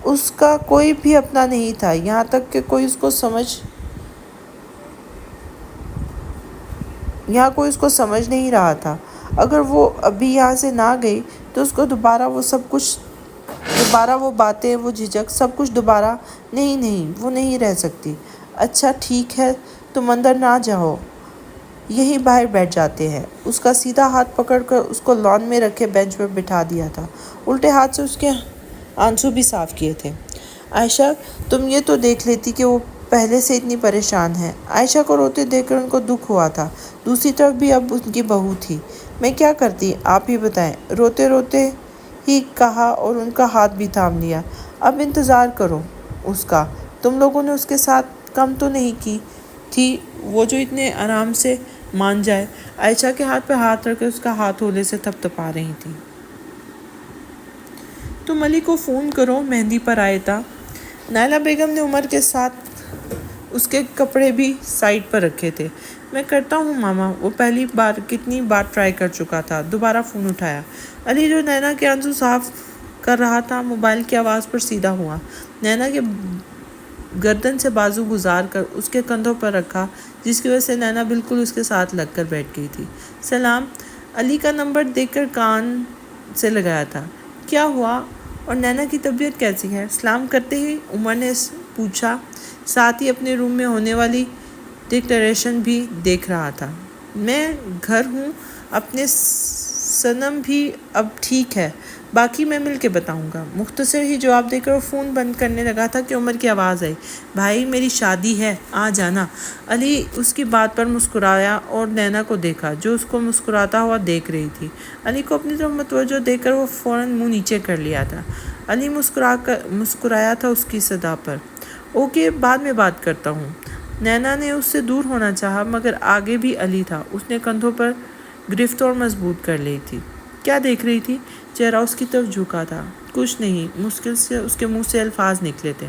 Speaker 1: اس کا کوئی بھی اپنا نہیں تھا، یہاں تک کہ کوئی اس کو سمجھ نہیں رہا تھا۔ اگر وہ ابھی یہاں سے نہ گئی تو اس کو دوبارہ وہ باتیں، وہ جھجک، سب کچھ دوبارہ نہیں، وہ نہیں رہ سکتی۔ اچھا ٹھیک ہے، تم اندر نہ جاؤ، یہیں باہر بیٹھ جاتے ہیں۔ اس کا سیدھا ہاتھ پکڑ کر اس کو لان میں رکھے بینچ پر بٹھا دیا تھا، الٹے ہاتھ سے اس کے آنسو بھی صاف کیے تھے۔ عائشہ تم یہ تو دیکھ لیتی کہ وہ پہلے سے اتنی پریشان ہے۔ عائشہ کو روتے دیکھ کر ان کو دکھ ہوا تھا، دوسری طرف بھی اب ان کی بہو تھی۔ میں کیا کرتی، آپ ہی بتائیں، روتے ہی کہا اور ان کا ہاتھ بھی تھام لیا۔ اب انتظار کرو اس کا، تم لوگوں نے اس کے ساتھ کم تو نہیں کی تھی وہ جو اتنے آرام سے مان جائے۔ عائشہ کے ہاتھ پہ ہاتھ رکھ کے اس کا ہاتھ ہولے سے تھپتھپا رہی تھی۔ تم علی کو فون کرو، مہندی پر آئے تھا۔ نائلہ بیگم نے عمر کے ساتھ اس کے کپڑے بھی سائڈ پر رکھے تھے۔ میں کرتا ہوں ماما، وہ پہلی بار کتنی بار ٹرائی کر چکا تھا۔ دوبارہ فون اٹھایا۔ علی جو نینا کے آنسو صاف کر رہا تھا موبائل کی آواز پر سیدھا ہوا، نینا کے گردن سے بازو گزار کر اس کے کندھوں پر رکھا، جس کی وجہ سے نینا بالکل اس کے ساتھ لگ کر بیٹھ گئی تھی۔ سلام، علی کا نمبر دیکھ کر کان سے لگایا تھا۔ کیا ہوا اور نینا کی طبیعت کیسی ہے؟ سلام کرتے ہی عمر نے پوچھا، ساتھ ہی اپنے روم میں ہونے والی ڈکلیریشن بھی دیکھ رہا تھا۔ میں گھر ہوں، اپنے صنم بھی اب ٹھیک ہے، باقی میں مل کے بتاؤں گا۔ مختصر ہی جواب دے کر وہ فون بند کرنے لگا تھا کہ عمر کی آواز آئی، بھائی میری شادی ہے، آ جانا۔ علی اس کی بات پر مسکرایا اور نینا کو دیکھا جو اس کو مسکراتا ہوا دیکھ رہی تھی۔ علی کو اپنی طرف متوجہ دیکھ کر وہ فوراً منہ نیچے کر لیا تھا۔ علی مسکرایا تھا اس کی صدا پر۔ اوکے، بعد میں بات کرتا ہوں۔ نینا نے اس سے دور ہونا چاہا مگر آگے بھی علی تھا، اس نے کندھوں پر گرفت اور مضبوط کر لی تھی۔ کیا دیکھ رہی تھی؟ چہرہ اس کی طرف جھکا تھا۔ کچھ نہیں، مشکل سے اس کے منہ سے الفاظ نکلے تھے،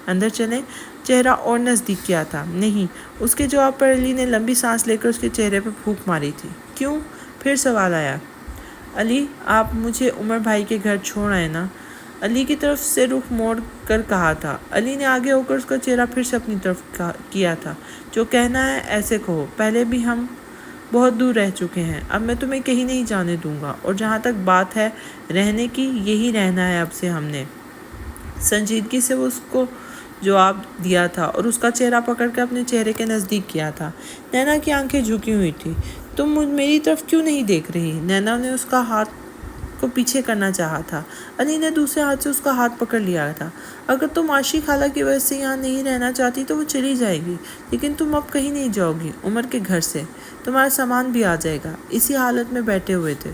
Speaker 1: اندر چلیں؟ چہرہ اور نزدیک کیا تھا۔ نہیں، اس کے جواب پر علی نے لمبی سانس لے کر اس کے چہرے پر پھونک ماری تھی۔ کیوں؟ پھر سوال آیا۔ علی، آپ مجھے عمر بھائی کے گھر چھوڑ آئے نا؟ علی کی طرف سے رخ موڑ کر کہا تھا۔ علی نے آگے ہو کر اس کا چہرہ پھر سے اپنی طرف کیا تھا۔ جو کہنا ہے ایسے کہو، پہلے بھی ہم بہت دور رہ چکے ہیں، اب میں تمہیں کہیں نہیں جانے دوں گا، اور جہاں تک بات ہے رہنے کی، یہی رہنا ہے اب سے ہم نے۔ سنجیدگی سے وہ اس کو جواب دیا تھا اور اس کا چہرہ پکڑ کر اپنے چہرے کے نزدیک کیا تھا۔ نینا کی آنکھیں جھکی ہوئی تھی۔ تم میری طرف کیوں نہیں دیکھ رہی؟ نینا نے اس کا ہاتھ کو پیچھے کرنا چاہا تھا۔ علی نے دوسرے ہاتھ سے اس کا ہاتھ پکڑ لیا تھا۔ اگر تم عاشی خالہ کی وجہ سے یہاں نہیں رہنا چاہتی تو وہ چلی جائے گی، لیکن تم اب کہیں نہیں جاؤ گی عمر کے گھر سے، تمہارا سامان بھی آ جائے گا۔ اسی حالت میں بیٹھے ہوئے تھے،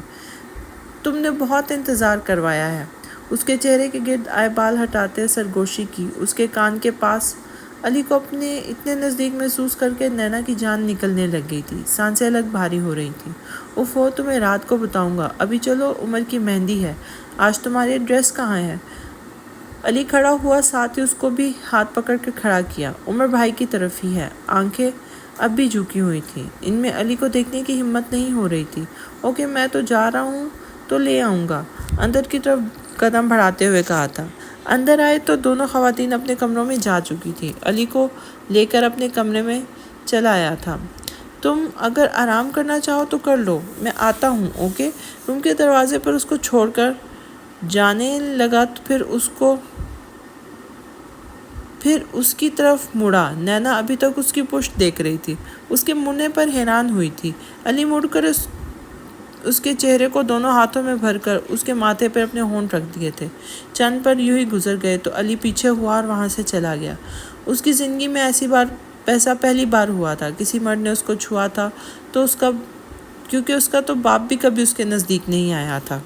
Speaker 1: تم نے بہت انتظار کروایا ہے۔ اس کے چہرے کے گرد آئے بال ہٹاتے سرگوشی کی، اس کے کان کے پاس۔ علی کو اپنے اتنے نزدیک محسوس کر کے نینا کی جان نکلنے لگ گئی تھی، سانسیں الگ بھاری ہو رہی تھیں۔ اوفو، تمہیں رات کو بتاؤں گا، ابھی چلو، عمر کی مہندی ہے۔ آج تمہاری ڈریس کہاں ہے؟ علی کھڑا ہوا، ساتھ ہی اس کو بھی ہاتھ پکڑ کے کھڑا کیا۔ عمر بھائی کی طرف ہی ہے۔ آنکھیں اب بھی جھکی ہوئی تھیں، ان میں علی کو دیکھنے کی ہمت نہیں ہو رہی تھی۔ اوکے، میں تو جا رہا ہوں تو لے آؤں گا، اندر کی طرف قدم بڑھاتے ہوئے کہا تھا۔ اندر آئے تو دونوں خواتین اپنے کمروں میں جا چکی تھیں۔ علی کو لے کر اپنے کمرے میں چلا آیا تھا۔ تم اگر آرام کرنا چاہو تو کر لو، میں آتا ہوں، اوکے؟ روم کے دروازے پر اس کو چھوڑ کر جانے لگا تو پھر اس کی طرف مڑا۔ نینا ابھی تک اس کی پشت دیکھ رہی تھی، اس کے مڑنے پر حیران ہوئی تھی۔ علی مڑ کر اس کے چہرے کو دونوں ہاتھوں میں بھر کر اس کے ماتھے پر اپنے ہونٹ رکھ دیے تھے۔ چند پل یوں ہی گزر گئے تو علی پیچھے ہوا اور وہاں سے چلا گیا۔ اس کی زندگی میں ایسا پہلی بار ہوا تھا، کسی مرد نے اس کو چھوا تھا تو کیونکہ اس کا تو باپ بھی کبھی اس کے نزدیک نہیں آیا تھا۔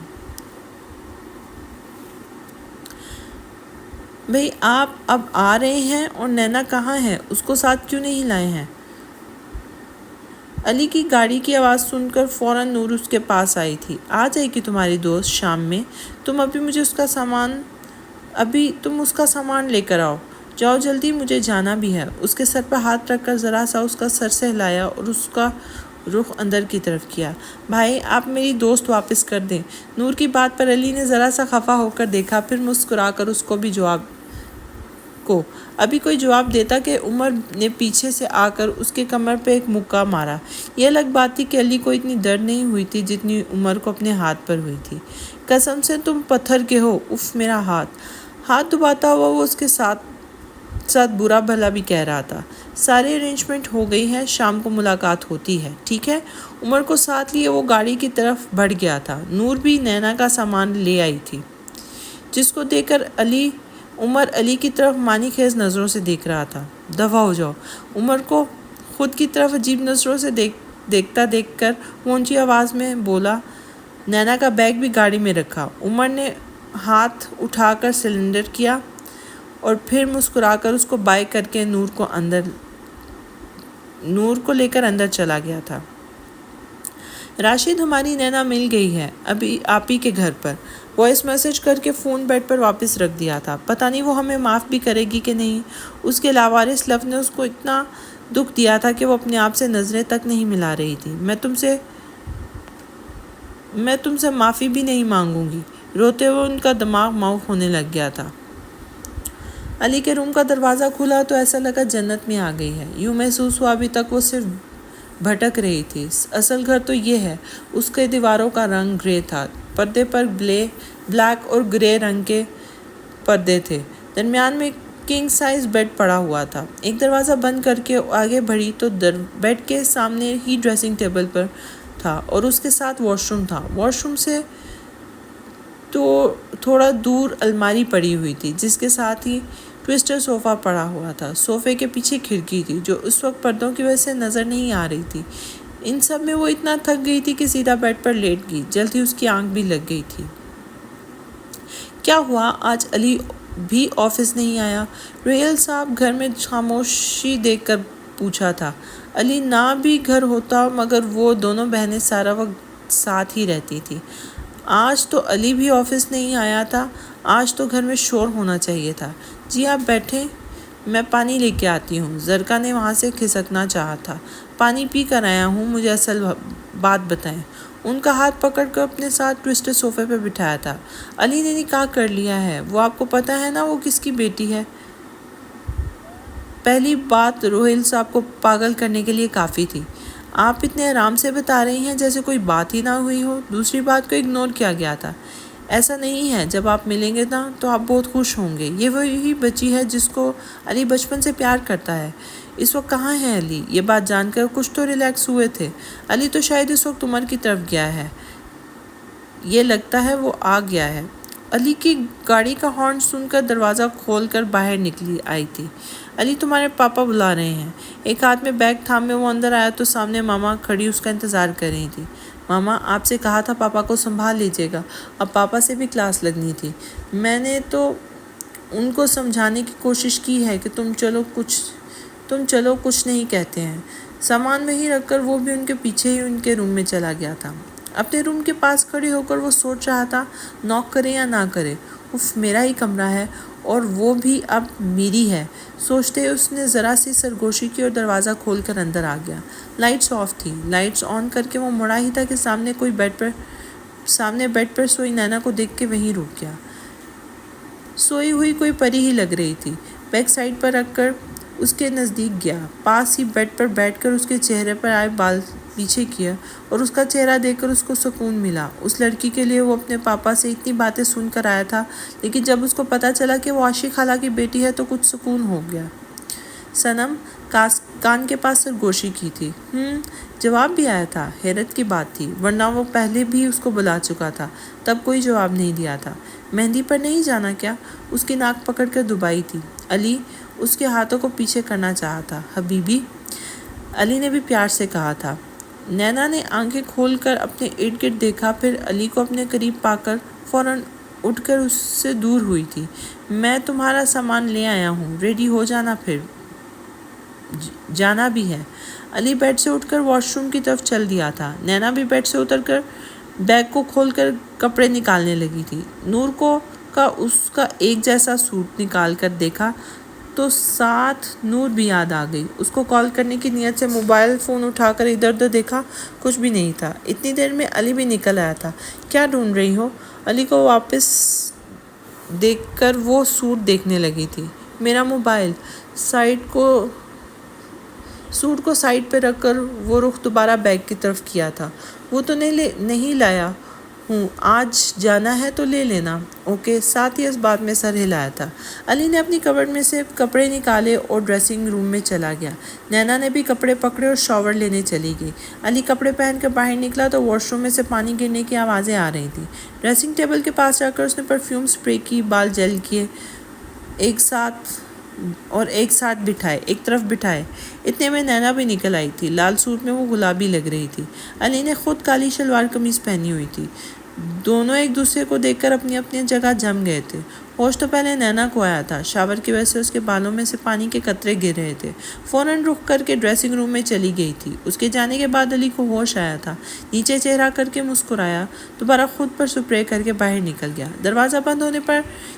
Speaker 1: بھئی آپ اب آ رہے ہیں اور نینا کہاں ہے؟ اس کو ساتھ کیوں نہیں لائے ہیں؟ علی کی گاڑی کی آواز سن کر فوراً نور اس کے پاس آئی تھی۔ آ جائے گی تمہاری دوست شام میں، تم ابھی اس کا سامان لے کر آؤ۔ جاؤ جلدی، مجھے جانا بھی ہے۔ اس کے سر پر ہاتھ رکھ کر ذرا سا اس کا سر سے ہلایا اور اس کا رخ اندر کی طرف کیا۔ بھائی آپ میری دوست واپس کر دیں۔ نور کی بات پر علی نے ذرا سا خفا ہو کر دیکھا، پھر مسکرا کر اس کو بھی ابھی کوئی جواب دیتا کہ عمر نے پیچھے سے آ کر اس کے کمر پہ ایک مکہ مارا۔ یہ الگ بات تھی کہ علی کو اتنی درد نہیں ہوئی تھی جتنی عمر کو اپنے ہاتھ پر ہوئی تھی۔ قسم سے تم پتھر کے ہو، اف میرا ہاتھ دباتا ہوا وہ اس کے ساتھ برا بھلا بھی کہہ رہا تھا۔ ساری ارینجمنٹ ہو گئی ہے، شام کو ملاقات ہوتی ہے، ٹھیک ہے؟ عمر کو ساتھ لیے وہ گاڑی کی طرف بڑھ گیا تھا۔ نور بھی نینا کا سامان لے آئی تھی، جس کو دیکھ کر عمر علی کی طرف معنی خیز نظروں سے دیکھ رہا تھا۔ دفع ہو جاؤ، عمر کو خود کی طرف عجیب نظروں سے دیکھ کر وہ اونچی آواز میں بولا۔ نینا کا بیگ بھی گاڑی میں رکھا۔ عمر نے ہاتھ اٹھا کر سلنڈر کیا اور پھر مسکرا کر اس کو بائے کر کے نور کو لے کر اندر چلا گیا تھا۔ راشد، ہماری نینا مل گئی ہے، ابھی آپ ہی کے گھر پر۔ وائس میسج کر کے فون بیڈ پر واپس رکھ دیا تھا۔ پتہ نہیں وہ ہمیں معاف بھی کرے گی کہ نہیں۔ اس کے لاوارث لفظ نے اس کو اتنا دکھ دیا تھا کہ وہ اپنے آپ سے نظریں تک نہیں ملا رہی تھی۔ میں تم سے معافی بھی نہیں مانگوں گی۔ روتے ہوئے ان کا دماغ معاف ہونے لگ گیا تھا۔ علی کے روم کا دروازہ کھلا تو ایسا لگا جنت میں آ گئی ہے۔ یوں محسوس ہوا ابھی تک وہ صرف بھٹک رہی تھی۔ اصل گھر تو یہ ہے۔ اس کے دیواروں کا رنگ گرے تھا، پردے پر بلیک اور گرے رنگ کے پردے تھے۔ درمیان میں کنگ سائز بیڈ پڑا ہوا تھا۔ ایک دروازہ بند کر کے آگے بڑھی تو بیڈ کے سامنے ہی ڈریسنگ ٹیبل پر تھا اور اس کے ساتھ واش روم تھا۔ واش روم سے تو تھوڑا دور الماری پڑی ہوئی تھی، جس کے ساتھ ہی ٹوسٹر صوفہ پڑا ہوا تھا۔ صوفے کے پیچھے کھڑکی تھی جو اس وقت پردوں کی وجہ سے نظر نہیں آ رہی تھی۔ ان سب میں وہ اتنا تھک گئی تھی کہ سیدھا بیڈ پر لیٹ گئی۔ جلد ہی اس کی آنکھ بھی لگ گئی تھی۔ کیا ہوا، آج علی بھی آفس نہیں آیا؟ روہیل صاحب گھر میں خاموشی دیکھ کر پوچھا تھا۔ علی نہ بھی گھر ہوتا مگر وہ دونوں بہنیں سارا وقت ساتھ ہی رہتی تھی۔ آج تو علی بھی آفس نہیں آیا تھا، آج تو گھر میں شور ہونا چاہیے تھا۔ جی آپ بیٹھیں، میں پانی لے کے آتی ہوں۔ زرکا نے وہاں سے کھسکنا چاہا تھا۔ پانی پی کر آیا ہوں، مجھے اصل بات بتائیں۔ ان کا ہاتھ پکڑ کر اپنے ساتھ ٹوسٹر صوفے پہ بٹھایا تھا۔ علی نے نکاح کر لیا ہے، وہ آپ کو پتہ ہے نا وہ کس کی بیٹی ہے؟ پہلی بات روہیل صاحب کو پاگل کرنے کے لیے کافی تھی۔ آپ اتنے آرام سے بتا رہی ہیں جیسے کوئی بات ہی نہ ہوئی ہو۔ دوسری بات کو اگنور کیا گیا تھا۔ ایسا نہیں ہے، جب آپ ملیں گے نا تو آپ بہت خوش ہوں گے۔ یہ وہی بچی ہے جس کو علی بچپن سے پیار کرتا ہے۔ اس وقت کہاں ہے علی؟ یہ بات جان کر کچھ تو ریلیکس ہوئے تھے۔ علی تو شاید اس وقت عمر کی طرف گیا ہے، یہ لگتا ہے وہ آ گیا ہے۔ علی کی گاڑی کا ہارن سن کر دروازہ کھول کر باہر نکلی آئی تھی۔ علی تمہارے پاپا بلا رہے ہیں۔ ایک ہاتھ میں بیگ تھامے وہ اندر آیا تو سامنے ماما کھڑی اس کا انتظار کر رہی تھی۔ ماما، آپ سے کہا تھا پاپا کو سنبھال لیجیے گا، اب پاپا سے بھی کلاس لگنی تھی۔ میں نے تو ان کو سمجھانے کی کوشش کی ہے کہ تم چلو کچھ نہیں کہتے ہیں۔ سامان وہیں رکھ کر وہ بھی ان کے پیچھے ہی ان کے روم میں چلا گیا تھا۔ اپنے روم کے پاس کھڑی ہو کر وہ سوچ رہا تھا نوک کرے یا نہ کرے۔ اف، میرا ہی کمرہ ہے اور وہ بھی اب میری ہے۔ سوچتے اس نے ذرا سی سرگوشی کی اور دروازہ کھول کر اندر آ گیا۔ لائٹس آف تھی۔ لائٹس آن کر کے وہ مڑا ہی تھا کہ سامنے بیڈ پر سوئی نینا کو دیکھ کے وہیں رک گیا۔ سوئی ہوئی کوئی پری ہی لگ رہی تھی۔ بیک سائڈ پر رکھ کر اس کے نزدیک گیا، پاس ہی بیڈ پر بیٹھ کر اس کے چہرے پر آئے بال پیچھے کیا اور اس کا چہرہ دیکھ کر اس کو سکون ملا۔ اس لڑکی کے لیے وہ اپنے پاپا سے اتنی باتیں سن کر آیا تھا، لیکن جب اس کو پتہ چلا کہ وہ عاشق خالہ کی بیٹی ہے تو کچھ سکون ہو گیا۔ صنم کان کے پاس سرگوشی کی تھی۔ جواب بھی آیا تھا۔ حیرت کی بات تھی، ورنہ وہ پہلے بھی اس کو بلا چکا تھا، تب کوئی جواب نہیں دیا تھا۔ مہندی پر نہیں جانا کیا؟ اس کی ناک پکڑ کر دبائی تھی۔ علی اس کے ہاتھوں کو پیچھے کرنا چاہا تھا۔ حبیبی، علی نے بھی پیار سے کہا تھا۔ نینا نے آنکھیں کھول کر اپنے ارد گرد دیکھا، پھر علی کو اپنے قریب پا کر فوراً اٹھ کر اس سے دور ہوئی تھی۔ میں تمہارا سامان لے آیا ہوں، ریڈی ہو جانا، پھر جانا بھی ہے۔ علی بیڈ سے اٹھ کر واش روم کی طرف چل دیا تھا۔ نینا بھی بیڈ سے اتر کر بیگ کو کھول کر کپڑے نکالنے لگی تھی۔ نور کا اس کا ایک جیسا سوٹ نکال کر دیکھا تو ساتھ نور بھی یاد آ گئی۔ اس کو کال کرنے کی نیت سے موبائل فون اٹھا کر ادھر ادھر دیکھا، کچھ بھی نہیں تھا۔ اتنی دیر میں علی بھی نکل آیا تھا۔ کیا ڈھونڈ رہی ہو؟ علی کو واپس دیکھ کر وہ سوٹ دیکھنے لگی تھی۔ میرا موبائل۔ سوٹ کو سائڈ پہ رکھ کر وہ رخ دوبارہ بیگ کی طرف کیا تھا۔ وہ تو نہیں لایا ہوں، آج جانا ہے تو لے لینا۔ اوکے، ساتھ ہی اس بات میں سر ہلایا تھا۔ علی نے اپنی کبرڈ میں سے کپڑے نکالے اور ڈریسنگ روم میں چلا گیا۔ نینا نے بھی کپڑے پکڑے اور شاور لینے چلی گئی۔ علی کپڑے پہن کر باہر نکلا تو واش روم میں سے پانی گرنے کی آوازیں آ رہی تھیں۔ ڈریسنگ ٹیبل کے پاس جا کر اس نے پرفیوم سپرے کی، بال جیل کیے، ایک طرف بٹھائے۔ اتنے میں نینا بھی نکل آئی تھی۔ لال سوٹ میں وہ گلابی لگ رہی تھی۔ علی نے خود کالی شلوار قمیض پہنی ہوئی تھی۔ دونوں ایک دوسرے کو دیکھ کر اپنی اپنی جگہ جم گئے تھے۔ ہوش تو پہلے نینا کو آیا تھا۔ شاور کی وجہ سے اس کے بالوں میں سے پانی کے قطرے گر رہے تھے۔ فوراً رخ کر کے ڈریسنگ روم میں چلی گئی تھی۔ اس کے جانے کے بعد علی کو ہوش آیا تھا۔ نیچے چہرہ کر کے مسکرایا، دوبارہ خود پر سپرے کر کے باہر نکل گیا۔ دروازہ بند ہونے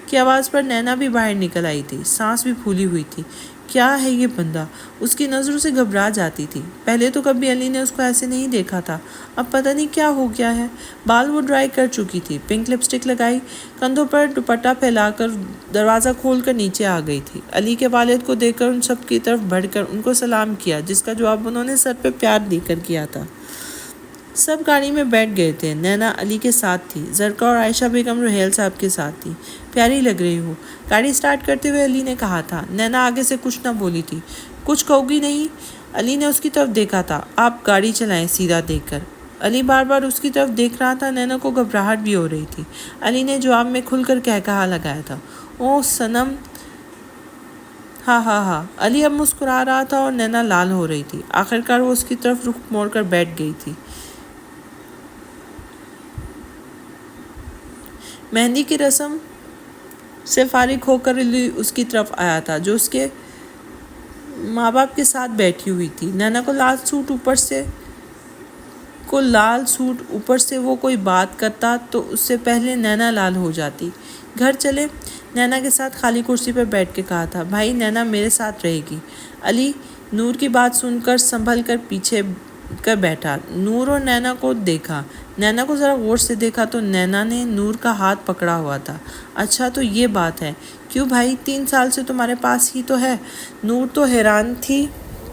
Speaker 1: کی آواز پر نینا بھی باہر نکل آئی تھی، سانس بھی پھولی ہوئی تھی۔ کیا ہے یہ بندہ؟ اس کی نظروں سے گھبرا جاتی تھی۔ پہلے تو کبھی علی نے اس کو ایسے نہیں دیکھا تھا، اب پتہ نہیں کیا ہو گیا ہے۔ بال وہ ڈرائی کر چکی تھی، پنک لپسٹک لگائی، کندھوں پر دوپٹہ پھیلا کر دروازہ کھول کر نیچے آ گئی تھی۔ علی کے والد کو دیکھ کر ان سب کی طرف بڑھ کر ان کو سلام کیا، جس کا جواب انہوں نے سر پہ پیار دے کر کیا تھا۔ سب گاڑی میں بیٹھ گئے تھے۔ نینا علی کے ساتھ تھی، زرقا اور عائشہ بیگم رحیل صاحب کے ساتھ تھی۔ پیاری لگ رہی ہو، گاڑی سٹارٹ کرتے ہوئے علی نے کہا تھا۔ نینا آگے سے کچھ نہ بولی تھی۔ کچھ کہو گی نہیں؟ علی نے اس کی طرف دیکھا تھا۔ آپ گاڑی چلائیں، سیدھا دیکھ کر۔ علی بار بار اس کی طرف دیکھ رہا تھا۔ نینا کو گھبراہٹ بھی ہو رہی تھی۔ علی نے جواب میں کھل کر کہا لگایا تھا، او صنم۔ ہاں۔ علی اب مسکرا رہا تھا اور نینا لال ہو رہی تھی۔ آخرکار وہ اس کی طرف رخ موڑ کر بیٹھ گئی تھی۔ مہندی کی رسم سے فارغ ہو کر علی اس کی طرف آیا تھا، جو اس کے ماں باپ کے ساتھ بیٹھی ہوئی تھی۔ نینا کو لال سوٹ اوپر سے وہ کوئی بات کرتا تو اس سے پہلے نینا لال ہو جاتی۔ گھر چلے؟ نینا کے ساتھ خالی کرسی پر بیٹھ کے کہا تھا۔ بھائی، نینا میرے ساتھ رہے گی۔ علی نور کی بات سن کر سنبھل کر پیچھے کر بیٹھا۔ نور اور نینا کو دیکھا۔ نینا کو ذرا غور سے دیکھا تو نینا نے نور کا ہاتھ پکڑا ہوا تھا۔ اچھا تو یہ بات ہے۔ کیوں بھائی، 3 سال سے تمہارے پاس ہی تو ہے۔ نور تو حیران تھی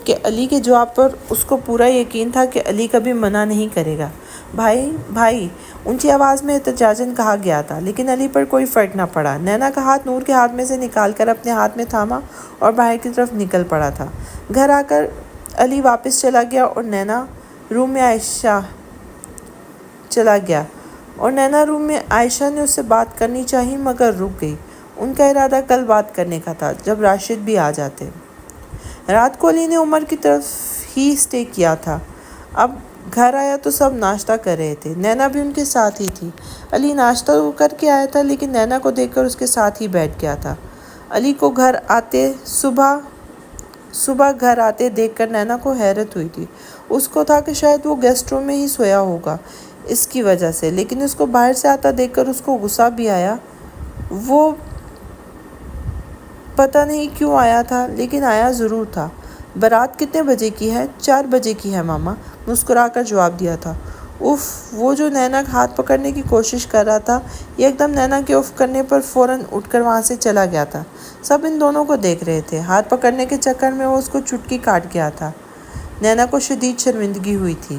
Speaker 1: کہ علی کے جواب پر اس کو پورا یقین تھا کہ علی کبھی منع نہیں کرے گا۔ بھائی، اونچی آواز میں احتجاجاً کہا گیا تھا، لیکن علی پر کوئی فرق نہ پڑا۔ نینا کا ہاتھ نور کے ہاتھ میں سے نکال کر اپنے ہاتھ میں تھاما اور باہر کی طرف نکل پڑا تھا۔ گھر آ کر علی واپس چلا گیا اور نینا روم میں عائشہ نے اس سے بات کرنی چاہی مگر رک گئی۔ ان کا ارادہ کل بات کرنے کا تھا، جب راشد بھی آ جاتے۔ رات کو علی نے عمر کی طرف ہی اسٹے کیا تھا۔ اب گھر آیا تو سب ناشتہ کر رہے تھے، نینا بھی ان کے ساتھ ہی تھی۔ علی ناشتہ کر کے آیا تھا، لیکن نینا کو دیکھ کر اس کے ساتھ ہی بیٹھ گیا تھا۔ علی کو صبح گھر آتے دیکھ کر نینا کو حیرت ہوئی تھی۔ اس کو تھا کہ شاید وہ گیسٹ روم میں ہی سویا ہوگا اس کی وجہ سے، لیکن اس کو باہر سے آتا دیکھ کر اس کو غصہ بھی آیا۔ وہ پتہ نہیں کیوں آیا تھا، لیکن آیا ضرور تھا۔ بارات کتنے بجے کی ہے؟ 4 بجے کی ہے ماما، مسکرا کر جواب دیا تھا۔ اف! وہ جو نینا کا ہاتھ پکڑنے کی کوشش کر رہا تھا، ایک دم نینا کے اف کرنے پر فوراً اٹھ کر وہاں سے چلا گیا تھا۔ سب ان دونوں کو دیکھ رہے تھے۔ ہاتھ پکڑنے کے چکر میں وہ اس کو چٹکی کاٹ گیا تھا۔ نینا کو شدید شرمندگی ہوئی تھی۔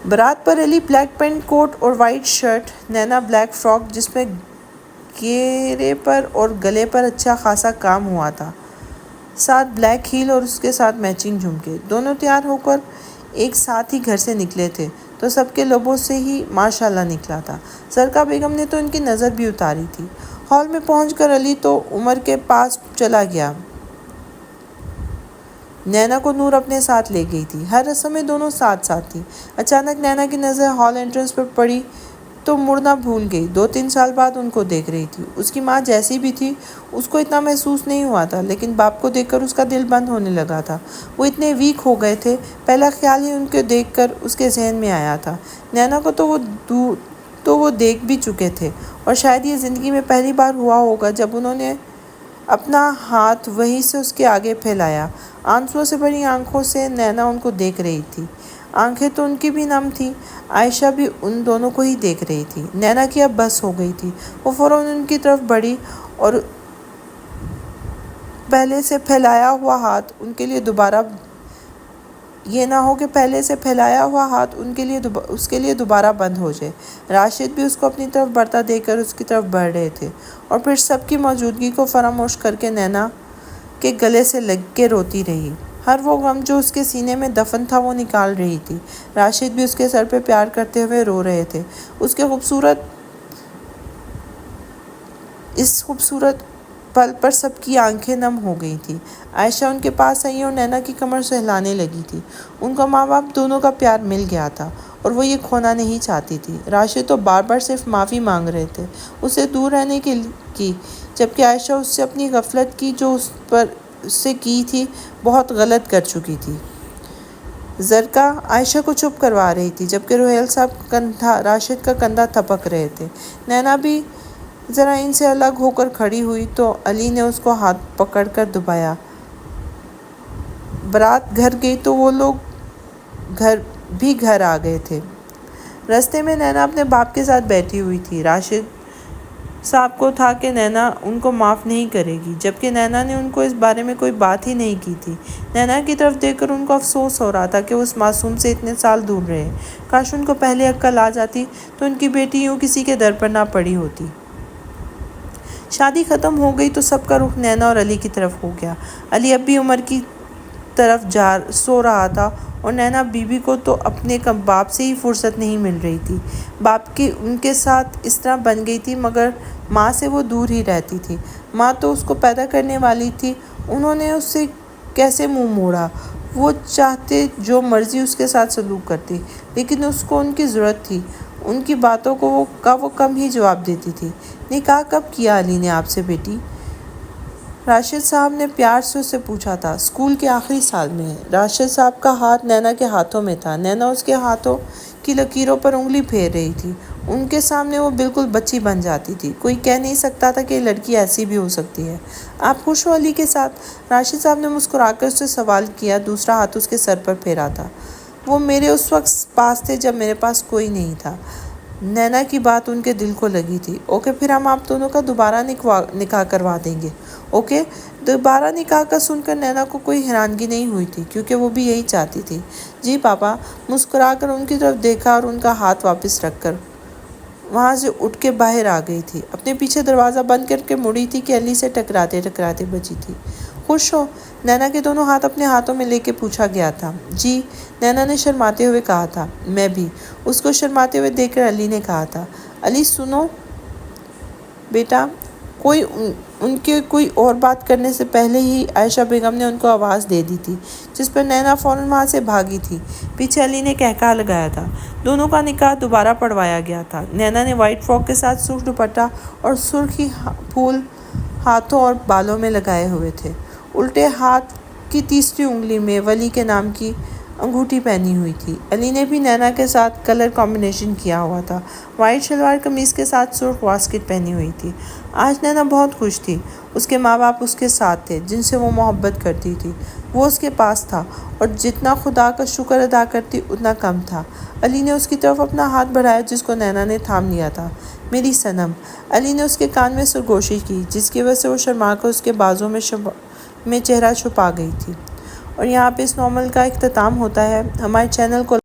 Speaker 1: بارات پر علی بلیک پینٹ کوٹ اور وائٹ شرٹ، نینا بلیک فراک جس میں گھیرے پر اور گلے پر اچھا خاصا کام ہوا تھا، ساتھ بلیک ہیل اور اس کے ساتھ میچنگ جھمکے۔ دونوں تیار ہو کر ایک ساتھ ہی گھر سے نکلے تھے تو سب کے لبوں سے ہی ماشاءاللہ نکلا تھا۔ زرقا بیگم نے تو ان کی نظر بھی اتاری تھی۔ ہال میں پہنچ کر علی تو عمر کے پاس چلا گیا۔ نینا کو نور اپنے ساتھ لے گئی تھی۔ ہر رسم میں دونوں ساتھ تھی۔ اچانک نینا کی نظر ہال انٹرنس پر پڑی تو مڑنا بھول گئی۔ 2-3 سال بعد ان کو دیکھ رہی تھی۔ اس کی ماں جیسی بھی تھی، اس کو اتنا محسوس نہیں ہوا تھا، لیکن باپ کو دیکھ کر اس کا دل بند ہونے لگا تھا۔ وہ اتنے ویک ہو گئے تھے۔ پہلا خیال ہی ان کو دیکھ کر اس کے ذہن میں آیا تھا۔ نینا کو تو وہ دیکھ بھی چکے تھے، اور شاید یہ زندگی میں پہلی بار ہوا ہوگا جب انہوں نے اپنا ہاتھ وہیں سے اس کے آگے پھیلایا۔ آنسوؤں سے بھری آنکھوں سے نینا ان کو دیکھ رہی تھی۔ آنکھیں تو ان کی بھی نم تھیں۔ عائشہ بھی ان دونوں کو ہی دیکھ رہی تھی۔ نینا کی اب بس ہو گئی تھی۔ وہ فوراً ان کی طرف بڑھی اور پہلے سے پھیلایا ہوا ہاتھ ان کے لیے دوبارہ اس کے لیے دوبارہ بند ہو جائے۔ راشد بھی اس کو اپنی طرف بڑھتا دیکھ کر اس کی طرف بڑھ رہے تھے اور پھر سب کی موجودگی کو فراموش کر کے نینا کے گلے سے لگ کے روتی رہی۔ ہر وہ غم جو اس کے سینے میں دفن تھا وہ نکال رہی تھی۔ راشد بھی اس کے سر پہ پیار کرتے ہوئے رو رہے تھے۔ اس خوبصورت پل پر سب کی آنکھیں نم ہو گئی تھیں۔ عائشہ ان کے پاس آئی اور نینا کی کمر سہلانے لگی تھی۔ ان کو ماں باپ دونوں کا پیار مل گیا تھا اور وہ یہ کھونا نہیں چاہتی تھی۔ راشد تو بار بار صرف معافی مانگ رہے تھے اس سے دور رہنے کی، جبکہ عائشہ اس سے اپنی غفلت کی جو اس سے کی تھی بہت غلط کر چکی تھی۔ زرکا عائشہ کو چپ کروا رہی تھی جبکہ روہیل صاحب راشد کا کندھا تھپک رہے تھے۔ نینا بھی ذرا ان سے الگ ہو کر کھڑی ہوئی تو علی نے اس کو ہاتھ پکڑ کر دبایا۔ بارات گھر گئی تو وہ لوگ بھی گھر آ گئے تھے۔ رستے میں نینا اپنے باپ کے ساتھ بیٹھی ہوئی تھی۔ راشد صاحب کو تھا کہ نینا ان کو معاف نہیں کرے گی، جبکہ نینا نے ان کو اس بارے میں کوئی بات ہی نہیں کی تھی۔ نینا کی طرف دیکھ کر ان کو افسوس ہو رہا تھا کہ وہ اس معصوم سے اتنے سال دور رہے۔ کاش ان کو پہلے عقل آ جاتی تو ان کی بیٹی یوں کسی کے در پر نہ پڑی ہوتی۔ شادی ختم ہو گئی تو سب کا رخ نینا اور علی کی طرف ہو گیا۔ علی اب بھی عمر کی طرف سو رہا تھا اور نینا بی بی کو تو اپنے باپ سے ہی فرصت نہیں مل رہی تھی۔ باپ کی ان کے ساتھ اس طرح بن گئی تھی مگر ماں سے وہ دور ہی رہتی تھی۔ ماں تو اس کو پیدا کرنے والی تھی، انہوں نے اس سے کیسے منہ موڑا؟ وہ چاہتے جو مرضی اس کے ساتھ سلوک کرتی، لیکن اس کو ان کی ضرورت تھی۔ ان کی باتوں کو وہ کم ہی جواب دیتی تھی۔ نکاح کب کیا علی نے آپ سے بیٹی؟ راشد صاحب نے پیار سے اس سے پوچھا تھا۔ اسکول کے آخری سال میں۔ راشد صاحب کا ہاتھ نینا کے ہاتھوں میں تھا۔ نینا اس کے ہاتھوں کی لکیروں پر انگلی پھیر رہی تھی۔ ان کے سامنے وہ بالکل بچی بن جاتی تھی۔ کوئی کہہ نہیں سکتا تھا کہ یہ لڑکی ایسی بھی ہو سکتی ہے۔ آپ خوش ہو علی کے ساتھ؟ راشد صاحب نے مسکرا کر اس سے سوال کیا، دوسرا ہاتھ اس کے سر پر پھیرا تھا۔ وہ میرے اس وقت پاس تھے جب میرے پاس کوئی نہیں تھا۔ نینا کی بات ان کے دل کو لگی تھی۔ اوکے، پھر ہم آپ دونوں کا دوبارہ نکاح کروا دیں گے۔ اوکے؟ دوبارہ نکاح کا سن کر نینا کو کوئی حیرانگی نہیں ہوئی تھی کیونکہ وہ بھی یہی چاہتی تھی۔ جی پاپا۔ مسکرا کر ان کی طرف دیکھا اور ان کا ہاتھ واپس رکھ کر وہاں سے اٹھ کے باہر آ گئی تھی۔ اپنے پیچھے دروازہ بند کر کے مڑی تھی کہ علی سے ٹکراتے بچی تھی۔ خوش ہو؟ نینا کے دونوں ہاتھ اپنے ہاتھوں میں لے کے پوچھا گیا تھا۔ جی، نینا نے شرماتے ہوئے کہا تھا۔ میں بھی۔ اس کو شرماتے ہوئے دیکھ کر علی نے کہا تھا۔ علی سنو بیٹا، ان کے کوئی اور بات کرنے سے پہلے ہی عائشہ بیگم نے ان کو آواز دے دی تھی، جس پر نینا فوراً وہاں سے بھاگی تھی۔ پیچھے علی نے کہکہا لگایا تھا۔ دونوں کا نکاح دوبارہ پڑھوایا گیا تھا۔ نینا نے وائٹ فراک کے ساتھ سرخ دوپٹہ اور سرخی پھول ہاتھوں اور بالوں میں لگائے ہوئے تھے۔ الٹے ہاتھ کی تیسری انگلی میں ولی کے نام کی انگوٹھی پہنی ہوئی تھی۔ علی نے بھی نینا کے ساتھ کلر کمبینیشن کیا ہوا تھا۔ وائٹ شلوار قمیض کے ساتھ سرخ واسکٹ پہنی ہوئی تھی۔ آج نینا بہت خوش تھی۔ اس کے ماں باپ اس کے ساتھ تھے جن سے وہ محبت کرتی تھی، وہ اس کے پاس تھا اور جتنا خدا کا شکر ادا کرتی اتنا کم تھا۔ علی نے اس کی طرف اپنا ہاتھ بڑھایا جس کو نینا نے تھام لیا تھا۔ میری صنم۔ علی نے اس کے کان میں سرگوشی کی جس کی وجہ سے وہ شرما کر اس کے بازوں میں چہرہ چھپا گئی تھی۔ اور یہاں پہ اس ناول کا اختتام ہوتا ہے۔ ہمارے چینل کو